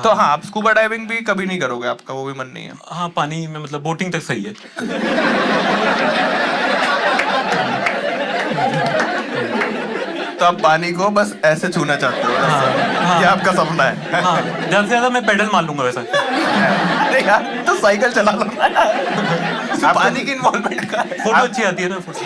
तो हाँ, आप स्कूबा डाइविंग भी कभी नहीं करोगे, आपका वो भी मन नहीं है? हाँ, पानी में मतलब बोटिंग तक सही है। तो आप पानी को बस ऐसे छूना चाहते हो? हाँ, ये आपका सपना है? हाँ, ज़्यादा से ज़्यादा मैं पेडल मार लूंगा वैसा। अरे यार, तो साइकिल चला लो। पानी की इन्वॉल्वमेंट का है। फोटो अच्छी आती है ना, फोटो।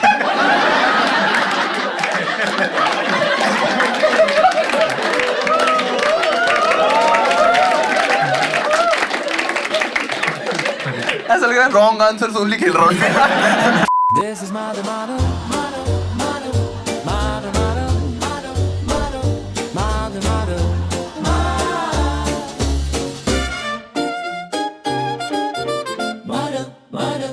ऐसा लग रहा है रॉन्ग आंसर ओनली खेल रहा हूँ। This is motto, motto, motto, motto, motto, motto, motto, motto, motto, motto, motto.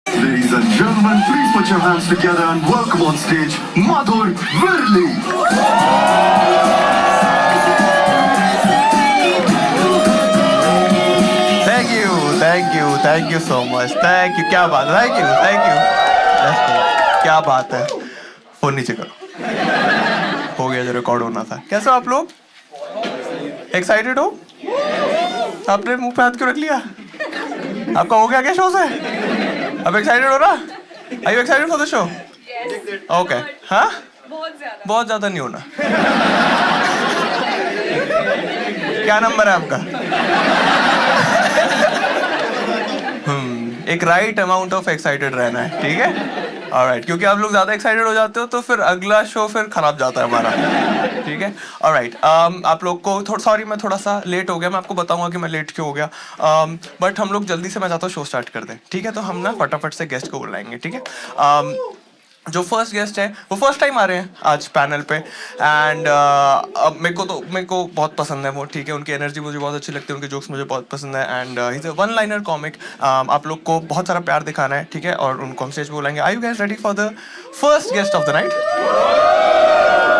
Ladies and gentlemen, please put your hands together and welcome on stage Madhur Virli. Thank you so much, thank you. क्या बात है, thank you. क्या बात है। Phone नीचे करो। हो गया जो रिकॉर्ड होना था। कैसे हो आप लोग? एक्साइटेड हो? आपने मुंह पे हाथ क्यों रख लिया? आपका हो गया क्या शो से? अब एक्साइटेड हो रहा? Are you excited for the show? Okay. हाँ, बहुत ज्यादा नहीं होना। क्या नंबर है आपका? एक राइट अमाउंट ऑफ एक्साइटेड रहना है, ठीक है? ऑलराइट, क्योंकि आप लोग ज्यादा एक्साइटेड हो जाते हो तो फिर अगला शो फिर खराब जाता है हमारा, ठीक है? ऑलराइट, आप लोग को सॉरी मैं थोड़ा सा लेट हो गया, मैं आपको बताऊंगा कि मैं लेट क्यों हो गया, बट हम लोग जल्दी से, मैं चाहता हूँ शो स्टार्ट कर दें, ठीक है? तो हम ना फटाफट से गेस्ट को बुलाएंगे, ठीक है? जो फर्स्ट गेस्ट है वो फर्स्ट टाइम आ रहे हैं आज पैनल पे, एंड अब मेरे को बहुत पसंद है वो, ठीक है? उनकी एनर्जी मुझे बहुत अच्छी लगती है, उनके जोक्स मुझे बहुत पसंद है, and he is a one liner comic. आप लोग को बहुत सारा प्यार दिखाना है, ठीक है? और उनको हम स्टेज पे बुलाएंगे। Are you guys ready for the first guest of the night?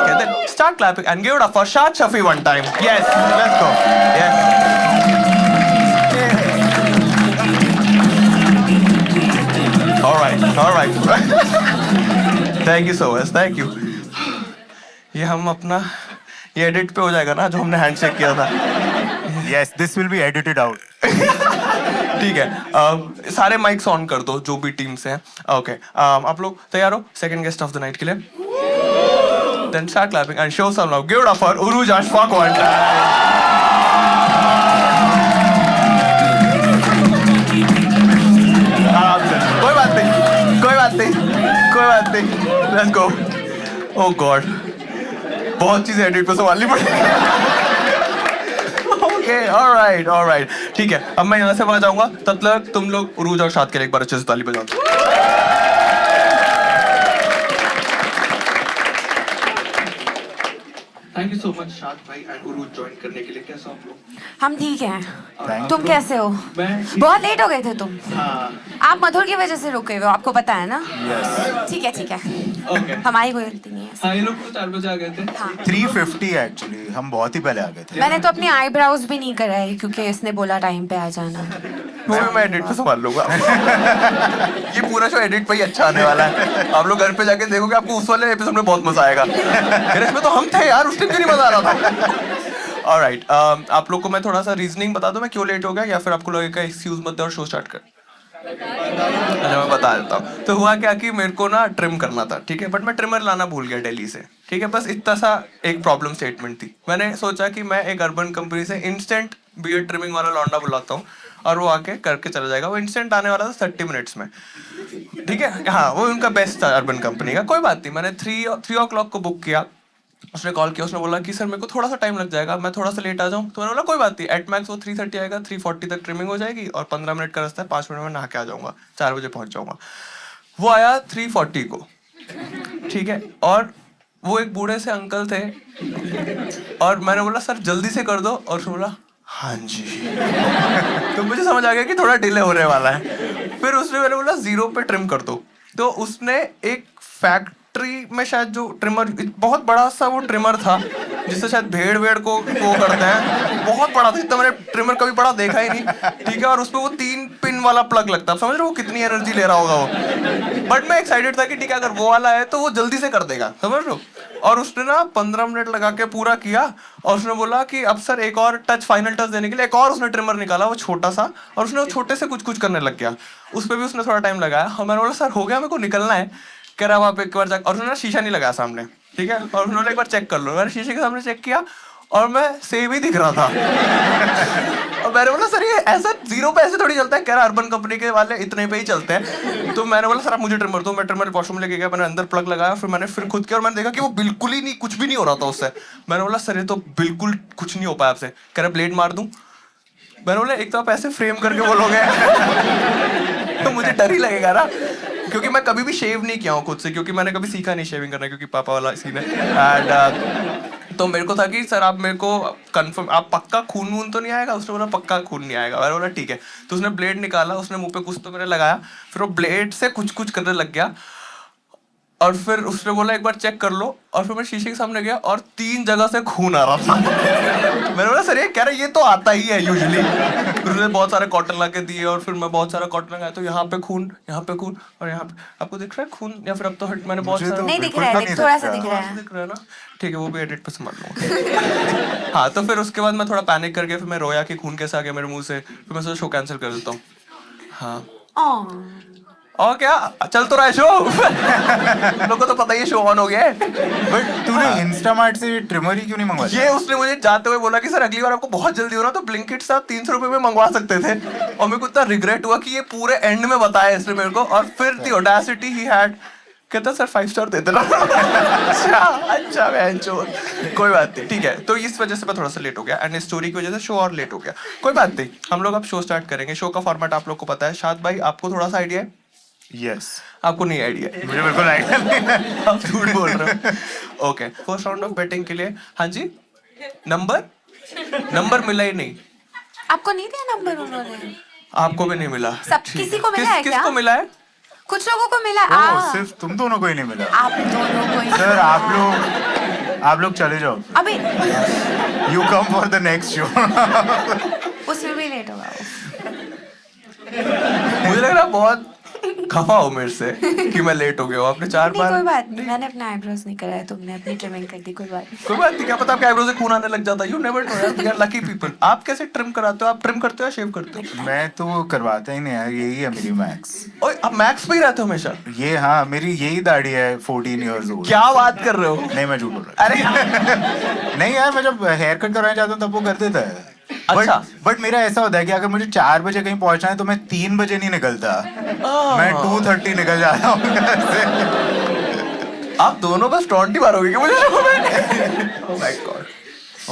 Okay, then start clapping and give it up for Shad Shafi one time. Yes, let's go. Yes. All right. Thank you so much, thank you. ये हम अपना ये edit पे हो जाएगा ना, जो हमने हैंडशेक किया था। Yes, this will be edited out. ठीक है, सारे माइक्स ऑन कर दो जो भी टीम से हैं। ओके, आप लोग तैयार हो second guest of the night के लिए? Then start clapping and show some love. Give it up for Uruj Ashfaq one time. आराम से, कोई बात नहीं, कोई बात नहीं, कोई बात नहीं। Let's go. Oh God, बहुत चीजें एडिट पे संभालनी पड़ेगी। Okay, all right. ठीक है, अब मैं यहाँ से वहाँ जाऊँगा, तब तक तुम लोग उरूज और शाद के लिए एक बार अच्छे से ताली बजाओ। थैंक यू सो मच शाद भाई एंड उरूज ज्वाइन करने के लिए। कैसे हो आप लोग? हम ठीक हैं। तुम कैसे हो? मैं बहुत लेट हो गए थे तुम। हाँ, आप मधुर की वजह से रुके हुए हो, आपको पता है ना? ठीक है ओके। हमारी कोई गलती नहीं है। हाँ, ये लोग तो 4 बजे आ गए थे। हाँ, 350 एक्चुअली, हम बहुत ही पहले आ गए थे। मैंने तो अपनी आईब्राउज भी नहीं कराई क्योंकि इसने बोला टाइम पे आ जाना। वो भी मैं एडिट पे संभाल लूंगा। ये पूरा शो एडिट पे ही अच्छा आने वाला है। आप लोग घर पे जाके देखोगे, आपको उस वाले एपिसोड में बहुत मजा आएगा। फिर इसमें तो हम थे यार, उस टाइम क्यों नहीं मजा आ रहा था? ऑलराइट, आप लोग को मैं थोड़ा सा रीजनिंग बता दूं मैं क्यों लेट हो गया, या फिर आपको लगेगा एक्सक्यूज मत दो और शो स्टार्ट कर? अच्छा, मैं बता देता हूँ। तो हुआ क्या कि मेरे को ना ट्रिम करना था, ठीक है? बट मैं ट्रिमर लाना भूल गया दिल्ली से, ठीक है? बस इतना सा एक प्रॉब्लम स्टेटमेंट थी। मैंने सोचा कि मैं एक अर्बन कंपनी से इंस्टेंट बियर्ड ट्रिमिंग वाला लौंडा बुलाता हूँ और वो आके करके चला जाएगा। वो इंस्टेंट आने वाला था 30 मिनट्स में, ठीक है? हाँ, वो उनका बेस्ट था अर्बन कंपनी का। कोई बात नहीं, मैंने 3 o'clock को बुक किया। उसने कॉल किया, उसने बोला कि सर मेरे को थोड़ा सा टाइम लग जाएगा, मैं थोड़ा सा लेट आ जाऊँ। तो मैंने बोला कोई बात नहीं, एट मैक्स वो 3:30 आएगा, 3:40 तक ट्रिमिंग हो जाएगी और 15 मिनट का रास्ता है, 5 मिनट में नहा के आ जाऊँगा, 4 बजे पहुँच जाऊँगा। वो आया 3:40 को, ठीक है? और वो एक बूढ़े से अंकल थे और मैंने बोला सर जल्दी से कर दो, और उसने बोला हाँ जी। तो मुझे समझ आ गया कि थोड़ा डिले होने वाला है। फिर उसने, मैंने बोला 0 पे ट्रिम कर दो, तो उसने एक फैक्ट फैक्ट्री में शायद जो ट्रिमर, बहुत बड़ा सा वो ट्रिमर था जिससे शायद भेड़ वेड़ को वो करते हैं, बहुत बड़ा था, इतना मैंने ट्रिमर कभी बड़ा देखा ही नहीं, ठीक है। और उसपे वो 3 पिन वाला प्लग लगता है, समझ रहे हो वो कितनी एनर्जी ले रहा होगा वो। बट मैं एक्साइटेड था कि ठीक है अगर वो वाला है तो वो जल्दी से कर देगा, समझ रहे हो। और उसने ना 15 मिनट लगा के पूरा किया और उसने बोला कि अब सर एक और टच, फाइनल टच देने के लिए एक और उसने ट्रिमर निकाला, वो छोटा सा, और उसने वो छोटे से कुछ करने लग गया। उस पर भी उसने थोड़ा टाइम लगाया और मैंने बोला सर हो गया, मेरे को निकलना है। कह रहा वहाँ पे एक बार जाकर, और उसने शीशा नहीं लगाया सामने, ठीक है, और उन्होंने एक बार चेक कर लो। मैंने शीशे के सामने चेक किया और मैं सेम ही दिख रहा था। और मैंने बोला सर ये ऐसा 0 पे ऐसे थोड़ी चलता है। कह रहा अर्बन कंपनी के वाले इतने पे ही चलते हैं। तो मैंने बोला सर आप मुझे ट्रिमर दो। मैं ट्रिमर वॉशरूम लेके गया, मैंने अंदर प्लग लगाया, फिर मैंने खुद किया और मैंने देखा कि वो बिल्कुल ही नहीं, कुछ भी नहीं हो रहा था उससे। मैंने बोला सर ये तो बिल्कुल कुछ नहीं हो पाया आपसे। कह रहा ब्लेड मार दूं। मैंने बोला एक तो आप ऐसे फ्रेम करके बोलोगे तो मुझे डर ही लगेगा ना, क्योंकि मैं कभी भी शेव नहीं किया हूँ खुद से, क्योंकि मैंने कभी सीखा नहीं शेविंग करना, क्योंकि पापा वाला सीन है। एंड तो मेरे को था कि सर आप मेरे को कंफर्म, आप पक्का खून वून तो नहीं आएगा। उसने बोला पक्का खून नहीं आएगा। मैंने बोला ठीक है। तो उसने ब्लेड निकाला, उसने मुंह पे कुछ तो मैंने लगाया, फिर वो ब्लेड से कुछ करने लग गया। और फिर उसने बोला एक बार चेक कर लो, और फिर मैं शीशे के सामने गया और 3 जगह से खून आ रहा था। मैंने बोला सर ये कह रहा ये तो आता ही है यूजुअली। फिर उसने बहुत सारे कॉटन ला के दिए और फिर मैं बहुत सारा कॉटन लगाया, तो यहाँ पे खून और यहाँ पे। आपको दिख रहा है खून, या फिर अब तो मैंने बहुत मुझे सारा तो नहीं दिख बिल्कुल रहा है, नहीं थोड़ा सा दिख दिख रहा है। दिख रहा है ना, ठीक है वो भी एडिट पे संभाल लूंगा। हाँ, तो फिर उसके बाद मैं थोड़ा पैनिक करके फिर मैं रोया कि खून कैसे आ गया मेरे मुंह से। फिर मैं सोचा शो कैंसिल कर देता हूँ। हाँ और क्या चल तो रहा है शो। लोगों को तो पता ही है शो ऑन हो गया है। बट तूने इंस्टामार्ट से ट्रिमर ही क्यों नहीं मंगवाया? ये उसने मुझे जाते हुए बोला कि सर अगली बार आपको बहुत जल्दी हो रहा तो ब्लिंकिट से आप 300 रुपए में मंगवा सकते थे। और मेरे को इतना रिग्रेट हुआ कि ये पूरे एंड में बताया इसने मेरे को। और फिर दी ऑडेसिटी ही हैड, कहता सर 5 स्टार दे देना। अच्छा बहन चोद, कोई बात नहीं, ठीक है। तो इस वजह से मैं थोड़ा सा लेट हो गया, एंड स्टोरी की वजह से शो और लेट हो गया। कोई बात नहीं, हम लोग अब शो स्टार्ट करेंगे। शो का फॉर्मेट आप लोग को पता है। शाद भाई आपको थोड़ा सा आइडिया है? यस, आपको नहीं आइडिया? मुझे बिल्कुल आइडिया नहीं। आप झूठ बोल रहे हो। Okay, first round of batting के लिए, हाँ जी, नंबर मिला ही नहीं। आपको नहीं दिया नंबर उन्होंने? आपको भी नहीं मिला? सब किसी को मिला है क्या? किसको मिला है? कुछ लोगों को मिला। सिर्फ तुम दोनों को ही नहीं मिला। आप दोनों को ही। सर आप लोग चले जाओ। अबे you come for the next show. उसमें भी लेट होगा। मुझे लग रहा बहुत खफा हो मेरे से कि मैं लेट हो गया हूँ। आपने 4 बार। कोई बात नहीं, मैंने अपना आईब्रोज नहीं कराया, तुमने अपनी ट्रिमिंग कर दी। कोई बात नहीं। कोई बात नहीं, क्या पता आपके आईब्रो से खून आने लग जाता। यू नेवर नो यार, वी आर लकी पीपल। आप कैसे ट्रिम कराते हो? आप ट्रिम करते हो या शेव करते हो? मैं तो करवाता ही नहीं यार, यही है मेरी मैक्स। ओए आप मैक्स पे ही रहते हो हमेशा? ये हाँ, मेरी यही दाढ़ी है 14 इयर्स ओल्ड। क्या बात कर रहे हो? नहीं, मैं झूठ बोल रहा अरे हूँ। नहीं यार, मैं जब हेयर कट करवाने जाता हूँ तब वो कर देता है। अच्छा। बट मेरा ऐसा होता है कि अगर मुझे 4 बजे कहीं पहुंचना है तो मैं 3 बजे नहीं निकलता। मैं 2:30 निकल जाता हूँ घर से। आप दोनों बस 20 बार हो गए क्या मुझे शो में? Oh my God.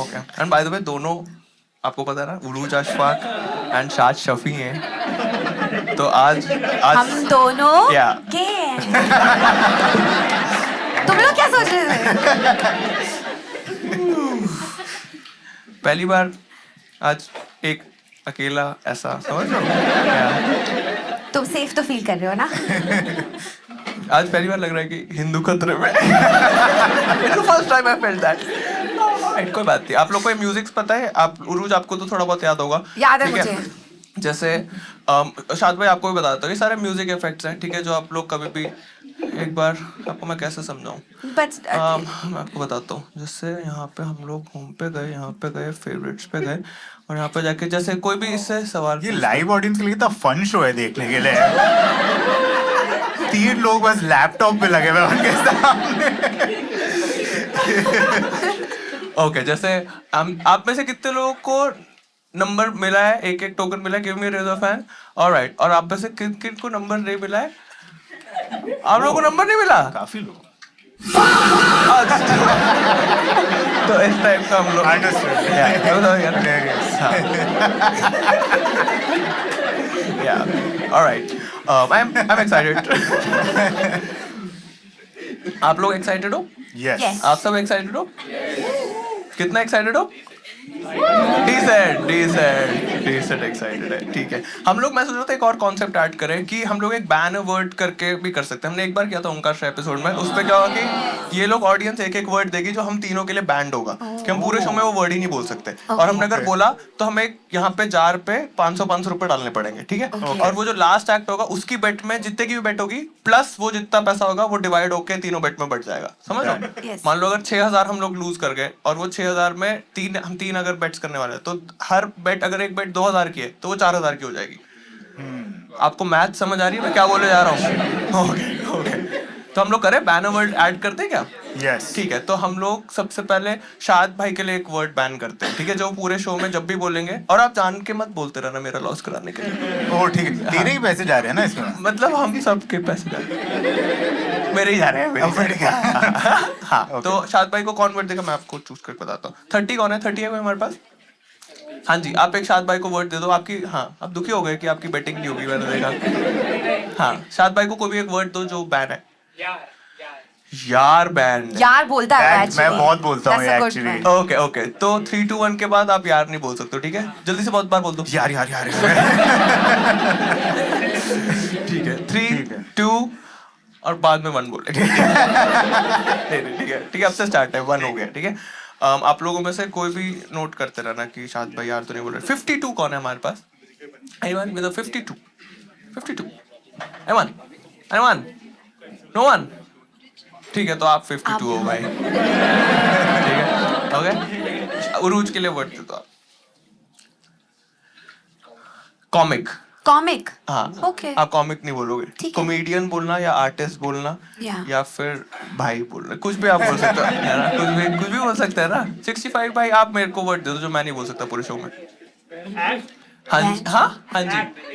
Okay, and by the way दोनों आपको पता है ना, उरूज अशफाक एंड शाद शफी हैं। तो आज हम दोनों क्या? के तुम लोग क्या सोच रहे थे? पहली बार आज एक अकेला ऐसा, समझ रहे हो क्या? तुम सेफ तो फील कर रहे हो ना? आज पहली बार लग रहा है कि हिंदू खतरे में। It's the first time I felt that. कोई बात नहीं। आप लोग को म्यूजिक पता है? आप उरूज आपको तो थोड़ा बहुत याद होगा। याद है ठीक मुझे। जैसे शाद भाई आपको भी बताता हूँ, ये सारे म्यूजिक इफेक्ट्स हैं, ठीक है, जो आप लोग कभी भी, एक बार आपको मैं कैसे समझाऊं, मैं आपको बताता हूँ। जैसे यहाँ पे हम लोग होम पे गए, यहाँ पे गए, फेवरेट्स पे गए, और यहाँ पे जाके जैसे कोई भी इससे सवाल, ये लाइव ऑडियंस के लिए कितना फन शो है देखने के लिए। 3 लोग बस लैपटॉप पे लगे हुए उनके सामने। ओके, जैसे आप में से कितने लोगों को नंबर मिला है? एक टोकन मिला है, give me raise of fan. Alright, और आप में से किन किन को नंबर नहीं मिला है? आप लोगों को नंबर नहीं मिला? काफी लोग। तो इस टाइप का हम लोग ऑलराइट, आई एम एक्साइटेड। आप लोग एक्साइटेड हो? यस। आप सब एक्साइटेड हो? कितना एक्साइटेड हो? डिसेंट एक्साइटेड है, ठीक है। हम लोग, मैं सोच रहा था एक और कॉन्सेप्ट ऐड करें कि हम लोग एक बैन वर्ड करके भी कर सकते हैं। हमने एक बार किया था ओंकार शो एपिसोड में, उस पे क्या होगा कि ये लोग ऑडियंस एक एक वर्ड देगी जो हम तीनों के लिए बैंड होगा, कि हम पूरे शो में वो वर्ड ही नहीं बोल सकते, और हमने अगर बोला तो हमें यहाँ पे जार पे 500 रुपए डालने पड़ेंगे, ठीक है। और वो जो लास्ट एक्ट होगा उसकी बेट में जितने की भी बेट होगी प्लस वो जितना पैसा होगा वो डिवाइड होके तीनों बेट में बढ़ जाएगा, समझ रहे हो? Yes. मान लो अगर 6000 हम लोग लूज कर गए और वो 6000 में हम तीन अगर बेट्स करने वाले हैं, तो हर बेट अगर एक बेट 2000 की है तो वो 4000 की हो जाएगी। आपको मैथ समझ आ रही है मैं क्या बोलने जा रहा हूँ? ओके, तो हम लोग करें बैनर वर्ड ऐड करते हैं क्या? यस ठीक है, तो हम लोग सबसे पहले शाद भाई के लिए एक वर्ड बैन करते हैं, ठीक है, जो पूरे शो में जब भी बोलेंगे, और आप जान के मत बोलते रहना मेरा लॉस कराने के लिए। ओ ठीक है, तेरे ही पैसे जा रहे हैं ना इसमें। मतलब हम सबके पैसे जा रहे हैं, मेरे ही जा रहे हैं, मेरे ही जा रहे हैं। हाँ, तो शाद भाई को कौन वर्ड देगा मैं आपको चूज करके बताता हूँ। 30 कौन है? 30 है कोई हमारे पास? हाँ जी, आप एक शाद भाई को वर्ड दे दो। आपकी, हाँ, आप दुखी हो गए कि आपकी बैटिंग नहीं होगी, मैंने देखा। हाँ, शाद भाई को कोई भी एक वर्ड दो जो बैन है। यार बैंड। यार बोलता है मैं actually. बहुत बोलता हूँ That's a good actually. one. Okay, तो 3 2 1 के बाद आप यार नहीं बोल सकते, ठीक है? जल्दी से बहुत बार बोल दो। यार यार यार ठीक है, 3 ठीक है। 2 और बाद में 1 बोले। ठीक है, ठीक है, अब से स्टार्ट है, 1 हो गया, ठीक है। आप लोगों में से कोई भी नोट करते रहना कि शाद भाई यार तो नहीं बोल रहे। 52 कौन है हमारे पास? Anyone with a 52? 52? Anyone? No one? ठीक है, तो आप 52 हो भाई। ठीक है, ओके। उरूज के लिए वर्ड दे दो आप। कॉमिक। Comic. हाँ, Okay. आप कॉमिक नहीं बोलोगे, ठीक है। कॉमेडियन बोलना या आर्टिस्ट बोलना Yeah. या फिर भाई बोलना, कुछ भी आप बोल सकते हो, है ना? कुछ भी बोल सकते हैं ना। 65 भाई, आप मेरे को वर्ड दे दो जो मैं नहीं बोल सकता पूरे शो में। हाँ जी,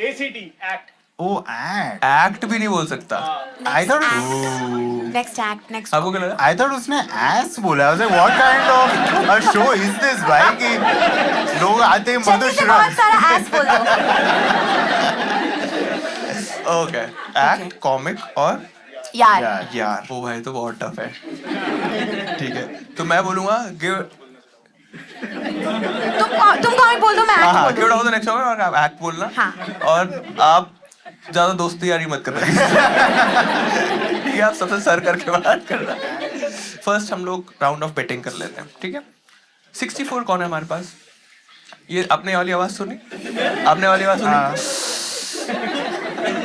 ACT act. ओ एक्ट भी नहीं बोल सकता। I thought Next act. Next. आपको क्या लगा? आई थॉट उसने एस बोला। What kind of a show is this भाई कि लोग आते हैं जल्दी से बहुत सारा ass बोल दो. ओके, एक्ट, कॉमिक और यार. यार। वो भाई तो बहुत टफ है। ठीक है, तो मैं बोलूंगा गिव। तुम कॉमिक बोल दो, मैं act हाँ, बोल गिव दूंगी. डाउन द नेक्स्ट और आप एक्ट बोलना। हाँ. और आप ज्यादा दोस्ती यारी मत करना। ठीक है, आप सबसे सर करके बात करना। फर्स्ट हम लोग राउंड ऑफ बेटिंग कर लेते हैं, ठीक है। 64 कौन है हमारे पास? ये आपने वाली आवाज सुनी? आपने वाली आवाज सुनी?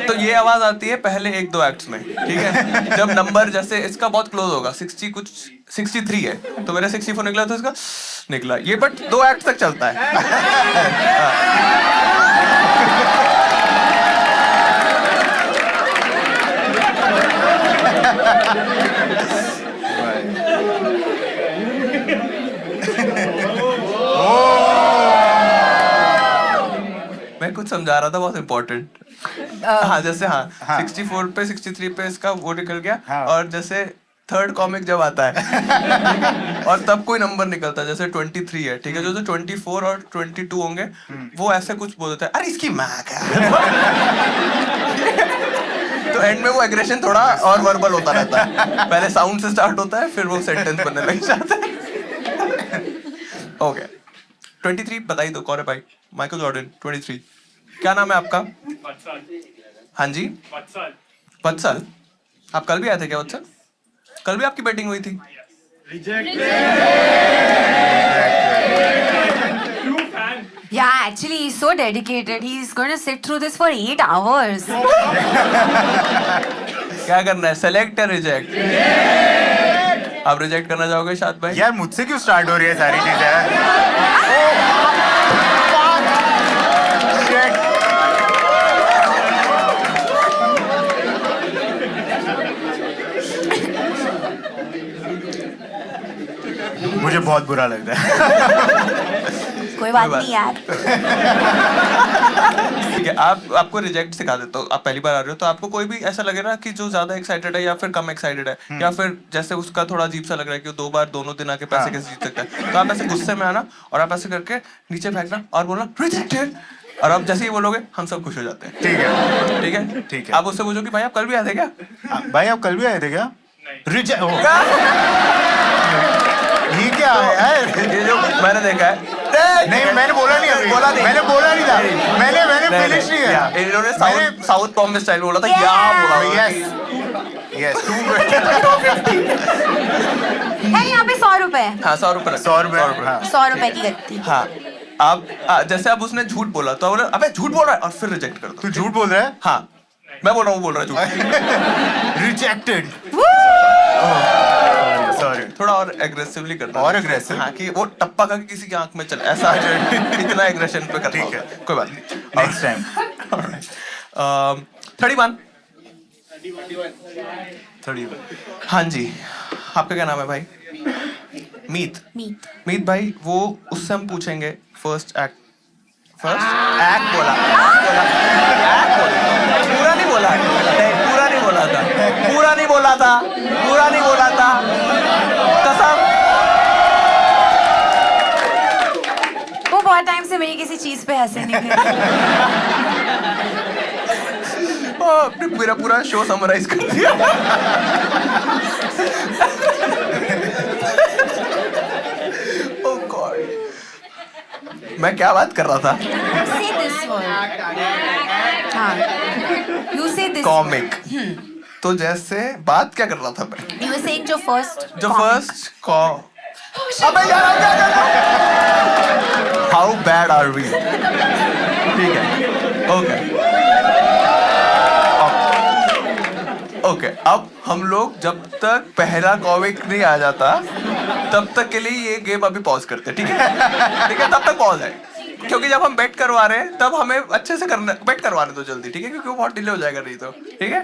तो ये आवाज आती है पहले 1-2 एक्ट्स में, ठीक है। जब नंबर जैसे इसका बहुत क्लोज होगा, 60 कुछ 63 है, तो मेरा 64 निकला तो इसका निकला, ये बट 2 एक्ट तक चलता है। मैं कुछ समझा रहा था बहुत इम्पोर्टेंट। हाँ, जैसे हाँ, 64 पे 63 पे इसका वो निकल गया। हाँ. और जैसे थर्ड कॉमिक जब आता है और तब कोई नंबर निकलता है, जैसे 23 है, ठीक है, जो 24 और 22 होंगे वो ऐसे कुछ बोल देता है, अरे इसकी माँ का। तो एंड में वो एग्रेशन थोड़ा और वर्बल होता रहता है। पहले साउंड से स्टार्ट होता है, फिर वो सेंटेंस बनने लग जाता है। ओके, 23 बताइए दो कौन है भाई? Michael Jordan 23। क्या नाम है आपका? हाँ जी, वत्सल। आप कल भी आए थे क्या वत्सल? कल भी आपकी बैटिंग हुई थी? Yeah, actually, he's so dedicated. He's going to sit through this for 8 hours. क्या करना है, सेलेक्ट या रिजेक्ट? आप रिजेक्ट करना चाहोगे शाद भाई? यार मुझसे क्यों स्टार्ट हो रही है सारी चीजें? मुझे बहुत बुरा लगता है। कोई बात नहीं यार. ठीक है, आपको रिजेक्ट सिखा देता हूँ। आप पहली बार आ रहे हो तो आपको कोई भी ऐसा लगे ना कि जो ज्यादा एक्साइटेड है या फिर कम एक्साइटेड है, या फिर जैसे उसका थोड़ा अजीब सा लग रहा है कि वो 2 बार दोनों दिन आके पैसे कैसे जीत सकता है, तो आप ऐसे गुस्से में आना और आप ऐसे करके नीचे फेंकना और बोलना रिजेक्टेड, और आप जैसे ही बोलोगे हम सब खुश हो जाते हैं। ठीक है, ठीक है, ठीक है। आप उससे पूछो कि भाई आप कल भी आए थे क्या? भाई आप कल भी आए थे क्या? रिजेक्ट ये क्या है यार? ये जो मैंने देखा है नहीं मैंने बोला नहीं अभी, बोला नहीं। मैंने बोला नहीं था, मैंने फिनिश नहीं किया। इन्होंने साउथ बॉम्बे स्टाइल बोला था, या बोला। यस 2 है यहाँ पे 100 रुपए। हाँ 100 रुपए। 100 रुपए, हाँ। 100 रुपए की गत्ती। हाँ आप जैसे अब उसने झूठ बोला तो बोले अबे झूठ बोल रहा है और फिर रिजेक्ट कर दो। तू झूठ बोल रहा है? हाँ मैं बोल रहा हूँ, बोल रहा है झूठ। रिजेक्टेड। सॉरी। थोड़ा और एग्रेसिवली करना। और aggressive? हाँ कि वो टप्पा का किसी की आंख में चले ऐसा इतना एग्रेशन पे करना। ठीक है। होगा। कोई बात नहीं। Next time. 31। 31। हाँ जी आपका क्या नाम है भाई? मीत। मीत भाई वो उससे हम पूछेंगे फर्स्ट एक्ट बोला पूरा नहीं बोला था कसम। वो बहुत टाइम से मेरी किसी चीज पे हंसे नहीं थे। आपने मेरा पूरा शो समराइज कर दिया। Oh God. मैं क्या बात कर रहा था? Say this word. हाँ. You say this. कॉमिक। तो जैसे बात क्या कर रहा था मैं? You were saying जो फर्स्ट अबे यार अब क्या कर रहा हूँ? How bad are we? ठीक है। ओके अब हम लोग जब तक पहला कॉमिक नहीं आ जाता तब तक के लिए ये गेम अभी पॉज करते हैं, ठीक है तब तक पॉज है क्योंकि जब हम बेट करवा रहे हैं तब हमें अच्छे से करना, बेट करवाने दो जल्दी, ठीक है क्योंकि वो बहुत डिले हो जाएगा नहीं तो, ठीक है।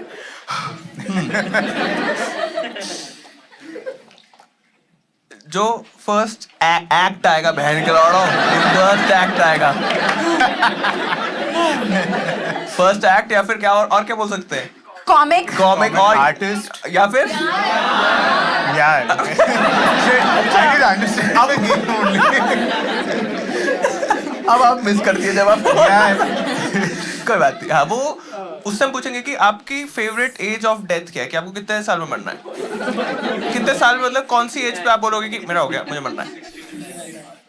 जो फर्स्ट एक्ट आएगा बहन के लौड़ो, फर्स्ट एक्ट आएगा फर्स्ट एक्ट या फिर क्या और क्या बोल सकते हैं? कॉमिक और आर्टिस्ट या फिर यार I didn't understand the game only. अब आप मिस कर दिए जब आप कोई बात नहीं। हाँ वो उससे हम पूछेंगे कि आपकी फेवरेट एज ऑफ डेथ क्या है, कि आपको कितने साल में मरना है, कितने साल मतलब कौन सी एज पे आप बोलोगे कि मेरा हो गया मुझे मरना है?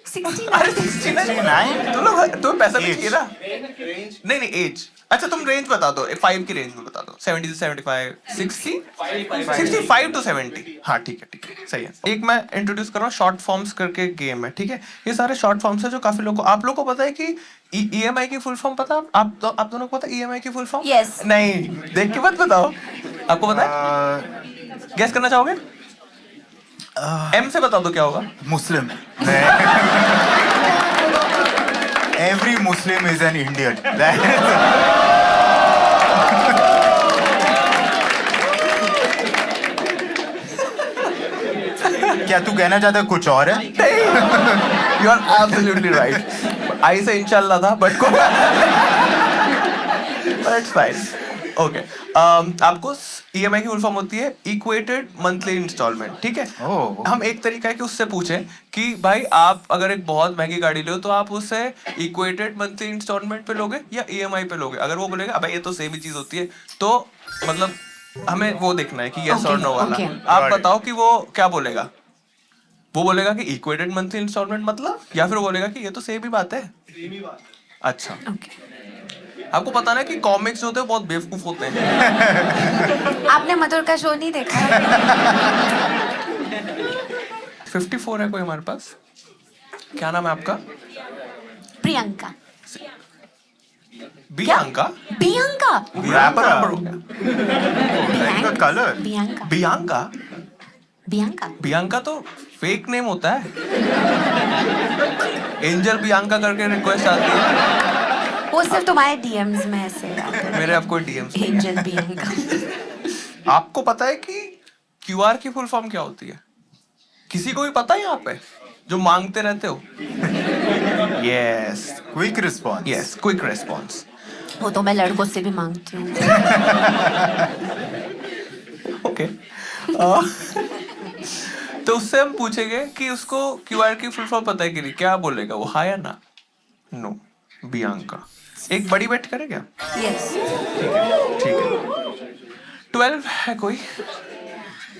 69 तुम लोग तुम्हें पैसा भी चाहिए ना? नहीं एज, अच्छा तुम रेंज बता दो, 5 की रेंज में बता दो, 70 से 75, 65 to 70। हाँ ठीक है सही है। एक मैं इंट्रोड्यूस कर रहा हूँ, शॉर्ट फॉर्म्स करके गेम है, ठीक है। ये सारे शॉर्ट फॉर्म्स है जो काफी लोगों को, आप लोगों को पता है कि EMI की फुल फॉर्म पता? आप दोनों को पता है EMI की फुल फॉर्म? Yes. नहीं देख के मत बताओ, आपको पता है? गेस करना चाहोगे? M से बता दो क्या होगा? मुस्लिम। Every Muslim is an Indian. क्या तू कहना चाहता है कुछ और है? You are absolutely right. आई से इंशाल्लाह था बट को it's fine. Okay. आपको EMI की फुल फॉर्म होती है इक्वेटेड मंथली इंस्टॉलमेंट, ठीक है। हम एक तरीका है कि उससे पूछें कि भाई आप अगर एक बहुत महंगी गाड़ी लो तो आप उसे इक्वेटेड मंथली इंस्टॉलमेंट पे लोगे या EMI पे लोगे? अगर वो बोलेगा अबे ये तो सेम ही चीज होती है तो मतलब हमें वो देखना है कि यस और नो वाला। आप बताओ कि वो क्या बोलेगा? वो बोलेगा कि इक्वेटेड मंथली इंस्टॉलमेंट मतलब, या फिर वो बोलेगा कि ये तो सेम ही बात है? अच्छा आपको पता ना कि कॉमिक्स जो होते हैं बहुत बेवकूफ होते हैं। आपने मधुर का शो नहीं देखा? 54 है कोई हमारे पास, क्या नाम है आपका? प्रियंका। बियांका? बियांका रैपर हो गया। Colour Bianca? बियांका तो फेक नेम होता है। एंजल बियांका करके रिक्वेस्ट आती है, वो सिर्फ तुम्हारे DMs में ऐसे आते हैं। मेरे अब कोई DMs नहीं है। Angel Bianca. आपको पता है कि QR की फुल फॉर्म क्या होती है? किसी को भी पता है यहाँ पे जो मांगते रहते हो? Yes quick response. Yes quick response. वो तो मैं लड़कों से भी मांगती हूँ। ओके तो उससे हम पूछेंगे कि उसको QR की फुल फॉर्म पता है कि नहीं, क्या बोलेगा वो, हाँ या ना? No Bianca. एक बड़ी बेट करे क्या? यस ठीक है 12 है कोई?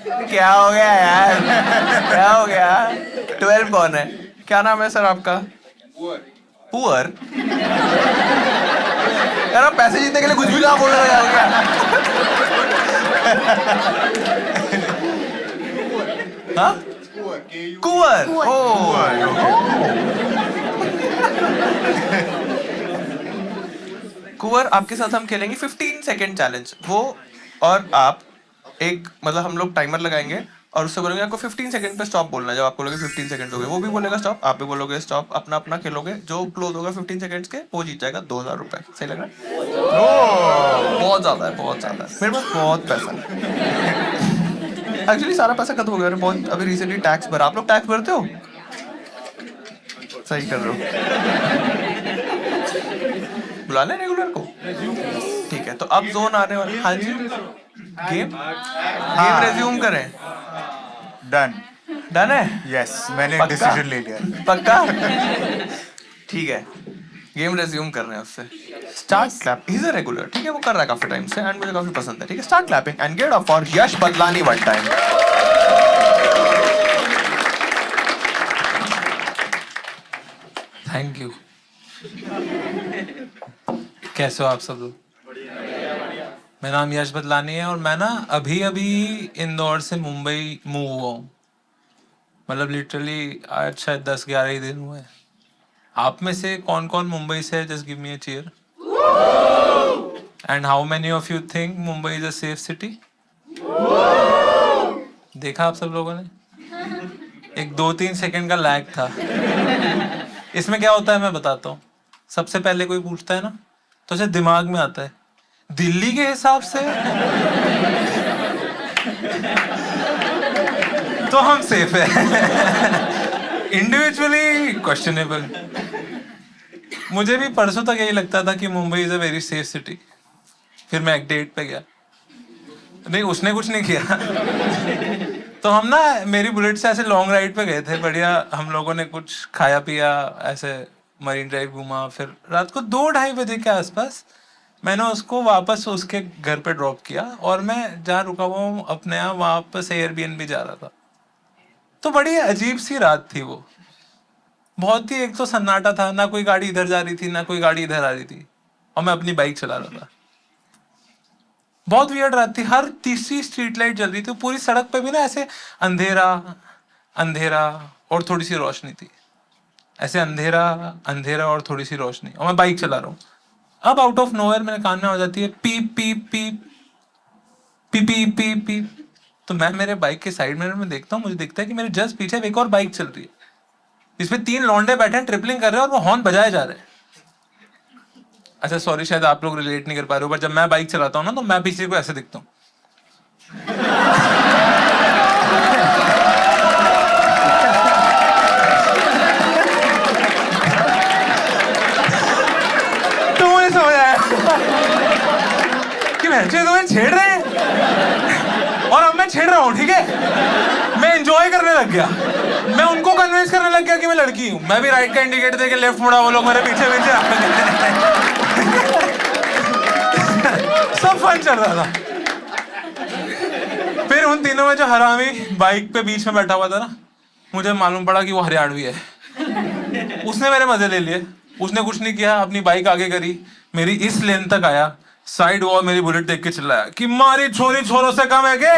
क्या हो गया यार, क्या हो गया? 12 कौन है? क्या नाम है सर आपका? पुअर यार आप पैसे जीतने के लिए कुछ भी ना बोल रहे हो यार क्या हाँ कुंवर कुंवर आपके साथ हम खेलेंगे 15 सेकेंड चैलेंज वो और आप एक मतलब हम लोग टाइमर लगाएंगे और उससे बोलेंगे आपको 15 सेकंड पे स्टॉप बोलना है। जब आपको लगे 15 सेकंड हो गए वो भी बोलेगा स्टॉप, आप भी बोलोगे स्टॉप, अपना अपना खेलोगे। जो क्लोज होगा 15 सेकंड्स के वो जीत जाएगा 2000 रुपए। सही लग रहा है? बहुत ज्यादा है, बहुत ज्यादा है। मेरे पास बहुत पैसा है एक्चुअली, सारा पैसा खत्म हो गया। मैंने बहुत अभी रिसेंटली टैक्स भरा। आप लोग टैक्स भरते हो? सही कर रहे हो। बुला लें रेगुलर को? ठीक है, तो अब जोन आने वाले। हाँ जी, गेम रेज्यूम करें। डन डन है? यस, मैंने पक्का? डिसीजन ले लिया। पक्का? ठीक है, गेम रेज्यूम कर रहे हैं उससे। Start clap. He is a regular, ठीक है, वो कर रहा है काफी टाइम से एंड मुझे काफी पसंद है। ठीक है, start clapping and give it up for Yash Badlani one time. Thank you. कैसे हो आप सब लोग? मेरा नाम यश बदलानी है और मैं ना अभी अभी इंदौर से मुंबई मूव हुआ हूँ। मतलब लिटरली आज शायद 10-11 ही दिन हुए। आप में से कौन कौन मुंबई से है? Just give me a cheer. And how many of you think Mumbai is a safe city? देखा आप सब लोगों ने? एक 2-3 सेकंड का लैग था। इसमें क्या होता है मैं बताता हूँ। सबसे पहले कोई पूछता है ना तो उसे दिमाग में आता है दिल्ली के हिसाब से तो हम सेफ है। Individually questionable. मुझे भी परसों तक यही लगता था कि Mumbai is a very safe city. फिर मैं एक डेट पे गया, नहीं उसने कुछ नहीं किया। तो हम ना मेरी बुलेट से ऐसे लॉन्ग राइड पे गए थे, बढ़िया। हम लोगों ने कुछ खाया पिया, ऐसे मरीन ड्राइव घूमा। फिर रात को 2-2:30 बजे के आसपास मैंने उसको वापस उसके घर पे ड्रॉप किया और मैं जहाँ रुका हुआ हूँ अपने यहाँ वापस एयरबीएनबी जा रहा था। तो बड़ी अजीब सी रात थी वो। बहुत ही, एक तो सन्नाटा था, ना कोई गाड़ी इधर जा रही थी ना कोई गाड़ी इधर आ रही थी, और मैं अपनी बाइक चला रहा था। बहुत वियर्ड रात थी। हर तीसरी स्ट्रीट लाइट जल रही थी। पूरी सड़क पे भी ना ऐसे अंधेरा अंधेरा और थोड़ी सी रोशनी थी। ऐसे अंधेरा अंधेरा और थोड़ी सी रोशनी, और मैं बाइक चला रहा हूँ। अब आउट ऑफ नोवेयर मेरे कान में आ जाती है पीप पीप पीप पीप पीप पीप पीप। तो मैं मेरे बाइक के साइड मिरर में देखता हूँ, मुझे दिखता है कि मेरे जस्ट पीछे एक और बाइक चल रही है। इसमें 3 लौंडे बैठे हैं, ट्रिपलिंग कर रहे हैं और वो हॉर्न बजाए जा रहे हैं। अच्छा सॉरी, शायद आप लोग रिलेट नहीं कर पा रहे हो, पर जब मैं बाइक चलाता हूँ ना तो मैं पीछे को ऐसे दिखता हूँ। तो मुझे समझ आया कि बहनचोद तुम्हें छेड़ रहे हैं और अब मैं छेड़ रहा हूँ। ठीक है, मैं एंजॉय करने लग गया। मैं उनको कन्विंस करने लग गया कि मैं लड़की हूँ। मैं भी राइट का इंडिकेटर देके लेफ्ट मुड़ा, वो लोग मेरे पीछे पीछे आ गए। सब फन चल रहा था। फिर उन तीनों में जो हरामी बाइक पे बीच में बैठा हुआ था ना, मुझे मालूम पड़ा कि वो हरियाणवी है। उसने मेरे मजे ले लिए। उसने कुछ नहीं किया, अपनी बाइक आगे करी, मेरी इस लेन तक आया, साइड हुआ, मेरी बुलेट देख के चिल्लाया कि मारी छोरी छोरों से कम है के।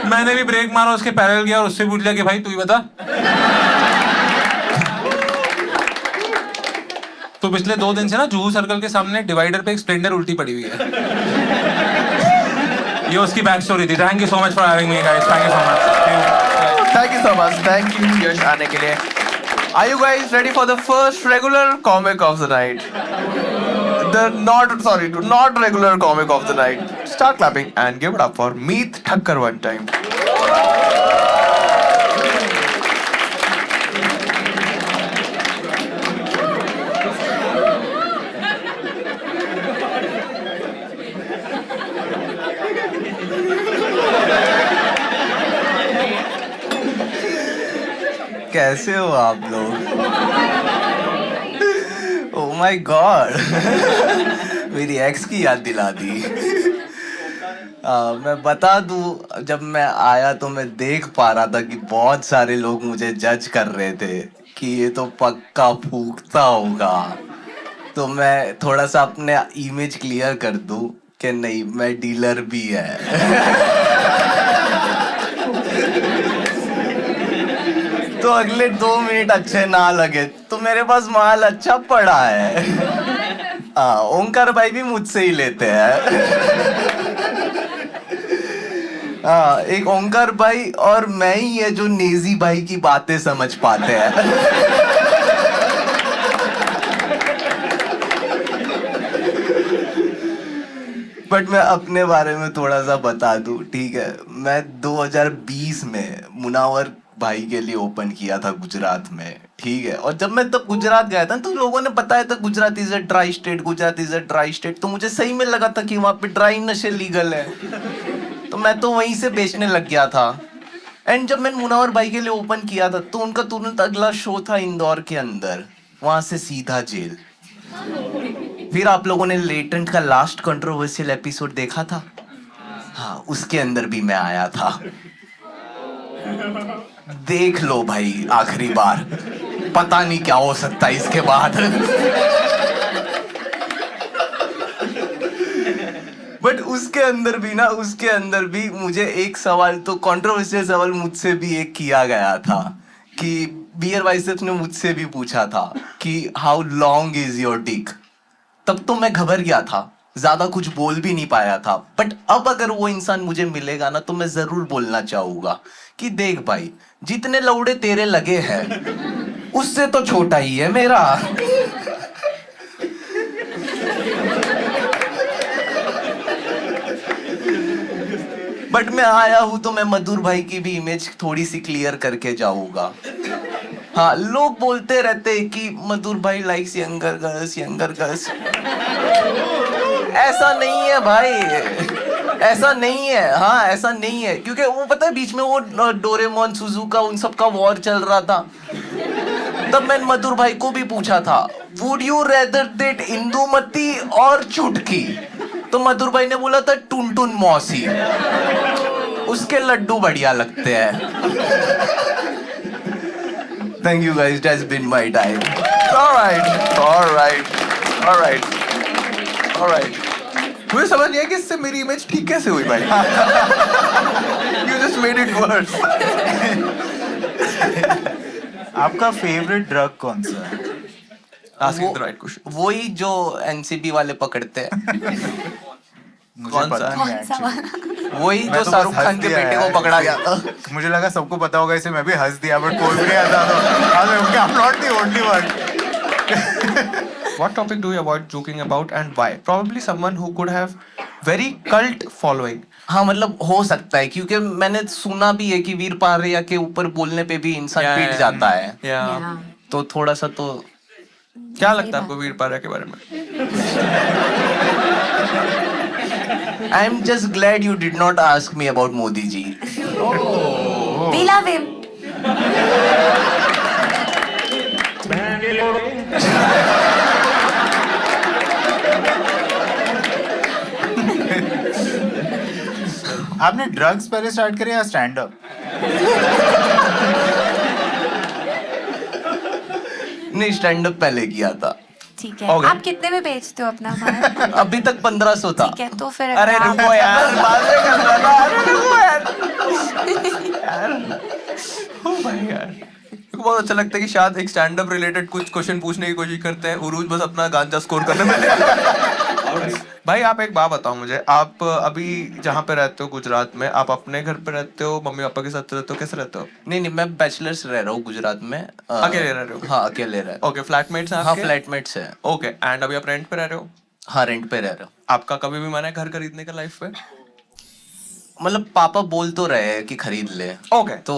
मैंने भी ब्रेक मारा, उसके पैरेलल गया और उससे पूछ लिया कि भाई तू ही बता। तो पिछले 2 दिन से ना जुहू सर्कल के सामने डिवाइडर पे एक स्प्लेंडर उल्टी पड़ी हुई है। ये उसकी बैक स्टोरी थी। Thank you so much for having me guys. Thank you so much. Thank you so much. Thank you Yash आने के लिए। Are you guys ready for the first regular comic of the night? Not regular comic of the night. Start clapping and give it up for Meet Thakkar one time. कैसे हो आप लोग? Oh my God, मेरी x की याद दिला दी। मैं बता दूं, जब मैं आया तो मैं देख पा रहा था कि बहुत सारे लोग मुझे जज कर रहे थे कि ये तो पक्का फूकता होगा, तो मैं थोड़ा सा अपने इमेज क्लियर कर दूं कि नहीं, मैं डीलर भी है। तो अगले 2 मिनट अच्छे ना लगे तो मेरे पास माल अच्छा पड़ा है। हाँ, ओंकार भाई भी मुझसे ही लेते हैं। हाँ, एक ओंकार भाई और मैं ही है जो नेजी भाई की बातें समझ पाते हैं। बट मैं अपने बारे में थोड़ा सा बता दूं, ठीक है? मैं 2020 में मुनावर भाई के लिए ओपन किया था गुजरात में, ठीक है? और जब मैं तब गुजरात गया था तो लोगों ने बताया था Gujarat is a dry state, Gujarat is a dry state. तो मुझे सही में लगा था कि वहाँ पे ड्राई नशे लीगल है, तो मैं तो वहीं से बेचने लग गया था। एंड जब मैंने मुनावर भाई के लिए ओपन किया था तो उनका तुरंत अगला शो था इंदौर के अंदर, वहां से सीधा जेल। फिर आप लोगों ने लेटेंट का लास्ट कंट्रोवर्शियल एपिसोड देखा था? हाँ, उसके अंदर भी मैं आया था। देख लो भाई आखिरी बार, पता नहीं क्या हो सकता है इसके बाद। बट उसके अंदर भी मुझे एक सवाल, तो कंट्रोवर्शियल सवाल मुझसे भी एक किया गया था कि बियर बाइसेप्स ने मुझसे भी पूछा था कि how long is your Dick. तब तो मैं घबर गया था, ज्यादा कुछ बोल भी नहीं पाया था। बट अब अगर वो इंसान मुझे मिलेगा ना तो मैं जरूर बोलना चाहूंगा कि देख भाई, जितने लौड़े तेरे लगे हैं उससे तो छोटा ही है मेरा। बट मैं आया हूं तो मैं मधुर भाई की भी इमेज थोड़ी सी क्लियर करके जाऊंगा। हाँ, लोग बोलते रहते हैं कि मधुर भाई likes younger girls, younger girls. ऐसा नहीं है भाई, ऐसा नहीं है। हाँ, ऐसा नहीं है, क्योंकि वो पता है बीच में वो डोरेमोन, सुजुका, उन सब का वॉर चल रहा था। तब मैंने मधुर भाई को भी पूछा था, would you rather date Indumati और चुटकी? तो मधुर भाई ने बोला था टुनटुन मौसी, उसके लड्डू बढ़िया लगते हैं। Thank you guys, it has been my time. Alright. मुझे समझ नहीं आया कि इससे मेरी इमेज ठीक कैसे हुई भाई। You just made it worse. आपका फेवरेट ड्रग कौन सा है? Asking the right question. वही जो एनसीबी वाले पकड़ते हैं। मुझे कौन पता सा? नहीं actually। वही मैं जो तो शाहरुख बस खान हंस के दिया बेटे यार। को पकड़ा गया था। मुझे लगा सबको पता होगा, इसे मैं भी हंस दिया, बट कोई भी नहीं हंसा। तो I'm not the only one. What topic do you avoid joking about and why? Probably someone who could have very cult following. हाँ, मतलब हो सकता है, क्योंकि मैंने सुना भी है कि वीर पारिया के ऊपर बोलने पे भी इंसान पीट जाता है। Yeah. तो थोड़ा सा तो क्या लगता है आपको वीर पारिया के बारे में? I am just glad you did not ask me about Modi ji. We love him. आपने ड्रग्स पहले स्टार्ट करे या stand up, stand up किया था। ठीक है। Okay. आप कितने में बेचते हो अपना माल? अभी तक 1500 था। ठीक है, तो फिर अरे आप- रुको यार, बाद में कर लेना। अरे रुको यार। Oh my God. मेरे को बहुत अच्छा लगता है कि शायद एक स्टैंड अप रिलेटेड कुछ क्वेश्चन पूछने की कोशिश करते हैं, उरूज बस अपना गांजा स्कोर करने में। भाई आप एक बात बताओ मुझे, आप अभी जहाँ पे रहते हो गुजरात में, आप अपने घर पे रहते हो, मम्मी पापा के साथ रहते हो, कैसे रहते हो? नहीं, मैं बैचलर्स रह रहा हूँ गुजरात में। अकेले रह रहे हो? हाँ, अकेले रह। ओके, फ्लैटमेट्स हैं हाँ, आपके? फ्लैटमेट्स है। ओके, एंड अभी आप रेंट पे रह रहे हो? हाँ, रेंट पे रह रहा हूँ। आपका कभी भी मन है घर खरीदने का लाइफ पे? मतलब पापा बोल तो रहे हैं कि खरीद ले, ओके, तो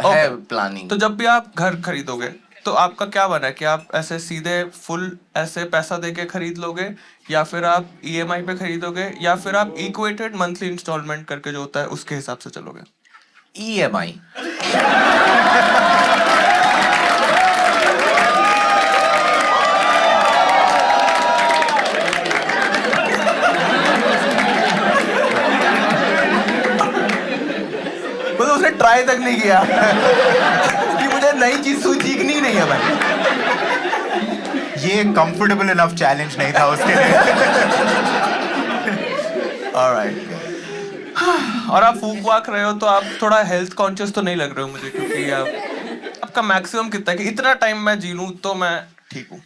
है Okay. प्लानिंग। तो जब भी आप घर खरीदोगे तो आपका क्या बना है कि आप ऐसे सीधे फुल ऐसे पैसा देके खरीद लोगे, या फिर आप ईएमआई पे खरीदोगे, या फिर आप इक्वेटेड मंथली इंस्टॉलमेंट करके जो होता है उसके हिसाब से चलोगे? EMI। मतलब उसने ट्राई तक नहीं किया कि मुझे नई चीज सीखनी ही नहीं है भाई। ये कंफर्टेबल इनफ चैलेंज नहीं था उसके लिए। ऑलराइट। और आप फूक वाक रहे हो तो आप थोड़ा हेल्थ कॉन्शियस तो नहीं लग रहे हो मुझे, क्योंकि आपका मैक्सिमम कितना है कि इतना टाइम मैं जी लूं तो मैं ठीक हूँ?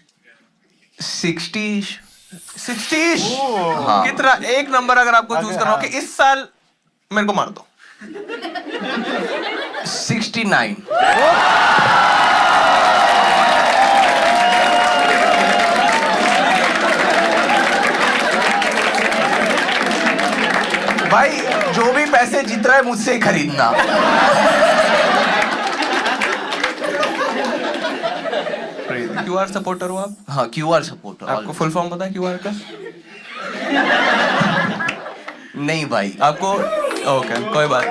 60 हाँ। कितना? एक नंबर अगर आपको चूज करना हो कि इस साल मेरे को मार दो। 69। भाई जो भी पैसे जीत रहा है मुझसे ही खरीदना। क्यूआर सपोर्टर हो आप? हाँ, क्यूआर सपोर्टर। आपको फुल फॉर्म पता है क्यूआर का? नहीं भाई, आपको ओके कोई बात।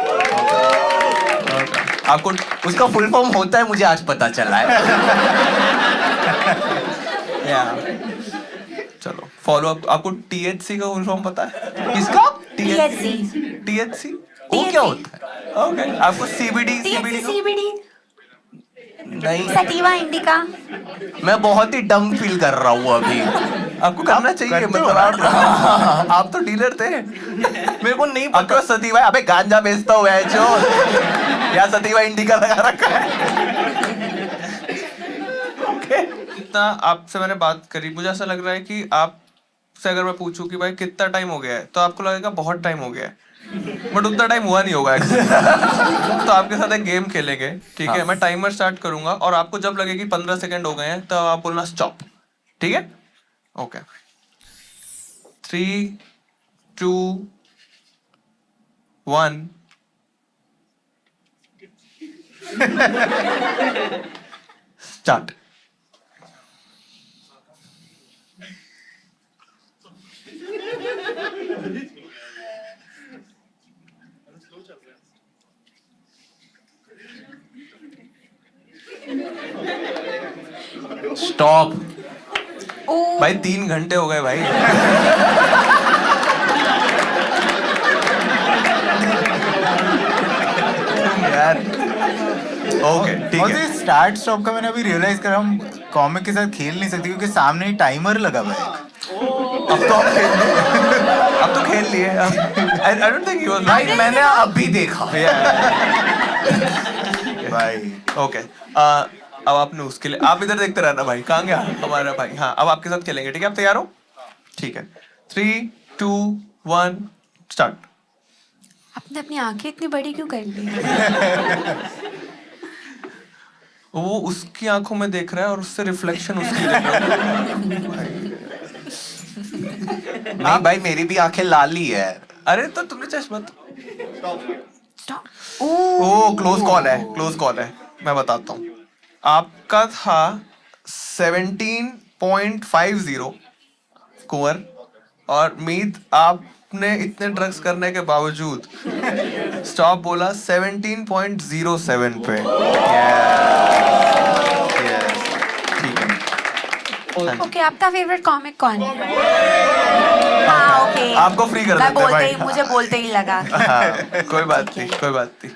ओके आपको उसका फुल फॉर्म होता है, मुझे आज पता चला है। या चलो फॉलो अप। आपको टीएचसी का फुल फॉर्म पता है? किसका? टीएचसी वो क्या होता है? ओके। आपको सीबीडी CBD, नहीं, सटीवा इंडिका। मैं बहुत ही डम फील कर रहा हूँ अभी। आपको करना चाहिए, करते हो मतलब आप तो डीलर थे। मेरे को नहीं आपके पास सतीवा, अबे गांजा बेचता हुआ है जो या सतीवा इंडिका लगा रखा है। ओके। इतना आपसे मैंने बात करी, मुझे ऐसा लग रहा है कि आपसे अगर मैं पूछूं कि भाई कितना टाइम हो गया है, तो आपको लगेगा बहुत टाइम हो गया है, बट उतना टाइम हुआ नहीं होगा actually। तो आपके साथ एक गेम खेलेंगे, ठीक है? मैं टाइमर स्टार्ट करूंगा और आपको जब लगे कि 15 सेकंड हो गए हैं तो आप बोलना स्टॉप, ठीक है? ओके। 3 2 1 स्टार्ट। स्टॉप। भाई 3 घंटे हो गए भाई। यार ओके ठीक और है। ये स्टार्ट स्टॉप का मैंने अभी रियलाइज करा, हम कॉमिक के साथ खेल नहीं सकते क्योंकि सामने ही टाइमर लगा हुआ है। अब तो हम खेल लिए। अब तो खेल लिए। I don't think he was भाई मैंने अभी देखा। भाई ओके। अब आपने उसके लिए, आप इधर देखते रहना भाई। कहाँ गया हमारा भाई? हाँ, अब आपके साथ खेलेंगे, ठीक है? आप तैयार हो? ठीक है। 3 2 1 स्टार्ट। आपने अपनी आंखें इतनी बड़ी क्यों कर ली? वो उसकी आंखों में देख रहा है और उससे रिफ्लेक्शन उसकी देख रहा है। नहीं भाई, मेरी भी आंखें लाल ही है। अरे तो तुमने चश्मा Stop. ओ क्लोज कॉल है, क्लोज कॉल है। मैं बताता हूँ, आपका था 17.50 स्कोर और मीत आपने इतने ड्रग्स करने के बावजूद स्टॉप बोला 17.07 पे। ठीक है। ओके, आपका फेवरेट कॉमिक कौन है? हाँ ओके, आपको फ्री कर मैं देते हैं बोलते भाई। ही, मुझे बोलते ही लगा। हाँ, कोई बात नहीं, कोई बात नहीं।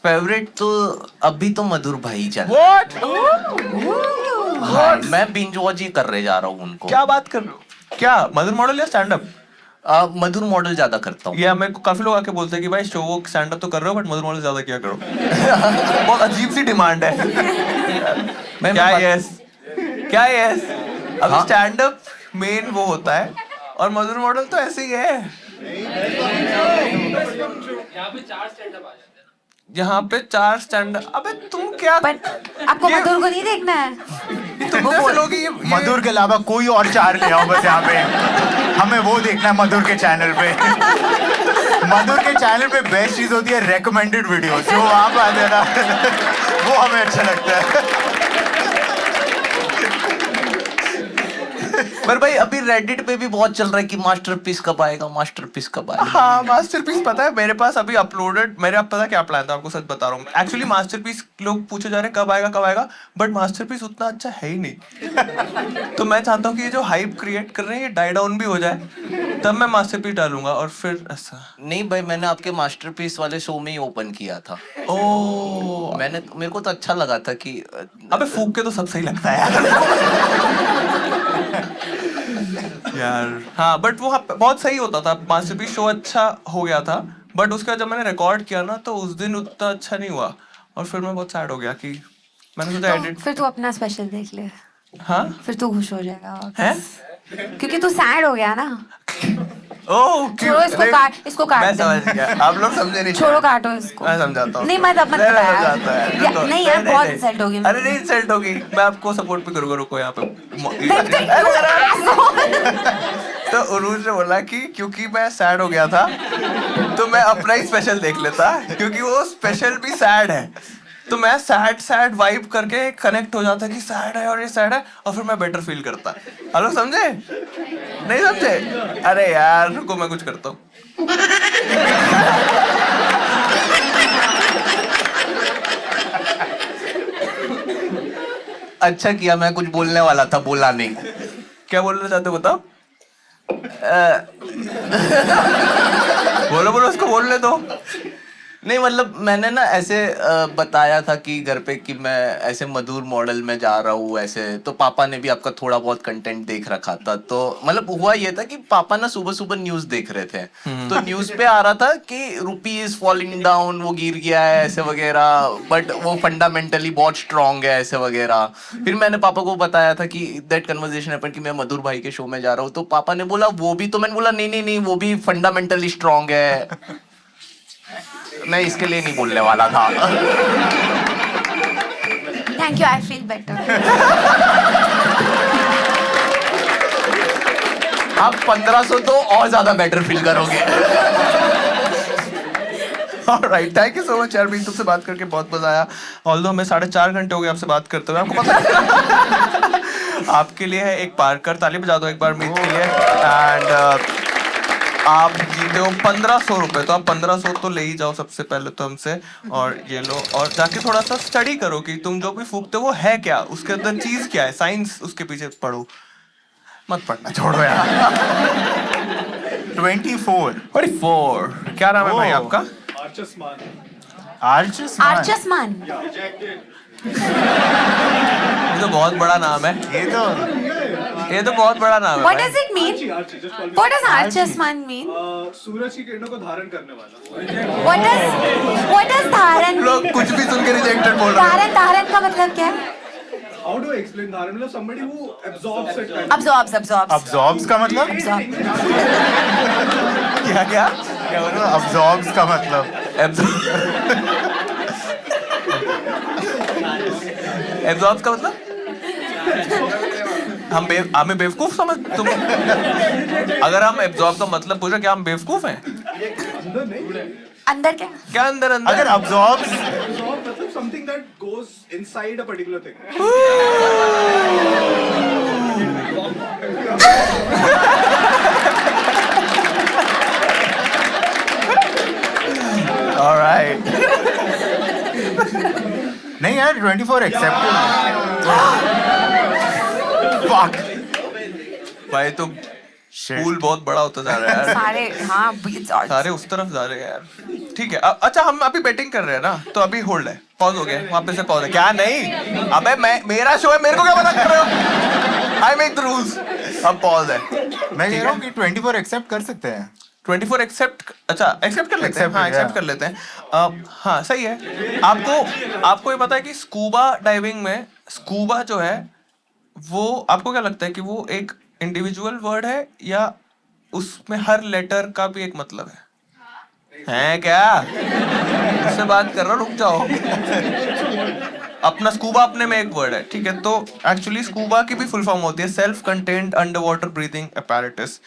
फेवरेट तो अभी तो मधुर भाई चल। हाँ, मैं बिंज वॉच ही करने जा रहा हूँ उनको। क्या बात कर रहे हो? क्या मधुर मॉडल या स्टैंड अप? मधुर मॉडल ज्यादा करता हूँ। या मेरे को काफी लोग आके बोलते हैं कि भाई शो वो स्टैंड अप तो कर रहे हो बट मधुर मॉडल ज्यादा किया करो। बहुत अजीब सी डिमांड है। क्या यस? क्या यस? अब हाँ? स्टैंड अप मेन वो होता है और मधुर मॉडल तो ऐसे ही है। यहाँ पे 4 स्टैंड। अबे तुम क्या? पर आपको ये- मधुर को नहीं देखना है? तुम जैसे लोग ये मधुर के अलावा कोई और 4 ले आओ बस यहाँ पे। हमें वो देखना है मधुर के चैनल पे। मधुर के चैनल पे बेस्ट चीज होती है रेकमेंडेड वीडियोस, जो वहाँ पे आते हैं ना वो हमें अच्छा लगता है। पर भाई अभी रेडिट पे भी बहुत चल रहा है कि मास्टरपीस कब आएगा, मास्टरपीस कब आएगा। हाँ मास्टरपीस पता है मेरे पास अभी अपलोडेड। मेरे आप पता क्या प्लान था, आपको सच बता रहा हूँ। एक्चुअली मास्टरपीस लोग पूछे जा रहे हैं कब आएगा, बट मास्टरपीस उतना अच्छा है ही नहीं। तो मैं चाहता हूँ कि ये जो हाइप क्रिएट कर रहे हैं ये डाई डाउन भी हो जाए तब मैं मास्टरपीस डालूंगा और फिर ऐसा। नहीं भाई, मैंने आपके मास्टरपीस वाले शो में ही ओपन किया था। ओ मेरे को तो अच्छा लगा था कि अबे फूक के तो सब सही लगता है यार। यार हाँ, बट वो बहुत सही होता था। मास्टरपीस शो अच्छा हो गया था, बट उसके बाद जब मैंने रिकॉर्ड किया ना तो उस दिन उतना अच्छा नहीं हुआ और फिर मैं बहुत सैड हो गया कि मैंने सोचा एडिट। फिर तू अपना स्पेशल देख ले, हाँ फिर तू खुश हो जाएगा वापस। हैं? क्योंकि तू सैड हो गया ना। ओह छोड़ो इसको काट मैं दे। समझ गया, आप लोग समझे नहीं। छोड़ो, काटो इसको। मैं समझाता हूँ। नहीं मत नहीं, मैं बता यार। समझाता है, रुको। नहीं यार, बहुत इंसल्ट होगी। अरे नहीं इंसल्ट होगी, मैं आपको सपोर्ट भी करूंगा। रुको यहाँ पे। तो उरूज ने बोला कि क्योंकि मैं सैड हो गया था तो मैं अपना ही स्पेशल देख लेता, क्योंकि वो स्पेशल भी सैड है। तो मैं सैड वाइब करके कनेक्ट हो जाता कि सैड है और ये सैड है, और फिर मैं बेटर फील करता। आप लोग समझे? नहीं समझे? अरे यार रुको, मैं कुछ करता हूँ। अच्छा किया, मैं कुछ बोलने वाला था, बोला नहीं। क्या बोलना चाहते हो बताओ? बोलो उसको बोलने दो। नहीं मतलब मैंने ना ऐसे बताया था कि घर पे कि मैं ऐसे मधुर मॉडल में जा रहा हूँ ऐसे, तो पापा ने भी आपका थोड़ा बहुत कंटेंट देख रखा था। तो मतलब हुआ ये था कि पापा ना सुबह सुबह न्यूज देख रहे थे, तो न्यूज पे आ रहा था कि रुपी इज फॉलिंग डाउन, वो गिर गया है ऐसे वगैरह, बट वो फंडामेंटली बहुत स्ट्रांग है ऐसे वगैरह। फिर मैंने पापा को बताया था कि दैट कन्वर्सेशन हैपेंड कि मैं मधुर भाई के शो में जा रहा हूँ, तो पापा ने बोला वो भी, तो मैंने बोला नहीं वो भी फंडामेंटली स्ट्रांग है। मैं इसके लिए नहीं बोलने वाला था। Thank you, I feel better. आप 1500 तो और ज्यादा बेटर फील करोगे। Alright, thank you so much यार, भी तुमसे बात करके बहुत मजा आया। ऑल्दो हमें 4.5 घंटे हो गए आपसे बात करते हुए, आपको पता है। आपके लिए है एक पार्कर, ताली बजा दो एक बार मीत के लिए। एंड आप जीते हो 1500 रुपए, तो आप 1500 तो ले ही जाओ सबसे पहले तो हमसे, और ये लो और जाके थोड़ा सा स्टडी करो कि तुम जो भी फूकते हो वो है क्या, उसके अंदर चीज क्या है, साइंस उसके पीछे पढ़ो, मत पढ़ना छोड़ो यार। 24। क्या नाम है भाई आपका? आर्चसमान। ये तो बहुत बड़ा नाम है, ये तो बहुत बड़ा नाम है। What does it mean? What does Archasman mean? सूरज की किरणों को धारण करने वाला। What does धारण? लोग कुछ भी सुन के रिजेक्टेड बोल रहे हैं। धारण का मतलब क्या है? How do I explain धारण? मतलब somebody who absorbs it kind of. Absorbs. Absorbs का मतलब? क्या बोलो? अब्जॉर्ब्स का मतलब? एब्जॉर्ब का मतलब? हमें बेवकूफ समझ तुम? अगर हम एब्जॉर्ब का मतलब पूछ रहे, क्या हम बेवकूफ हैं? अंदर क्या? क्या अंदर? अगर अब्जॉर्ब्स Absorb मतलब something that goes inside a particular thing. Alright. नहीं यार, 24 एक्सेप्ट। फक भाई तो पूल बहुत बड़ा होता जा रहा है यार। सारे हाँ सारे उस तरफ जा रहे हैं यार। ठीक है, अच्छा हम अभी बैटिंग कर रहे हैं ना, तो अभी होल्ड है, पॉज हो गया, वापस से पॉज है। क्या नहीं? अबे मेरा शो है, मेरे को क्या मना कर रहे हो? I make the rules. अब पॉज है। मैं कह रहा हूँ कि 24 एक्सेप्ट कर सकते हैं। 24 एक्सेप्ट, अच्छा एक्सेप्ट कर लेते हैं। हाँ एक्सेप्ट कर लेते हैं। हाँ सही है। आपको ये पता है कि स्कूबा डाइविंग में स्कूबा जो है वो, आपको क्या लगता है कि वो एक इंडिविजुअल वर्ड है या उसमें हर लेटर का भी एक मतलब है क्या? उससे बात कर रहा, रुक जाओ। अपना स्कूबा अपने में एक वर्ड है, ठीक है? तो एक्चुअली स्कूबा की भी फुल फॉर्म होती है self contained under water breathing apparatus,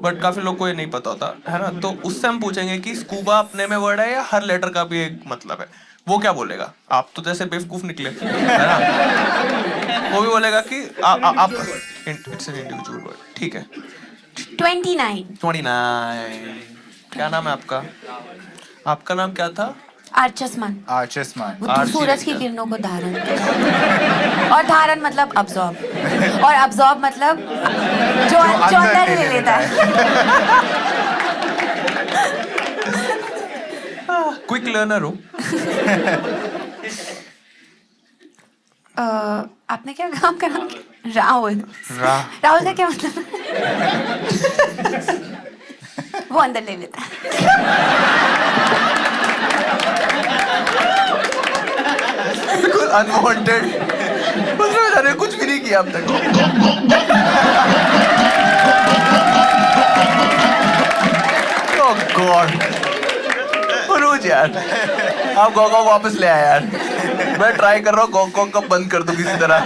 but काफी लोग को ये नहीं पता होता है ना। तो उससे हम पूछेंगे कि स्कूबा अपने में वर्ड है या हर लेटर का भी एक मतलब है, वो क्या बोलेगा? आप तो जैसे बेवकूफ निकले, है ना? वो भी बोलेगा कि आप इट्स एन इंडिविजुअल वर्ड, ठीक है? 29। क्या नाम है आपका? आपका नाम क्या था? आर्चसमान। आर्चसमान। वो सूरज की किरणों को धारण और धारण मतलब अब्सॉर्ब। और absorb मतलब जो अंदर ले लेता है. क्विक लर्नर हो. आपने क्या काम करा? राहुल. राहुल का क्या मतलब? वो अंदर ले लेता है. बिल्कुल अनवांटेड. उसने बेचारे कुछ भी नहीं किया अब तक. Oh God. रोज यार आप गॉगो वापस ले आए यार. मैं ट्राई कर रहा हूँ गॉगो कब बंद कर दूं किसी तरह.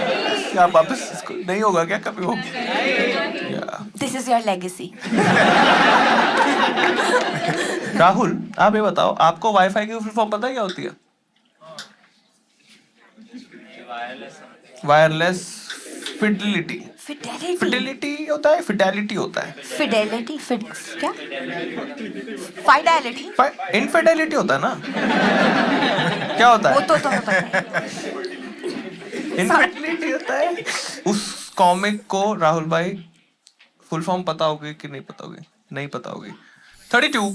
क्या आप वापस इसको नहीं होगा क्या कभी हो? This is your legacy. Rahul आप ये बताओ आपको वाईफाई की फुल फॉर्म पता है क्या होती है? Wireless fidelity. Fidelity. फिडिलिटी होता है फिडेलिटी होता है. Fidelity. क्या? Fidelity. इनफिडेलिटी होता है ना. क्या होता वो है? तो तुम्हें पता है. इनफिडेलिटी होता है. उस कॉमिक को राहुल भाई फुल फॉर्म पता होगी कि नहीं पता होगी? नहीं पता होगी. 32.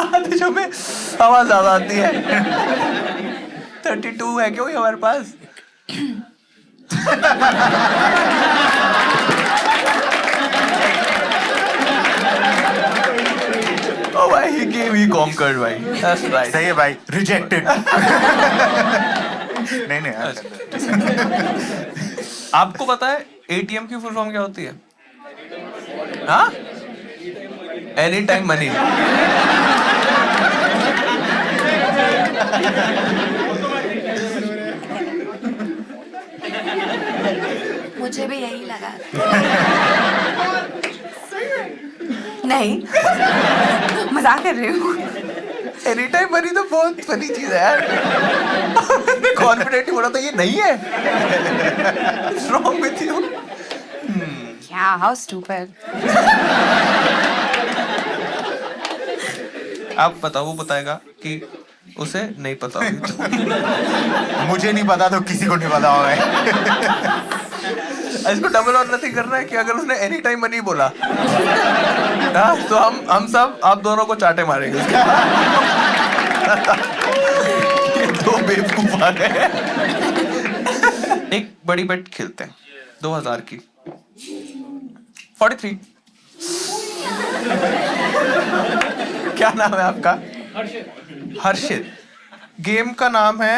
आतिशों में आवाज ज्यादा आती है. 32 है क्यों हमारे पास? Oh भाई he conquered भाई. That's right. सही है भाई. Rejected. नहीं यार. आपको पता है एटीएम की फुल फॉर्म क्या होती है? हाँ? Any time money. मुझे भी यही लगा. नहीं मजाक कर रही हूँ. एनी टाइम मनी तो बहुत फनी चीज है यार. कॉन्फिडेंटली बोला था ये नहीं है. Wrong with you. क्या? How stupid. आप बताओ वो बताएगा कि उसे नहीं पता होगी तो. मुझे नहीं पता तो किसी को नहीं पता होगा. इसको डबल और नथिंग करना है कि अगर उसने एनी टाइम मनी बोला हाँ, तो हम सब आप दोनों को चाटे मारेंगे. ये दो बेवकूफ आ गए. एक बड़ी बेट खेलते हैं 2000 की. 43. क्या नाम है आपका? हर्षित. गेम का नाम है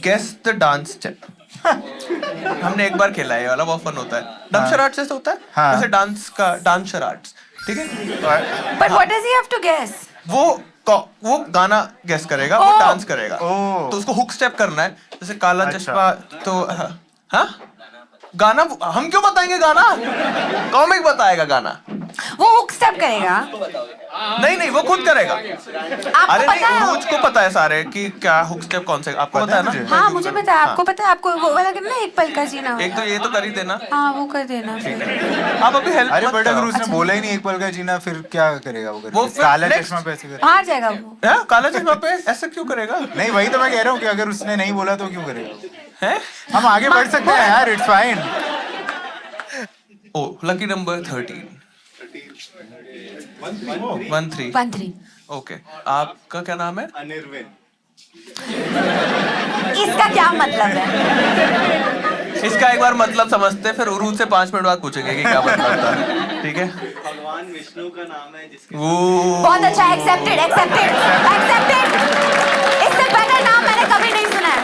गेस द डांस स्टेप. हमने एक बार खेला है ये वाला. बहुत फन होता है. डब शराट्स जैसे होता है. हाँ. जैसे डांस का डांस शराट्स. ठीक है. But what does he have to guess? वो गाना गेस करेगा. वो Oh. डांस करेगा. Oh. तो उसको हुक स्टेप करना है. जैसे काला अच्छा. चश्मा. तो हाँ गाना हम क्यों बताएंगे गाना? कॉमिक बताएगा गाना. वो हुक स्टेप करेगा. नहीं वो खुद करेगा. आपको अरे पता नहीं है? मुझको पता है सारे कि क्या हुक स्टेप कौन से. आपको पता पता है है ना? मुझे. हाँ मुझे पता है. आपको पता है? आपको वो वाला करना है, एक पल का जीना. एक तो ये तो कर ही देना. हाँ वो कर देना फिर. आप अभी हेल्प अरे मत बट अगर करो. उसने बोला ही नहीं एक पल का जीना फिर क्या करेगा वो? वो फिर काला next. चश्मा पे ऐसे करेगा. हार जाएगा वो. हैं? काला चश्मा पे ऐसा क्यों करेगा? नहीं वही तो मैं कह रहा हूँ कि अगर उसने नहीं बोला तो क्यों करेगा? हैं? हम आगे बढ़ सकते हैं यार. It's fine. Oh lucky number 13. 13. 13. Okay. आपका क्या नाम है? इसका क्या मतलब है? इसका एक बार मतलब समझते हैं फिर उरूज से 5 मिनट बाद पूछेंगे कि क्या मतलब था. ठीक है. भगवान विष्णु का नाम है जिसके बहुत अच्छा. एक्सेप्टेड. इससे बेटर नाम मैंने कभी नहीं सुना है.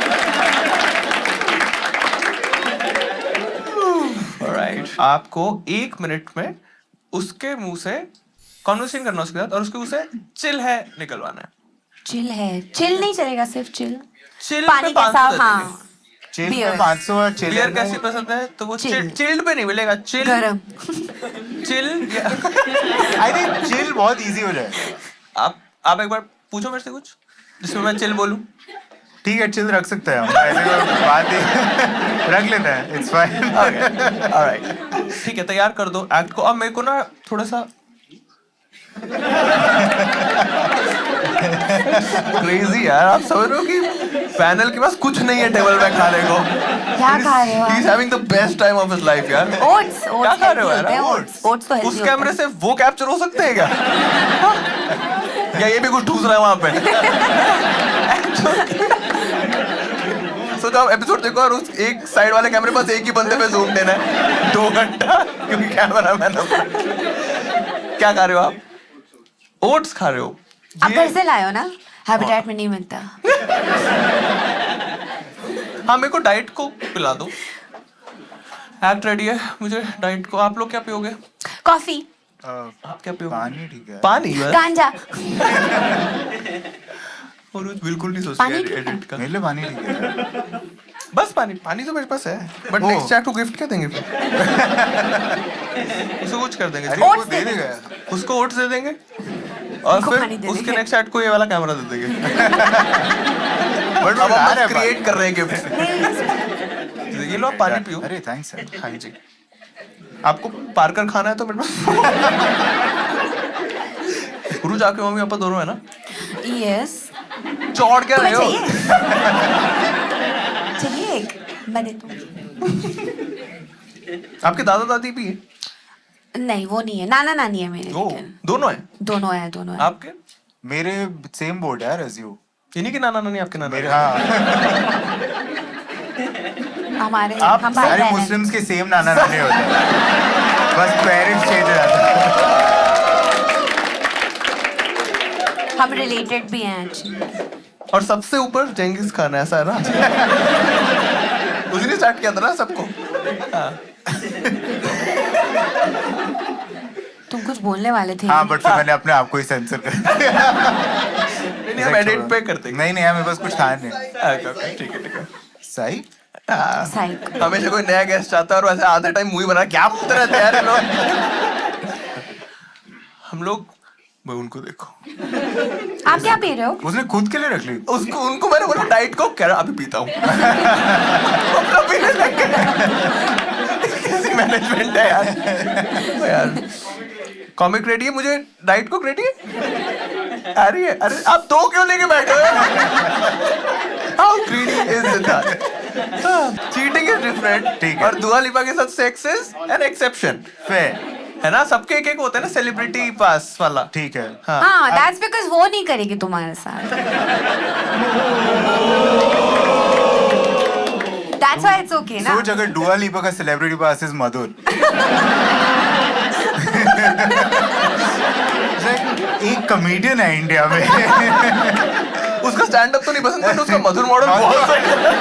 Alright. आपको 1 मिनट में उसके मुंह से कॉन्वर्सेशन करना उसके साथ और उसके मुंह से चिल है निकलवाना है. चिल है. चिल नहीं चलेगा, सिर्फ चिल. चिल पानी पे कैसा? 500 देंगे. हाँ. Chill Beer. में 500 और चिल बियर कैसी पसंद है तो वो Chill. चिल्ड पे नहीं मिलेगा. चिल गरम. चिल. आई थिंक चिल बहुत इजी हो जाएगा. आप एक बार पूछो मेरे से कुछ जिसमें मैं चिल बोलूं. ठीक है चिल रख सकते हैं हम. ऐसे कोई बात ही रख लेते हैं. It's fine. ऑलराइट. ठीक है तैयार कर दो एक्ट को. अब मेरे को ना थोड़ा सा क्रेजी यार, आप समझ रहे हो कि पैनल के पास कुछ नहीं है टेबल पे खाने को। क्या खा रहे हो He is having the best time of his life यार। ओट्स क्या खा रहे हो यार? ओट्स ओट्स तो उस हेल्दी कैमरे से वो कैप्चर हो सकते हैं क्या? या ये भी कुछ ठूस रहा है वहां पे? सोचो आप एपिसोड देखो और उस एक साइड वाले कैमरे पास एक ही बंदे पे जूम देना है 2 घंटा, क्योंकि कैमरा मैन। क्या खा रहे हो आप? ओट्स खा रहे हो? आप घर से लाए हो ना? हैबिटेट में नहीं मिलता। हाँ, मेरे को डाइट को पिला दो। एक्ट रेडी है मुझे डाइट को। आप लोग क्या पियोगे? कॉफी, आप क्या पियोगे? पानी ठीक है। पानी बस? गांजा। और वो बिल्कुल नहीं पानी सोचती ठीक है। एडिट का। मेरे लिए पानी ठीक है। बस पानी, पानी तो मेरे पास है। बट नेक्स्ट चैट को गिफ्ट क्या देंगे फिर? उसको कुछ कर देंगे। अरे वो ओट्स दे दे देगा। उसको ओट्स दे देंगे और उसको पानी फिर दे उसके देंगे। नेक्स्ट चैट को ये वाला कैमरा दे देंगे। बट अब हम बस क्रिएट कर रहे हैं गिफ्ट। ये लो आप पानी पियो। अरे थैंक्स सर। हाँ जी। आपको पार्कर खाना है तो मेरे पास गुरु जाके मम्मी पापा दोनों है ना? यस। चौड़ क्या रहे हो? चाहिए चाहिए एक, मैं देता हूँ। आपके दादा दादी भी है? नहीं वो नहीं है, नाना नानी है मेरे। ओ, लेकिन दोनों है? दोनों है, दोनों है। आपके? मेरे सेम बोर्ड है एज यू। इन्हीं के नाना नानी आपके नाना? मेरे हाँ हमारे आप हम भाई सारे बहन हैं। मुस्लिम्स के सेम नाना नानी होते हैं, बस पेरेंट्स चेंज हो जाते हैं। हम रिलेटेड भी हैं actually। और सबसे ऊपर जेंगिस खान है, ऐसा है ना? उसी ने स्टार्ट किया था ना सबको। हाँ। तुम कुछ बोलने वाले थे। हाँ बट फिर मैंने अपने आप को ही सेंसर कर दिया। नहीं, हम एडिट पे करते हैं। नहीं नहीं हमें बस कुछ था नहीं। Okay, ठीक है ठीक है। सही। हाँ। साइक। हमेशा कोई नया गेस्ट आता है और वैसे आधे टाइम मुंह ही बना क्या पुत्र रहते हैं यार ये लोग। हम लोग भाई उनको देखो, आप क्या पी रहे हो? उसने खुद के लिए रख ली। उसको उनको मैंने बोला डाइट को, कह रहा अभी पीता हूँ। अपना पीने लग गया। कैसी मैनेजमेंट है यार। यार कॉमिक रेडी है, मुझे डाइट को रेडी है। अरे अरे आप 2 क्यों लेके बैठे हो? How greedy is that? Cheating is different. ठीक है। और दुआ लिपा के साथ sex is an exception. Fair. है ना? सबके एक एक होता है ना, सेलिब्रिटी पास वाला। ठीक है। हाँ, दैट्स बिकॉज वो नहीं करेगी तुम्हारे साथ। That's why it's okay ना। सोच अगर डुआ लिपा का सेलिब्रिटी पास इज मधुर। एक कॉमेडियन है इंडिया में। उसका स्टैंड अप तो नहीं पसंद, बट उसका मधुर मॉडल बहुत पसंद है।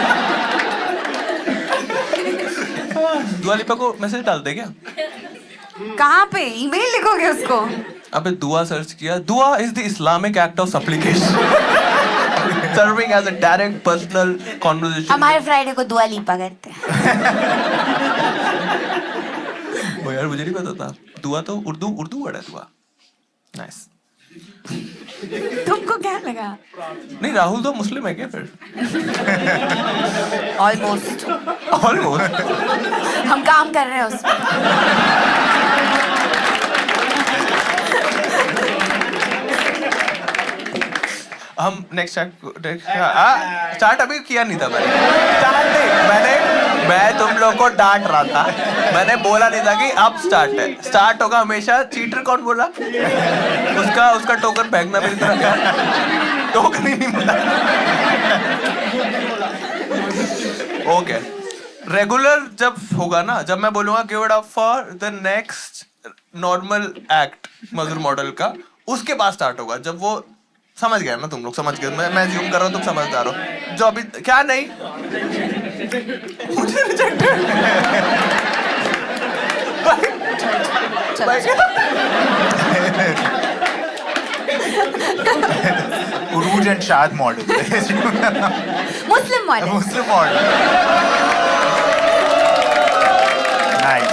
दुआ लिपा को मैसेज डालते क्या? कहाँ पे? ईमेल लिखोगे उसको? अबे दुआ सर्च किया। दुआ is the Islamic act of supplication, serving as a direct personal conversation. हमारे फ्राइडे को दुआ लिपा करते हैं। ओ यार मुझे नहीं पता था। दुआ तो उर्दू वर्ड है दुआ। नाइस। तुमको क्या लगा? नहीं राहुल तो मुस्लिम है क्या फिर? ऑलमोस्ट। ऑलमोस्ट। हम काम कर रहे हैं उस पर। हम नेक्स्ट स्टार्ट अभी किया नहीं था मैं तुम लोग को डांट रहा था। मैंने बोला नहीं था कि अब स्टार्ट है। स्टार्ट होगा हमेशा। चीटर कौन बोला? उसका टोकन फेंकना मेरी तरफ का। टोकन ही नहीं मिला। ओके, रेगुलर जब होगा ना, जब मैं बोलूंगा give it up for the next normal act Madhur model का, उसके बाद स्टार्ट होगा। जब वो समझ गया ना, तुम लोग समझ गए। मैं ज्यूम कर रहा हूँ, तुम समझदार हो। जो अभी क्या नहीं मुझे रिजेक्टेड। उरूज एंड शाद model. Muslim model. Muslim model. Nice.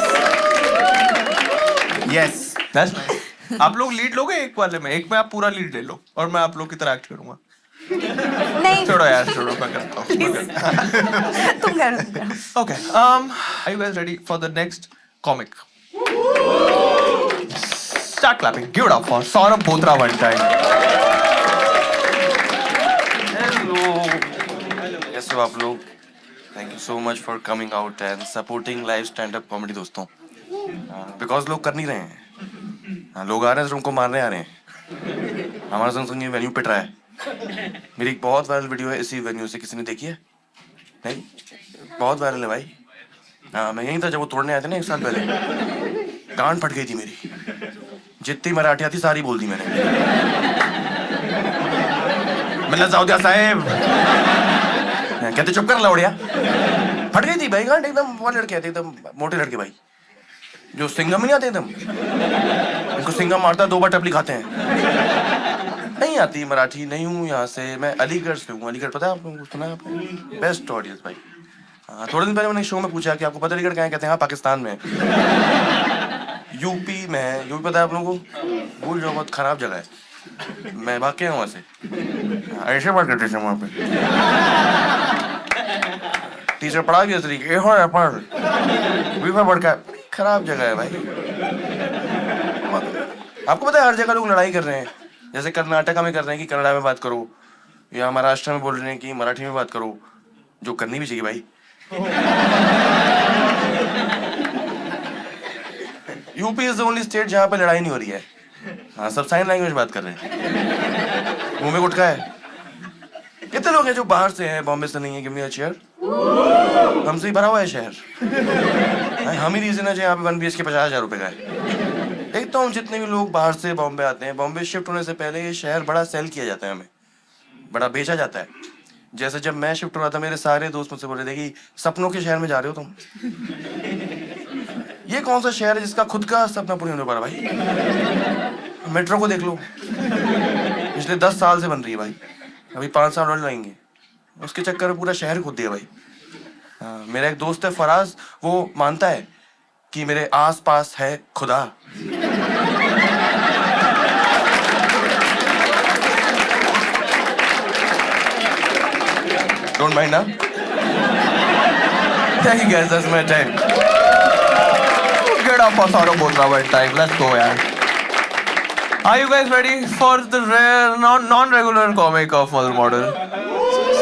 Yes. That's nice. आप लोग लीड लोगे एक वाले में? एक में आप पूरा लीड ले लो और मैं आप लोग की तरह एक्ट करूंगा। नहीं छोड़ो यार, छोड़ो, मैं करता हूँ। तुम करो। Okay, are you guys ready for the next comic? Start clapping. Give it up for Saurabh Bothra one time. हो आप लोग? Thank you so much for coming out and supporting live stand up comedy दोस्तों. Because लोग कर नहीं रहे हैं. लोग आ रहे हैं उनको मारने आ रहे हैं. हमारा संग संग ये वेन्यू पिट रहा है. मेरी एक बहुत वायरल वीडियो है इसी वेन्यू से, किसी ने देखी है? नहीं? बहुत वायरल है भाई. हाँ, मैं यहीं था जब वो तोड़ने आए थे ना 1 साल पहले. गांड फट गई थी मेरी. जितनी मराठी आती सारी बोल दी मैंने. मिलना जाओ साहेब. कहते चुप कर लौड़िया. फट गई थी भाई गांड एकदम. वो लड़के आते एकदम मोटे लड़के भाई, जो सिंगम नहीं आते एकदम. इनको सिंगम मारता है 2 बार टपली खाते हैं. नहीं आती मराठी, नहीं हूँ यहाँ से. मैं अलीगढ़ से हूँ. अलीगढ़ पता है आपको? सुना है आपने? बेस्ट ऑडियंस भाई. हाँ, थोड़े दिन पहले मैंने शो में पूछा कि आपको पता अलीगढ़ कहाँ है? कहते हैं हाँ पाकिस्तान में. यूपी में है. यूपी पता है आप लोगों को? भूल जाओ, बहुत खराब जगह है. मैं भाग के आया वहाँ से. ऐसे बात करते थे वहाँ पे. टीचर पढ़ा भी इस तरीके पर बढ़ का. खराब जगह है भाई. आपको पता है हर जगह लोग लड़ाई कर रहे हैं. जैसे कर्नाटका में कर रहे हैं कि कन्नड़ा में बात करो, या महाराष्ट्र में बोल रहे हैं कि मराठी में बात करो, जो करनी भी चाहिए भाई. UP is the only state जहाँ पे लड़ाई नहीं हो रही है. हाँ, सब साइन लैंग्वेज बात कर रहे हैं. मुंह में गुटखा है. कितने लोग हैं जो बाहर से हैं, बॉम्बे से नहीं है? Give me a cheer. हमसे ही भरा हुआ है शहर. हम ही रीजन है जो यहाँ पे 1 BHK 50,000 रुपए का है. एक तो हम जितने भी लोग बाहर से बॉम्बे आते हैं, बॉम्बे शिफ्ट होने से पहले ये शहर बड़ा सेल किया जाता है, हमें बड़ा बेचा जाता है. जैसे जब मैं शिफ्ट हो रहा था, मेरे सारे दोस्त मुझसे बोल रहे थे कि सपनों के शहर में जा रहे हो तुम. ये कौन सा शहर है जिसका खुद का सपना पूरा होने पा रहा भाई? मेट्रो को देख लो, पिछले 10 साल से बन रही है भाई. अभी 5 साल और लगेंगे. उसके चक्कर में पूरा शहर खोद दिया भाई. हाँ, मेरा एक दोस्त है फराज, वो मानता है कि मेरे आस पास है खुदा. डोंट माइंड ना. Thank you guys, that's my time. Get up for Saurabh Bothra one time. Let's go, yaar. Are you guys ready for the rare, non-regular comic of Mother Model?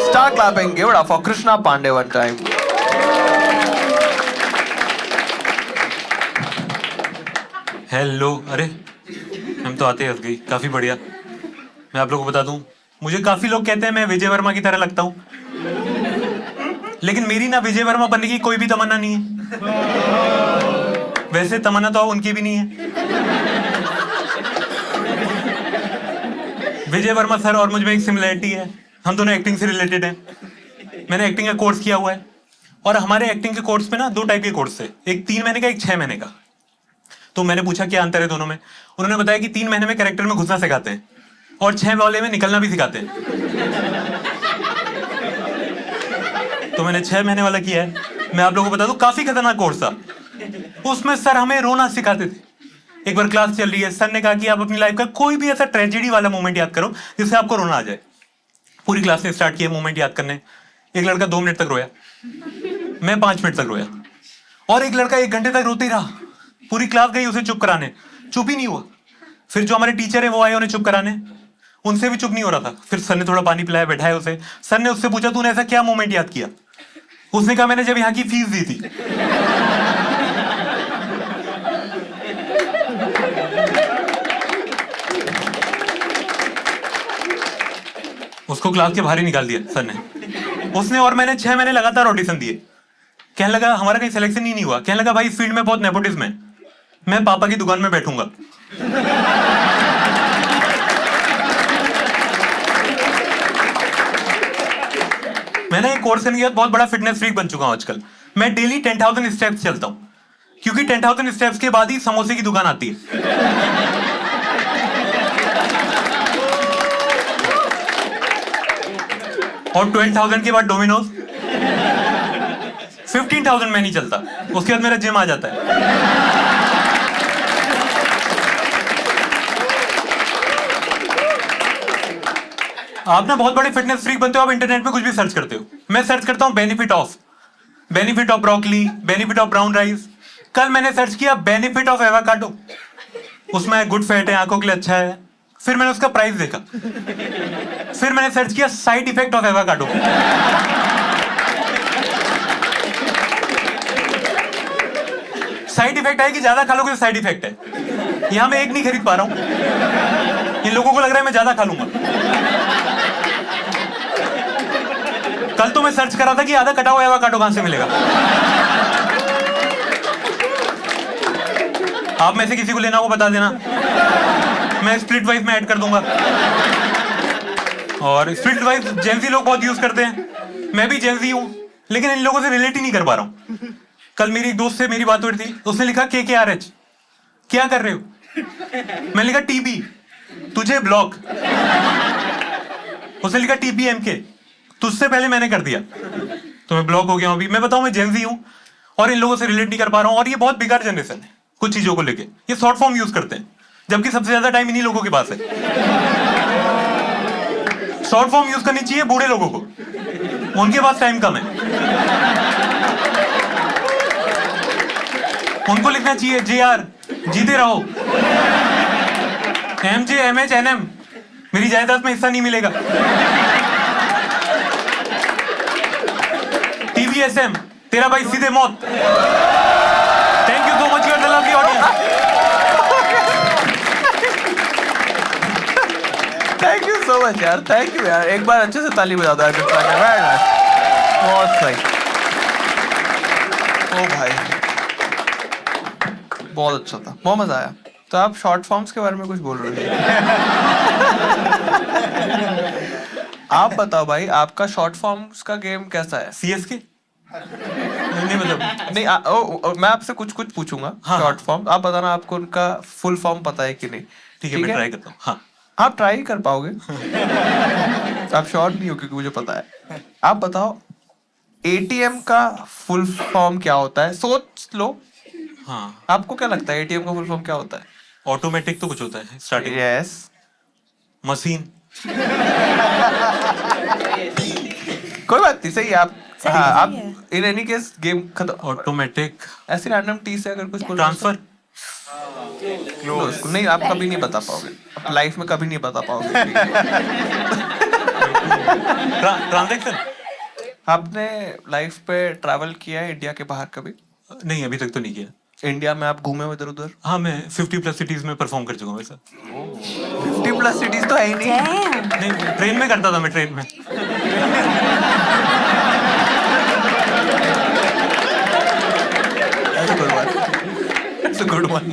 Start clapping. Give it up for Krishna Pandey one time. Hello. अरे हम तो आते हंस गई. काफी बढ़िया. मैं आप लोगों को बता दूं, मुझे काफी लोग कहते हैं मैं विजय वर्मा की तरह लगता हूं, लेकिन मेरी ना विजय वर्मा बनने की कोई भी तमन्ना नहीं है. वैसे तमन्ना तो उनकी भी नहीं है. विजय वर्मा सर और मुझ में एक सिमिलरिटी है. हम दोनों एक्टिंग से रिलेटेड हैं. मैंने एक्टिंग का कोर्स किया हुआ है, और हमारे एक्टिंग के कोर्स में ना 2 टाइप के कोर्स थे. एक 3 महीने का, एक 6 महीने का. तो मैंने पूछा क्या अंतर है दोनों में. उन्होंने बताया कि 3 महीने में कैरेक्टर में घुसना सिखाते हैं, और 6 वाले में निकलना भी सिखाते हैं. तो मैंने 6 महीने वाला किया है. मैं आप लोगों को बता दूं, काफी खतरनाक कोर्स था. उसमें सर हमें रोना सिखाते थे. एक बार क्लास चल रही है, सर ने कहा कि आप अपनी लाइफ का कोई भी ऐसा ट्रेजेडी वाला मोमेंट याद करो जिससे आपको रोना आ जाए. पूरी क्लास ने स्टार्ट किया मोमेंट याद करने. एक लड़का 2 मिनट तक रोया, मैं 5 मिनट तक रोया, और एक लड़का 1 घंटे तक रोते ही रहा. पूरी क्लास गई उसे चुप कराने, चुप ही नहीं हुआ. फिर जो हमारे टीचर है वो आए उन्हें चुप कराने, उनसे भी चुप नहीं हो रहा था. फिर सर ने थोड़ा पानी पिलाया, बैठाया उसे. सर ने उससे पूछा तूने ऐसा क्या मोमेंट याद किया? उसने कहा मैंने जब यहाँ की फीस दी थी. उसको क्लास के बाहर ही निकाल दिया सर ने. उसने और मैंने 6 महीने लगातार ऑडिशन दिए. कहने लगा हमारा कहीं सिलेक्शन ही नहीं हुआ. कहने लगा भाई इस फील्ड में बहुत नेपोटिज्म है, मैं पापा की दुकान में बैठूंगा. मैंने एक कोर्स करने के बाद बहुत बड़ा फिटनेस फ्रीक बन चुका हूं आजकल. मैं डेली 10,000 स्टेप्स चलता हूं, क्योंकि 10,000 स्टेप्स के बाद ही समोसे की दुकान आती है. और 12,000 के बाद डोमिनोज. 15,000 में नहीं चलता, उसके बाद मेरा जिम आ जाता है. आप ना बहुत बड़े फिटनेस फ्रीक बनते हो, आप इंटरनेट पे कुछ भी सर्च करते हो. मैं सर्च करता हूं benefit of broccoli, benefit of brown rice. कल मैंने सर्च किया बेनिफिट ऑफ एवोकाडो. उसमें गुड फैट है, आंखों के लिए अच्छा है. फिर मैंने उसका प्राइस देखा. फिर मैंने सर्च किया side effect of avocado. Side effect है कि ज्यादा खा लोगे तो साइड इफेक्ट है। यहाँ मैं एक नहीं खरीद पा रहा हूँ, इन लोगों को लग रहा है मैं ज्यादा खा लूंगा। कल तो मैं सर्च कर रहा था कि आधा कटा हुआ एवोकाडो कहां से मिलेगा। आप में से किसी को लेना हो बता देना, मैं स्प्लिट वाइज में ऐड कर दूंगा। और स्प्लिट वाइज जेंजी लोग बहुत यूज करते हैं, मैं भी जेंजी हूं, लेकिन इन लोगों से रिलेट ही नहीं कर पा रहा हूं। कल मेरी एक दोस्त से मेरी बात हो रही थी, उसने लिखा KKRH, क्या कर रहे हो? मैंने लिखा TB, तुझे ब्लॉक। उसने लिखा TPMK, तुझसे पहले मैंने कर दिया, तो मैं ब्लॉक हो गया हूं। अभी मैं बताऊं, मैं जेंजी हूं और इन लोगों से रिलेट नहीं कर पा रहा हूं। और ये बहुत बेकार जनरेशन है कुछ चीजों को लेके, ये शॉर्ट फॉर्म यूज करते हैं, जबकि सबसे ज्यादा टाइम इन्हीं लोगों के पास है। शॉर्ट फॉर्म यूज करनी चाहिए बूढ़े लोगों को, उनके पास टाइम कम है। उनको लिखना चाहिए JR, जीते रहो, MJ MH NM, मेरी जायदाद में हिस्सा नहीं मिलेगा, TVSM, तेरा भाई सीधे मौत। Thank you so much, you're the lovely audience. Thank you so much यार, थैंक यू यार, एक बार अच्छे से ताली बजा दो यार। बहुत सही। ओ भाई बहुत अच्छा था, बहुत मजा आया। तो आप शॉर्ट फॉर्म्स के बारे में कुछ बोल रहे थे। आप बताओ भाई, आपका शॉर्ट फॉर्म्स का गेम कैसा है? CSK नहीं मतलब नहीं, मैं आपसे कुछ कुछ पूछूंगा शॉर्ट फॉर्म, आप बताना आपको उनका फुल फॉर्म पता है कि नहीं। ठीक है, मैं ट्राई करता हूँ। हाँ, आप ट्राई कर पाओगे। आप श्योर नहीं हो क्योंकि मुझे पता है। आप बताओ ATM का फुल फॉर्म क्या होता है? सोच लो। हाँ, आपको क्या लगता है ATM का फुल फॉर्म क्या होता है? ऑटोमेटिक तो कुछ होता है स्टार्टिंग। यस। मशीन। कोई बात नहीं, सही है आप। हाँ, आप इन एनी केस गेम खत्म। ऑटोमेटिक ऐसी रैंडम टी से अगर कुछ बोलो। ट्रांसफर। क्लोज। नहीं, आप कभी नहीं बता पाओगे, आप लाइफ में कभी नहीं बता पाओगे। ट्रांजैक्शन। आपने लाइफ पे ट्रैवल किया है इंडिया के बाहर कभी? नहीं, अभी तक तो नहीं किया। इंडिया में आप घूमे हो इधर उधर? हाँ, मैं 50+ सिटीज में परफॉर्म कर चुका हूँ वैसा। 50+ सिटीज तो है ही नहीं। Damn. नहीं, ट्रेन में करता था मैं, ट्रेन में। That's a good one. That's a good one.